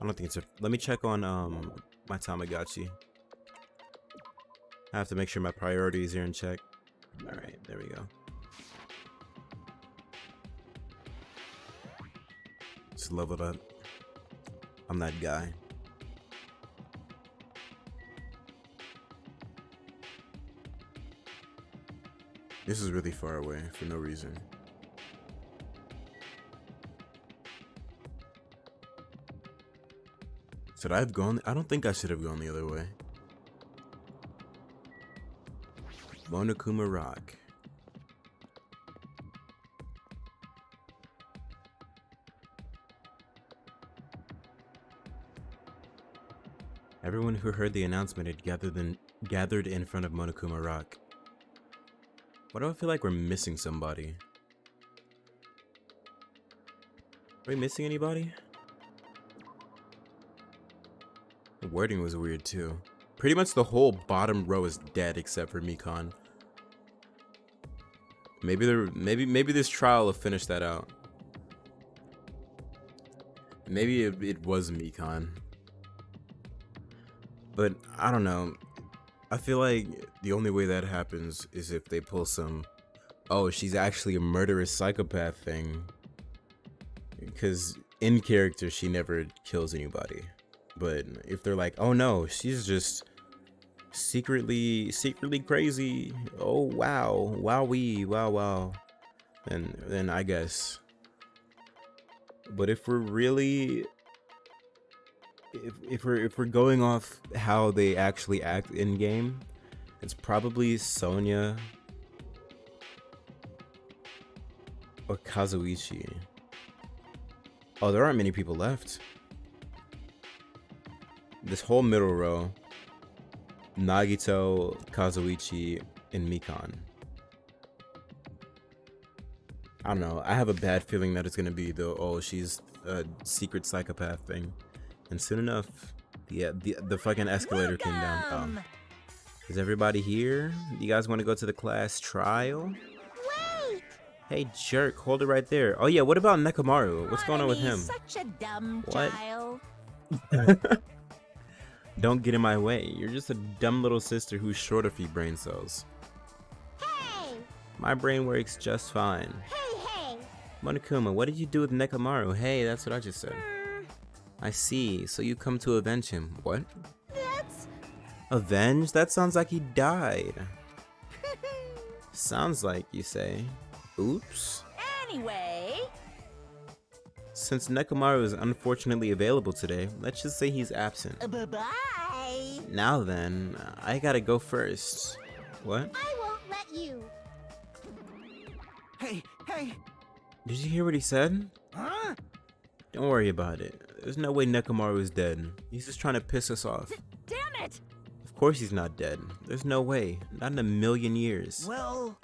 I don't think it's a... Let me check on my Tamagotchi. I have to make sure my priorities are in check. Alright, there we go. Just leveled up. I'm that guy. This is really far away for no reason. Should I have gone? I don't think I should have gone the other way. Monokuma Rock. Everyone who heard the announcement had gathered in front of Monokuma Rock. Why do I feel like we're missing somebody? Are we missing anybody? The wording was weird too. Pretty much the whole bottom row is dead except for Mikan. Maybe this trial will finish that out. Maybe it was Mikan. But I don't know. I feel like the only way that happens is if they pull some, oh, she's actually a murderous psychopath thing. Because in character, she never kills anybody. But if they're like, oh no, she's just secretly crazy. Oh wow, wowee, wow. Then I guess. But if we're really, if we're going off how they actually act in game, it's probably Sonya or Kazuichi. Oh, there aren't many people left. This whole middle row, Nagito, Kazuichi, and Mikan. I don't know. I have a bad feeling that it's gonna be the she's a secret psychopath thing, and soon enough, yeah, the fucking escalator came down. Welcome. Is everybody here? You guys want to go to the class trial? Wait! Hey, jerk, hold it right there. Oh yeah, what about Nekomaru? What's going on with him? Such a dumb What? child. Don't get in my way. You're just a dumb little sister who's short a few brain cells. Hey! My brain works just fine. Hey! Monokuma, what did you do with Nekomaru? Hey, that's what I just said. I see. So you come to avenge him. What? That's... Avenge? That sounds like he died. Sounds like, you say. Oops. Anyway, Since Nekomaru is unfortunately available today, let's just say he's absent. bye-bye. Now then, I gotta go first. What? I won't let you. Hey, hey! Did you hear what he said? Huh? Don't worry about it. There's no way Nekomaru is dead. He's just trying to piss us off. Damn it! Of course he's not dead. There's no way. Not in a million years. Well,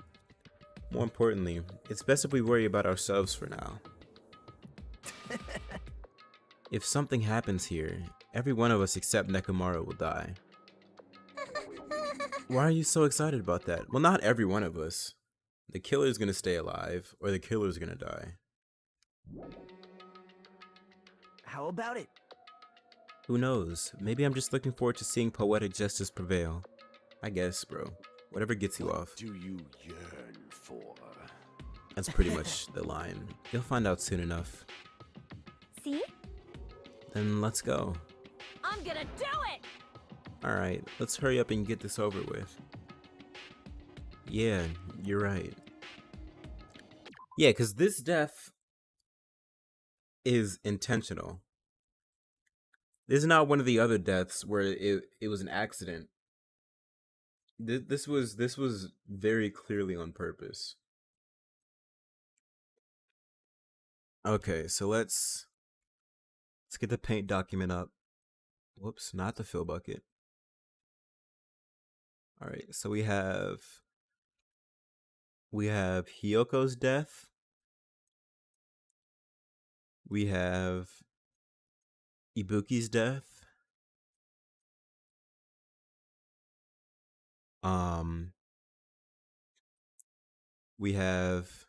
More importantly, it's best if we worry about ourselves for now. If something happens here, every one of us except Nekomaru will die. Why are you so excited about that? Well, not every one of us. The killer's gonna stay alive, or the killer's gonna die. how about it? Who knows? Maybe I'm just looking forward to seeing poetic justice prevail. I guess, bro. Whatever gets you off. Do you yearn for? That's pretty much the line. You'll find out soon enough. See? Then let's go. I'm gonna do it! Alright, let's hurry up and get this over with. Yeah, you're right. Yeah, because this death is intentional. This is not one of the other deaths where it was an accident. This was very clearly on purpose. Okay, so let's get the paint document up. Whoops, not the fill bucket. All right, so we have Hyoko's death. We have Ibuki's death. We have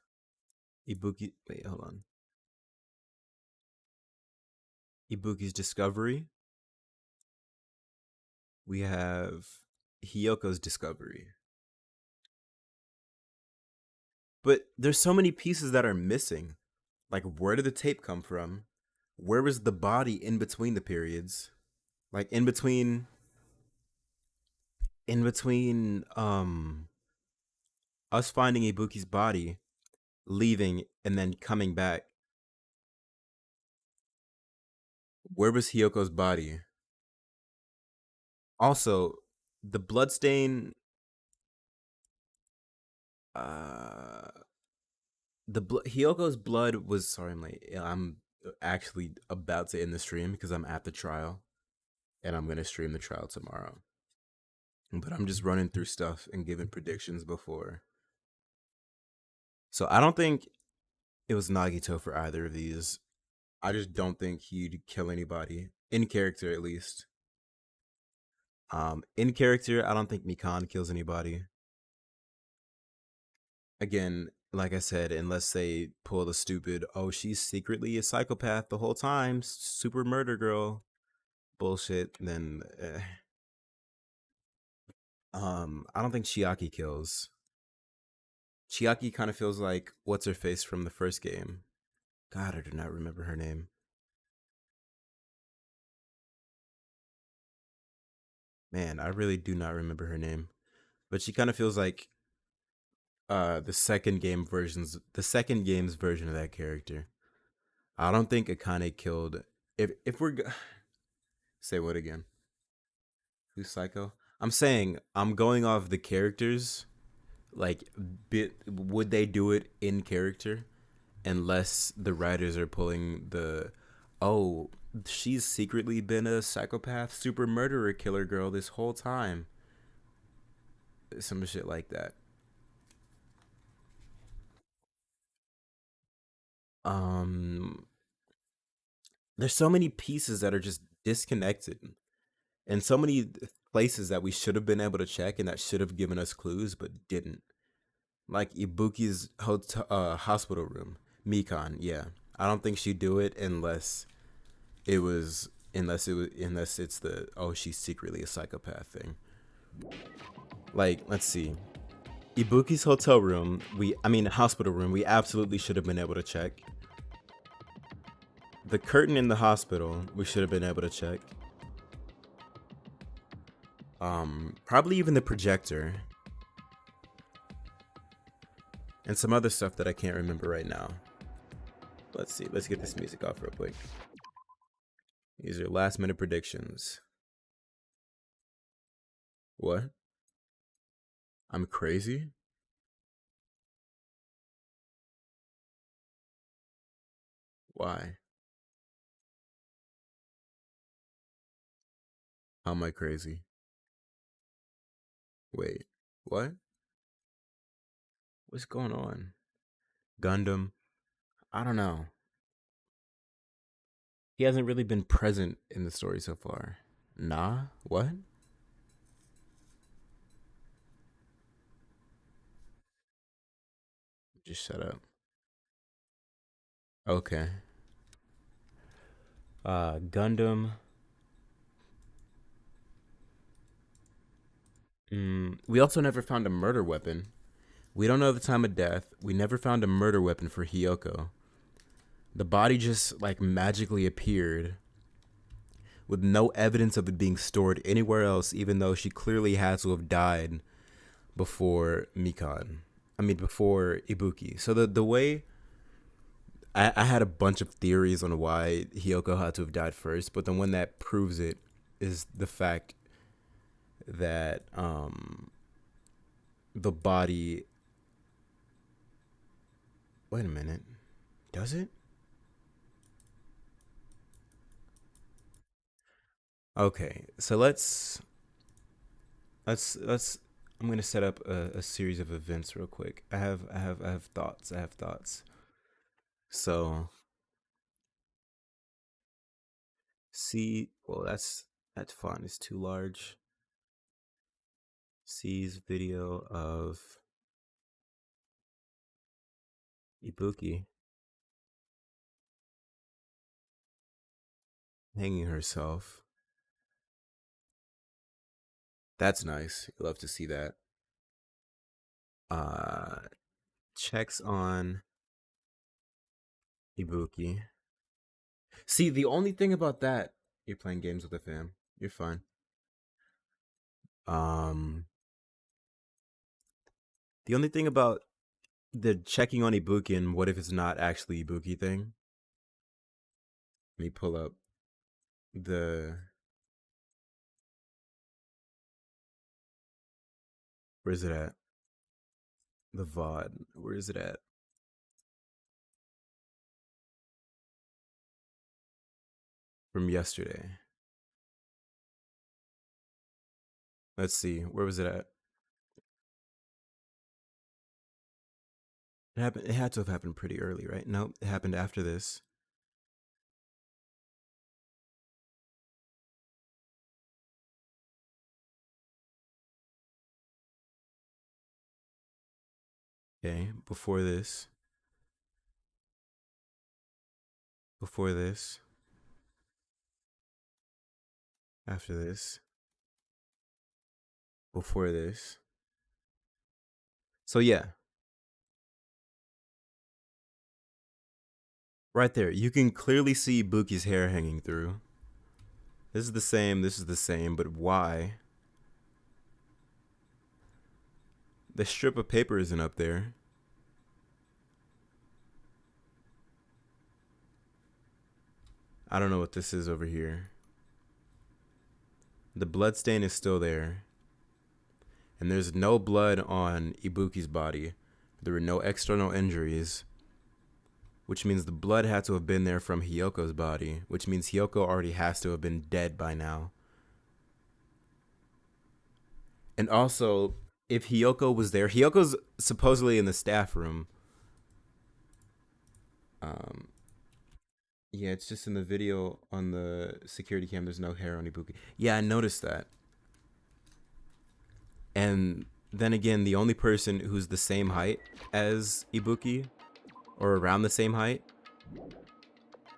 Ibuki. Wait, hold on. Ibuki's discovery. We have Hyoko's discovery. But there's so many pieces that are missing. Like, where did the tape come from? Where was the body in between the periods? Like, in between us finding Ibuki's body, leaving, and then coming back. Where was Hyoko's body? Also, the bloodstain. Hyoko's blood was. Sorry, I'm late. I'm actually about to end the stream because I'm at the trial, and I'm gonna stream the trial tomorrow. But I'm just running through stuff and giving predictions before. So I don't think it was Nagito for either of these. I just don't think he'd kill anybody in character, at least. In character, I don't think Mikan kills anybody. Again, like I said, unless they pull the stupid, oh, she's secretly a psychopath the whole time, super murder girl bullshit, then I don't think Chiaki kills. Chiaki kind of feels like what's her face from the first game. God, I do not remember her name. Man, I really do not remember her name. But she kind of feels like the second game's version of that character. I don't think Akane killed. If we're say what again? Who's Psycho? I'm saying I'm going off the characters. Like, would they do it in character? Unless the writers are pulling the, oh, she's secretly been a psychopath, super murderer, killer girl this whole time. Some shit like that. Um, there's so many pieces that are just disconnected, and so many places that we should have been able to check and that should have given us clues but didn't. Like Ibuki's hospital room, Mikan. Yeah, I don't think she'd do it unless it's the, oh, she's secretly a psychopath thing. Like, let's see. Ibuki's hotel room, hospital room, we absolutely should have been able to check. The curtain in the hospital, we should have been able to check. Probably even the projector. And some other stuff that I can't remember right now. Let's see, let's get this music off real quick. These are last minute predictions. What? I'm crazy? Why? How am I crazy? Wait, what? What's going on? Gundam? I don't know. He hasn't really been present in the story so far. Nah? What? Just shut up. Okay. Gundam. We also never found a murder weapon. We don't know the time of death. We never found a murder weapon for Hiyoko. The body just like magically appeared with no evidence of it being stored anywhere else, even though she clearly had to have died before before Ibuki. So the way I had a bunch of theories on why Hiyoko had to have died first, but the one that proves it is the fact that the body. Wait a minute. Does it? Okay, so let's I'm gonna set up a series of events real quick. I have thoughts. I have thoughts. So C, well, that font is too large. C's video of Ibuki hanging herself. That's nice. You love to see that. Checks on Ibuki. See, the only thing about that, you're playing games with the fam. You're fine. The only thing about the checking on Ibuki and what if it's not actually Ibuki thing. Let me pull up the. Where's it at? The VOD. Where is it at? From yesterday. Let's see. Where was it at? It happened. It had to have happened pretty early, right? Nope. It happened after this. Okay. Before this. Before this. After this. Before this. So yeah. Right there. You can clearly see Buki's hair hanging through. This is the same. This is the same. But why? The strip of paper isn't up there. I don't know what this is over here. The blood stain is still there. And there's no blood on Ibuki's body. There were no external injuries. which means the blood had to have been there from Hyoko's body, which means Hyoko already has to have been dead by now. And also, if Hyoko was there, Hyoko's supposedly in the staff room. Yeah, it's just in the video on the security cam. There's no hair on Ibuki. Yeah, I noticed that. And then again, the only person who's the same height as Ibuki, or around the same height,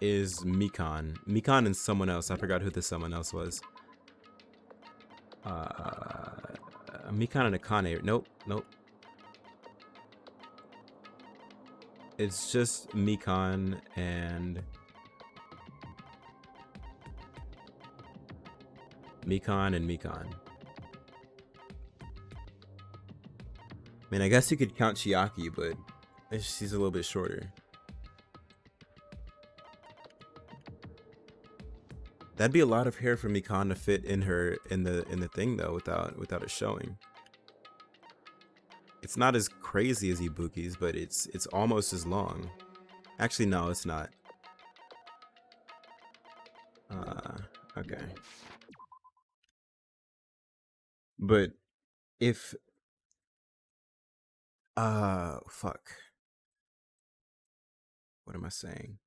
is Mikan. Mikan and someone else. I forgot who the someone else was. Mikan and Akane. Nope. It's just Mikan and Mikan. I mean, I guess you could count Chiaki, but she's a little bit shorter. That'd be a lot of hair for Mikan to fit in her in the thing though, without it showing. It's not as crazy as Ibuki's, but it's almost as long. Actually, no, it's not. Okay. But if fuck. What am I saying?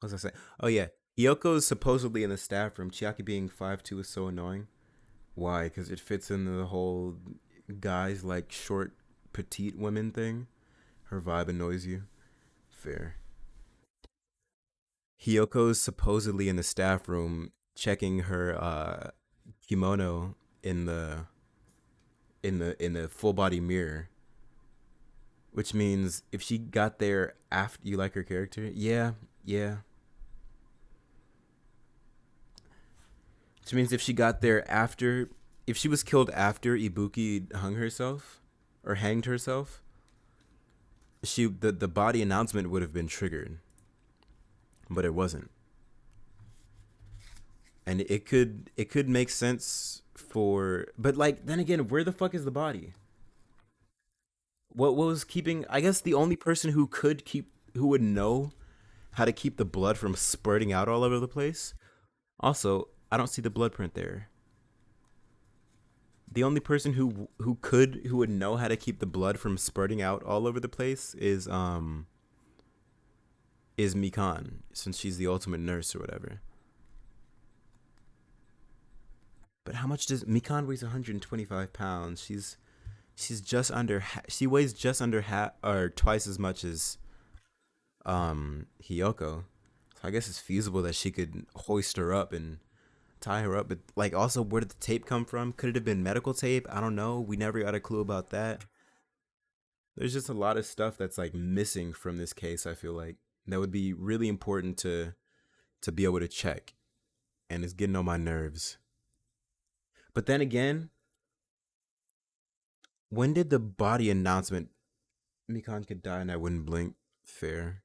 What was I saying? Oh yeah, Hyoko's supposedly in the staff room. Chiaki being 5'2" is so annoying. Why? Because it fits into the whole guys like short, petite women thing. Her vibe annoys you. Fair. Hyoko's supposedly in the staff room checking her kimono in the full body mirror. Which means if she got there after you like her character, yeah. Which means if she got there after, if she was killed after Ibuki hung herself or hanged herself, the body announcement would have been triggered, but it wasn't. And it could make sense for, but like then again, where the fuck is the body? What was keeping? I guess the only person who would know how to keep the blood from spurting out all over the place. Also, I don't see the blood print there. The only person who would know how to keep the blood from spurting out all over the place is Mikan, since she's the ultimate nurse or whatever. But how much does Mikan weighs 125 pounds? She's just under she weighs just under half or twice as much as Hiyoko. So I guess it's feasible that she could hoist her up and tie her up. But like, also, where did the tape come from? Could it have been medical tape? I don't know. We never got a clue about that. There's just a lot of stuff that's like missing from this case. I feel like that would be really important to be able to check, and it's getting on my nerves. But then again, when did the body announcement Mikan could die and I wouldn't blink? Fair.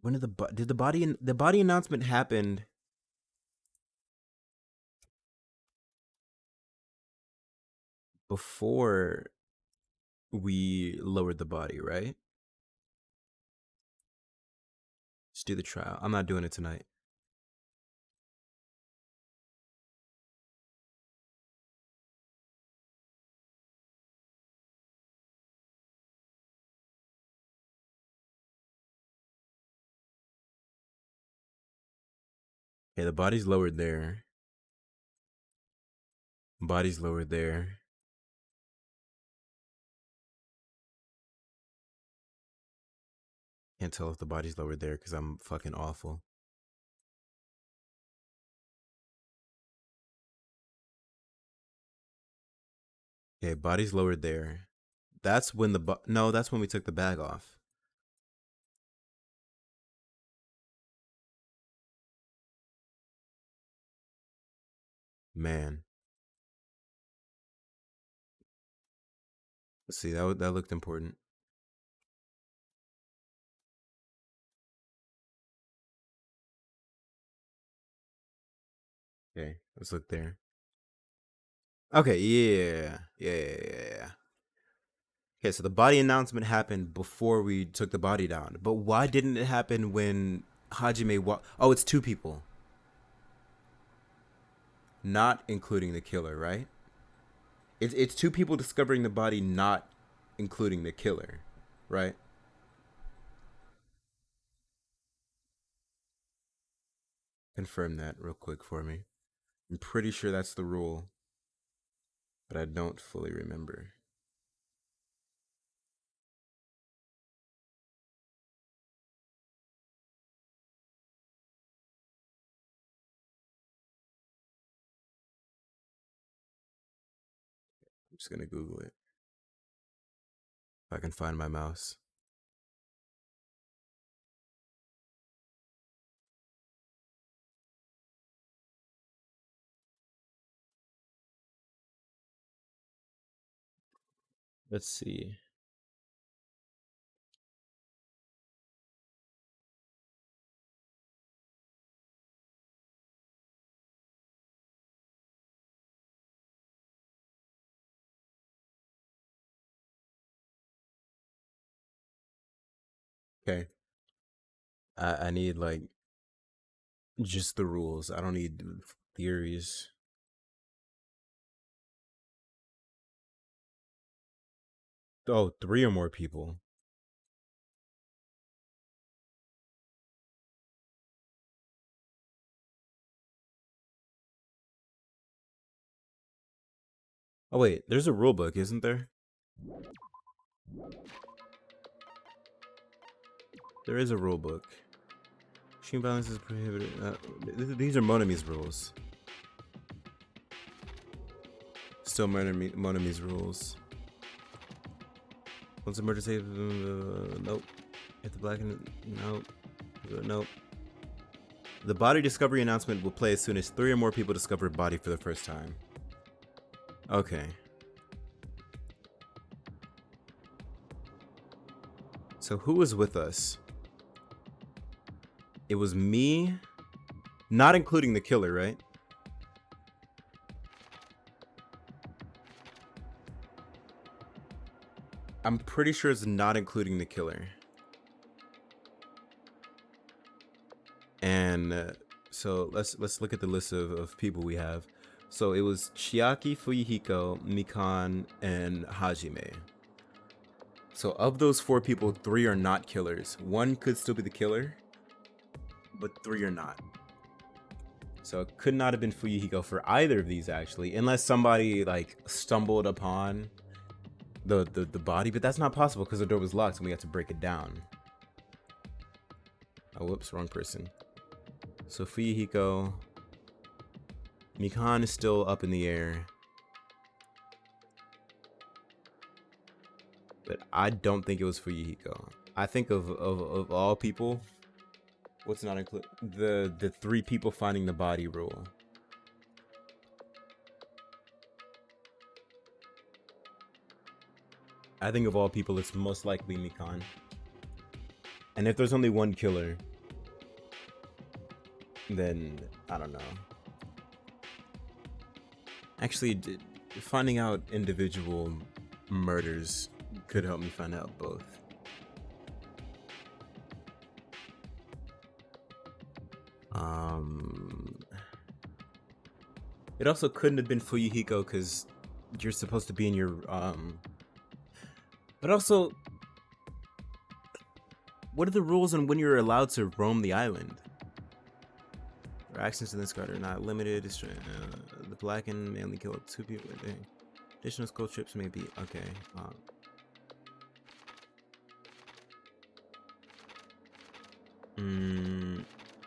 When did the body announcement happened before we lowered the body, right? Let's do the trial. I'm not doing it tonight. Okay, the body's lowered there. Body's lowered there. Can't tell if the body's lowered there because I'm fucking awful. Okay, body's lowered there. That's when no, that's when we took the bag off. Man. Let's see, that looked important. Okay, let's look there. Okay, yeah. Okay, so the body announcement happened before we took the body down. But why didn't it happen when Hajime Oh, it's two people. Not including the killer, right? It's two people discovering the body, not including the killer, right? Confirm that real quick for me. I'm pretty sure that's the rule, but I don't fully remember. I'm just gonna Google it. If I can find my mouse. Let's see. Okay. I need like just the rules. I don't need theories. Oh, three or more people. Oh wait, there's a rule book, isn't there? There is a rule book. Extreme violence is prohibited. These are Monami's rules. Still Monami's rules. Once a murder saves, nope. If the black and nope. Nope. The body discovery announcement will play as soon as 3 or more people discover a body for the first time. Okay. So who was with us? It was me, not including the killer, right? I'm pretty sure it's not including the killer. And so let's look at the list of people we have. So it was Chiaki, Fuyuhiko, Mikan, and Hajime. So of those 4 people, 3 are not killers. 1 could still be the killer, but 3 are not. So it could not have been Fuyuhiko for either of these, actually, unless somebody like stumbled upon the body, but that's not possible because the door was locked and we had to break it down. Oh, whoops, wrong person. So Fuyuhiko. Mikan is still up in the air. But I don't think it was Fuyuhiko. I think of all people, what's not included? The 3 people finding the body rule. I think of all people, it's most likely Mikan. And if there's only 1 killer, then I don't know. Actually, finding out individual murders could help me find out both. It also couldn't have been Fuyuhiko because you're supposed to be in your but also, what are the rules on when you're allowed to roam the island? Your actions in this card are not limited. The Blackened may only kill 2 people a day. Additional skull chips may be okay.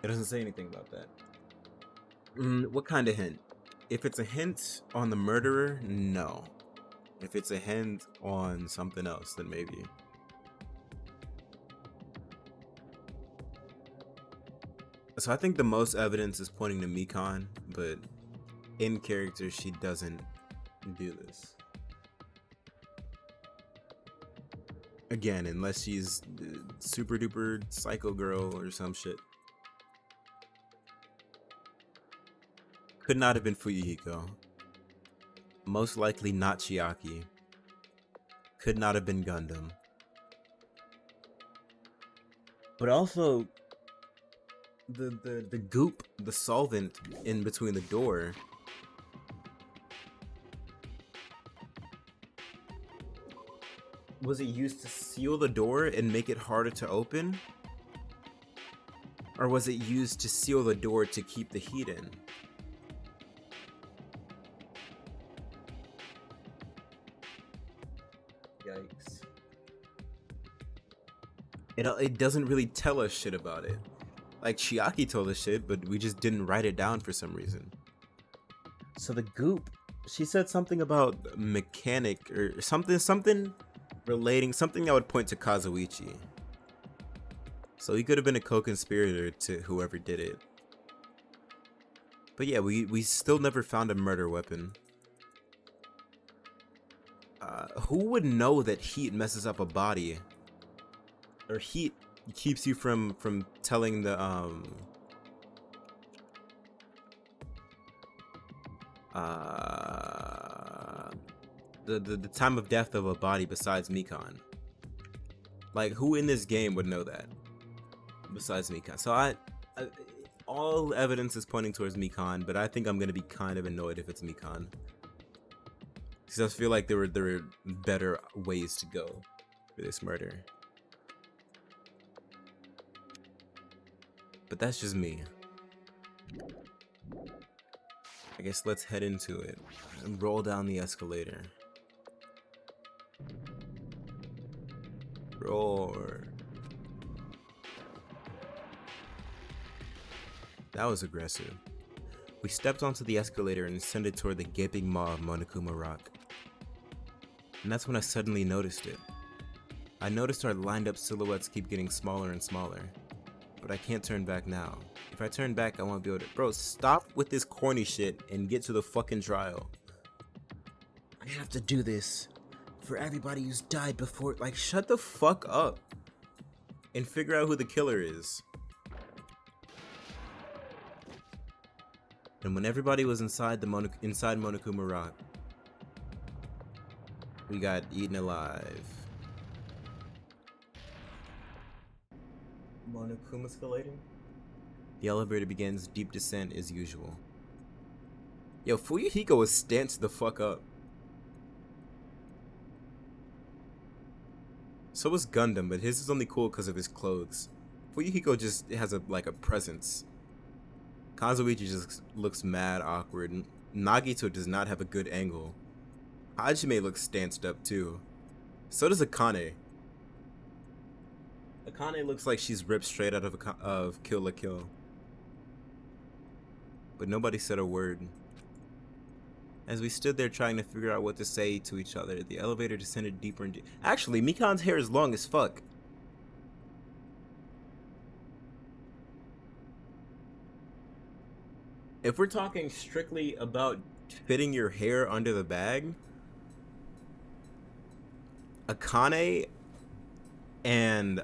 It doesn't say anything about that. What kind of hint? If it's a hint on the murderer, no. If it's a hint on something else, then maybe. So I think the most evidence is pointing to Mikan, but in character she doesn't do this. Again, unless she's super duper psycho girl or some shit. Could not have been Fuyuhiko. Most likely not Chiaki. could not have been Gundam. But also, the goop, the solvent in between the door. Was it used to seal the door and make it harder to open? Or was it used to seal the door to keep the heat in? Yikes. It doesn't really tell us shit about it. Like, Chiaki told us shit, but we just didn't write it down for some reason. So the goop, she said something about mechanic or something relating, something that would point to Kazuichi. So he could have been a co-conspirator to whoever did it. But yeah, we still never found a murder weapon. Who would know that heat messes up a body? Or heat keeps you from telling the the time of death of a body besides Mikan. Like, who in this game would know that besides Mikan? So I all evidence is pointing towards Mikan, but I think I'm gonna be kind of annoyed if it's Mikan, because I feel like there were better ways to go for this murder. But that's just me. I guess let's head into it and roll down the escalator. Roar. That was aggressive. We stepped onto the escalator and ascended toward the gaping maw of Monokuma Rock. And that's when I suddenly noticed it. I noticed our lined up silhouettes keep getting smaller and smaller. But I can't turn back now. If I turn back, I won't be able to. Bro, stop with this corny shit and get to the fucking trial. I have to do this for everybody who's died before. Like, shut the fuck up and figure out who the killer is. And when everybody was inside inside Monokuma Rock, we got eaten alive. Monokuma escalating? The elevator begins deep descent as usual. Yo, Fuyuhiko was stanced the fuck up. So was Gundam, but his is only cool because of his clothes. Fuyuhiko just has a presence. Kazuichi just looks mad awkward. Nagito does not have a good angle. Hajime looks stanced up too. So does Akane. Akane looks like she's ripped straight out of Kill la Kill. But nobody said a word. As we stood there trying to figure out what to say to each other, the elevator descended deeper and deeper. Actually, Mikan's hair is long as fuck. If we're talking strictly about fitting your hair under the bag, Akane and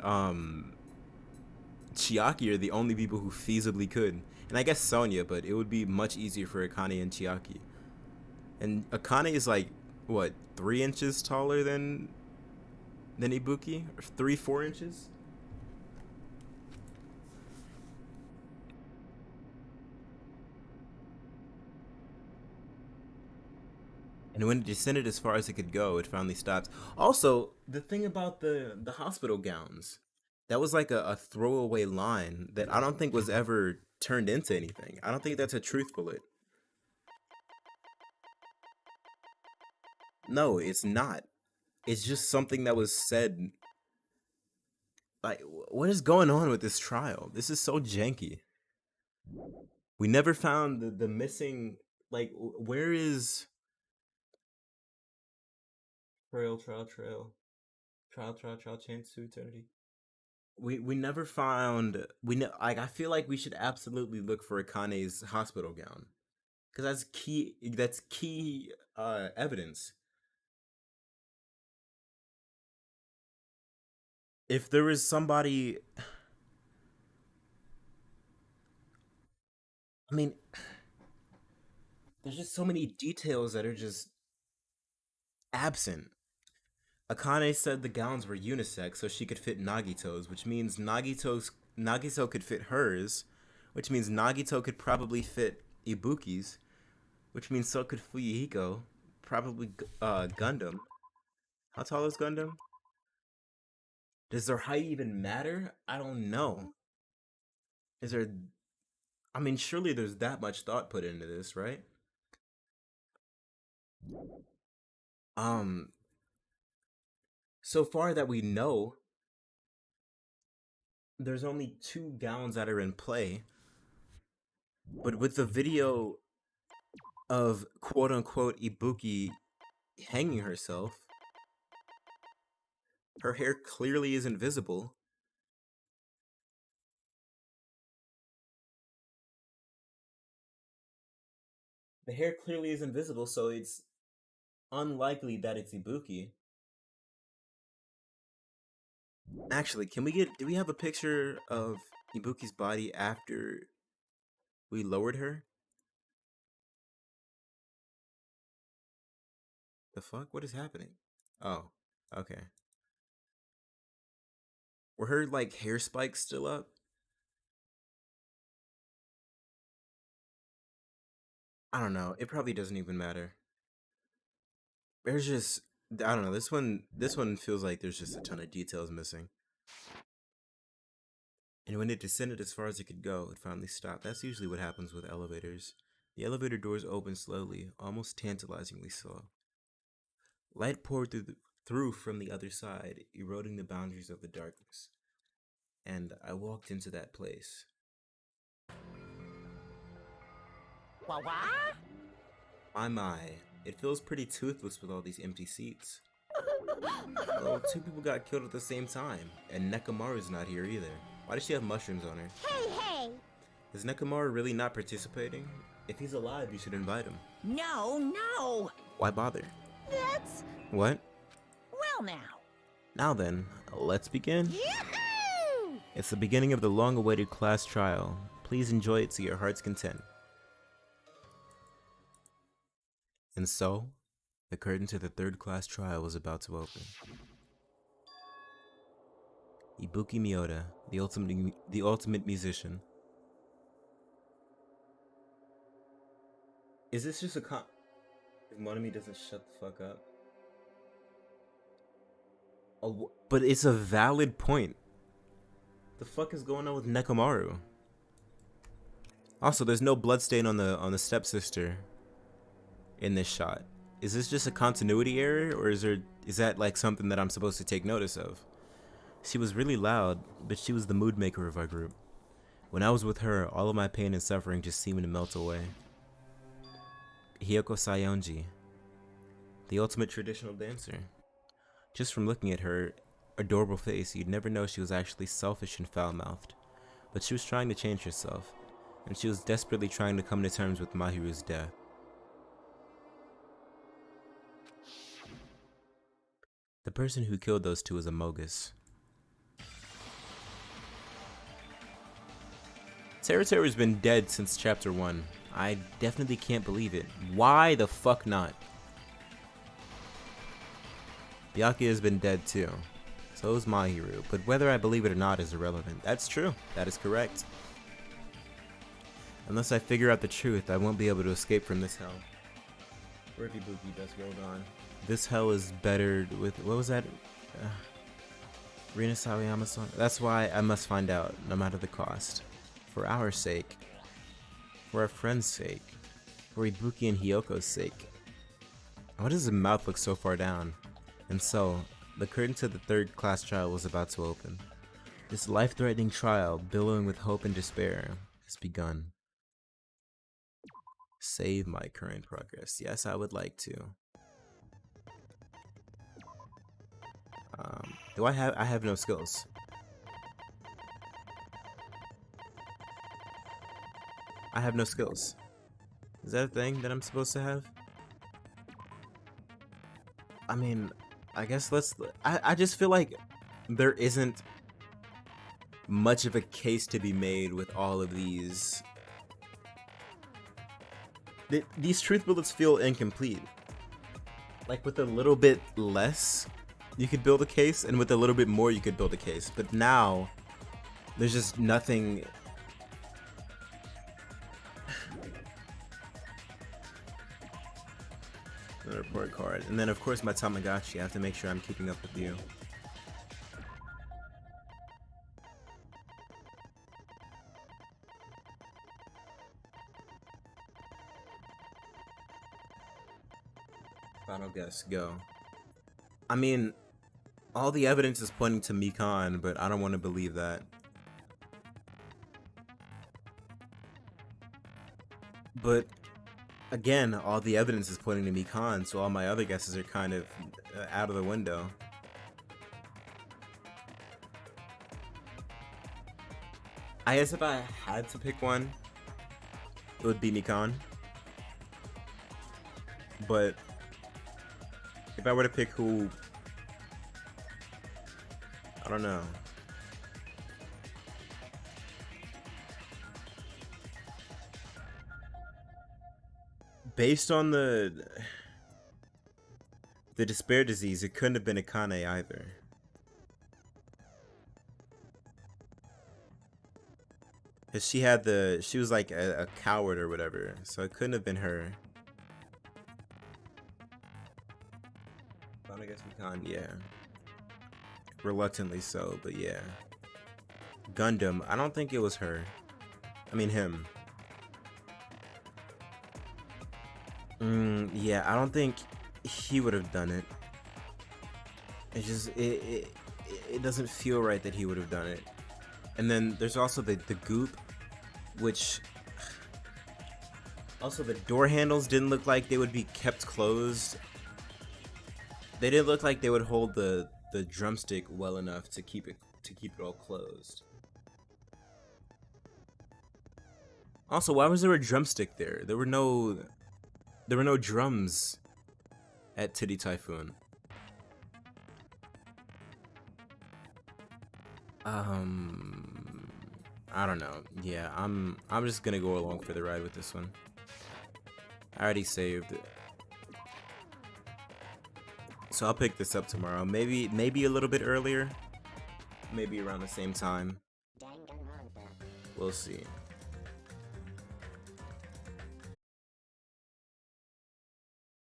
Chiaki are the only people who feasibly could. And I guess Sonya, but it would be much easier for Akane and Chiaki. And Akane is like, what, 3 inches taller than Ibuki? Or 3-4 inches? And when it descended as far as it could go, it finally stopped. Also, the thing about the hospital gowns, that was like a throwaway line that I don't think was ever turned into anything. I don't think that's a truth bullet. No, it's not. It's just something that was said. Like, what is going on with this trial? This is so janky. We never found the missing, like, where is... Trail, chance to eternity. We never found, like, I feel like we should absolutely look for Akane's hospital gown, because that's key evidence. If there was somebody, I mean, there's just so many details that are just absent. Akane said the gowns were unisex so she could fit Nagito's, which means Nagito could fit hers, which means Nagito could probably fit Ibuki's, which means so could Fuyuhiko, probably Gundam. How tall is Gundam? Does their height even matter? I don't know. Is there... I mean, surely there's that much thought put into this, right? So far that we know, there's only 2 gowns that are in play. But with the video of quote-unquote Ibuki hanging herself, her hair clearly isn't visible. The hair clearly isn't visible, so it's unlikely that it's Ibuki. Actually, do we have a picture of Ibuki's body after we lowered her? The fuck? What is happening? Oh, okay. Were her, like, hair spikes still up? I don't know. It probably doesn't even matter. There's just... I don't know. This one feels like there's just a ton of details missing. And when it descended as far as it could go, it finally stopped. That's usually what happens with elevators. The elevator doors opened slowly, almost tantalizingly slow. Light poured through from the other side, eroding the boundaries of the darkness. And I walked into that place. My. It feels pretty toothless with all these empty seats. Well, 2 people got killed at the same time, and Nekomaru's not here either. Why does she have mushrooms on her? Hey! Is Nekomaru really not participating? If he's alive, you should invite him. No! Why bother? That's... What? Well now. Now then, let's begin. Yahoo! It's the beginning of the long-awaited class trial. Please enjoy it to your heart's content. And so, the curtain to the 3rd class trial was about to open. Ibuki Miyoda, the ultimate musician. Is this just a if Monami doesn't shut the fuck up? Oh, but it's a valid point. The fuck is going on with Nekomaru? Also, there's no bloodstain on the stepsister in this shot. Is this just a continuity error, or is that like something that I'm supposed to take notice of? She was really loud, but she was the mood maker of our group. When I was with her, all of my pain and suffering just seemed to melt away. Hiyoko Sayonji, the ultimate traditional dancer. Just from looking at her adorable face, you'd never know she was actually selfish and foul-mouthed. But she was trying to change herself, and she was desperately trying to come to terms with Mahiru's death. The person who killed those 2 is a Mogus. Teruteru's been dead since chapter 1. I definitely can't believe it. Why the fuck not? Byakuya has been dead too. So is Mahiru, but whether I believe it or not is irrelevant. That's true. That is correct. Unless I figure out the truth, I won't be able to escape from this hell. Where have Ibuki just rolled on? This hell is bettered with... What was that? Rina Sawayama song? That's why I must find out, no matter the cost. For our sake. For our friend's sake. For Ibuki and Hiyoko's sake. Why does his mouth look so far down? And so, the curtain to the 3rd class trial was about to open. This life-threatening trial, billowing with hope and despair, has begun. Save my current progress. Yes, I would like to. I have no skills. I have no skills. Is that a thing that I'm supposed to have? I mean, I guess I just feel like there isn't much of a case to be made with all of these. These truth bullets feel incomplete. Like with a little bit less, you could build a case, and with a little bit more, you could build a case. But now, there's just nothing. The report card, and then of course my Tamagotchi. I have to make sure I'm keeping up with you. Final guess, go. I mean, all the evidence is pointing to Mikan, but I don't want to believe that. But again, all the evidence is pointing to Mikan, so all my other guesses are kind of out of the window. I guess if I had to pick one, it would be Mikan. But if I were to pick who, I don't know. Based on the despair disease, it couldn't have been Akane either. Cause she was like a coward or whatever, so it couldn't have been her. I guess Mikan, yeah. Reluctantly so, but yeah. Gundam, I don't think it was her. I mean him. Yeah, I don't think he would have done it. It just it doesn't feel right that he would have done it. And then there's also the goop, which also the door handles didn't look like they would be kept closed. They didn't look like they would hold the drumstick well enough to keep it all closed. Also, why was there a drumstick there? There were no drums at Titty Typhoon. I don't know. Yeah, I'm just gonna go along for the ride with this one. I already saved it. So I'll pick this up tomorrow. Maybe a little bit earlier. Maybe around the same time. We'll see.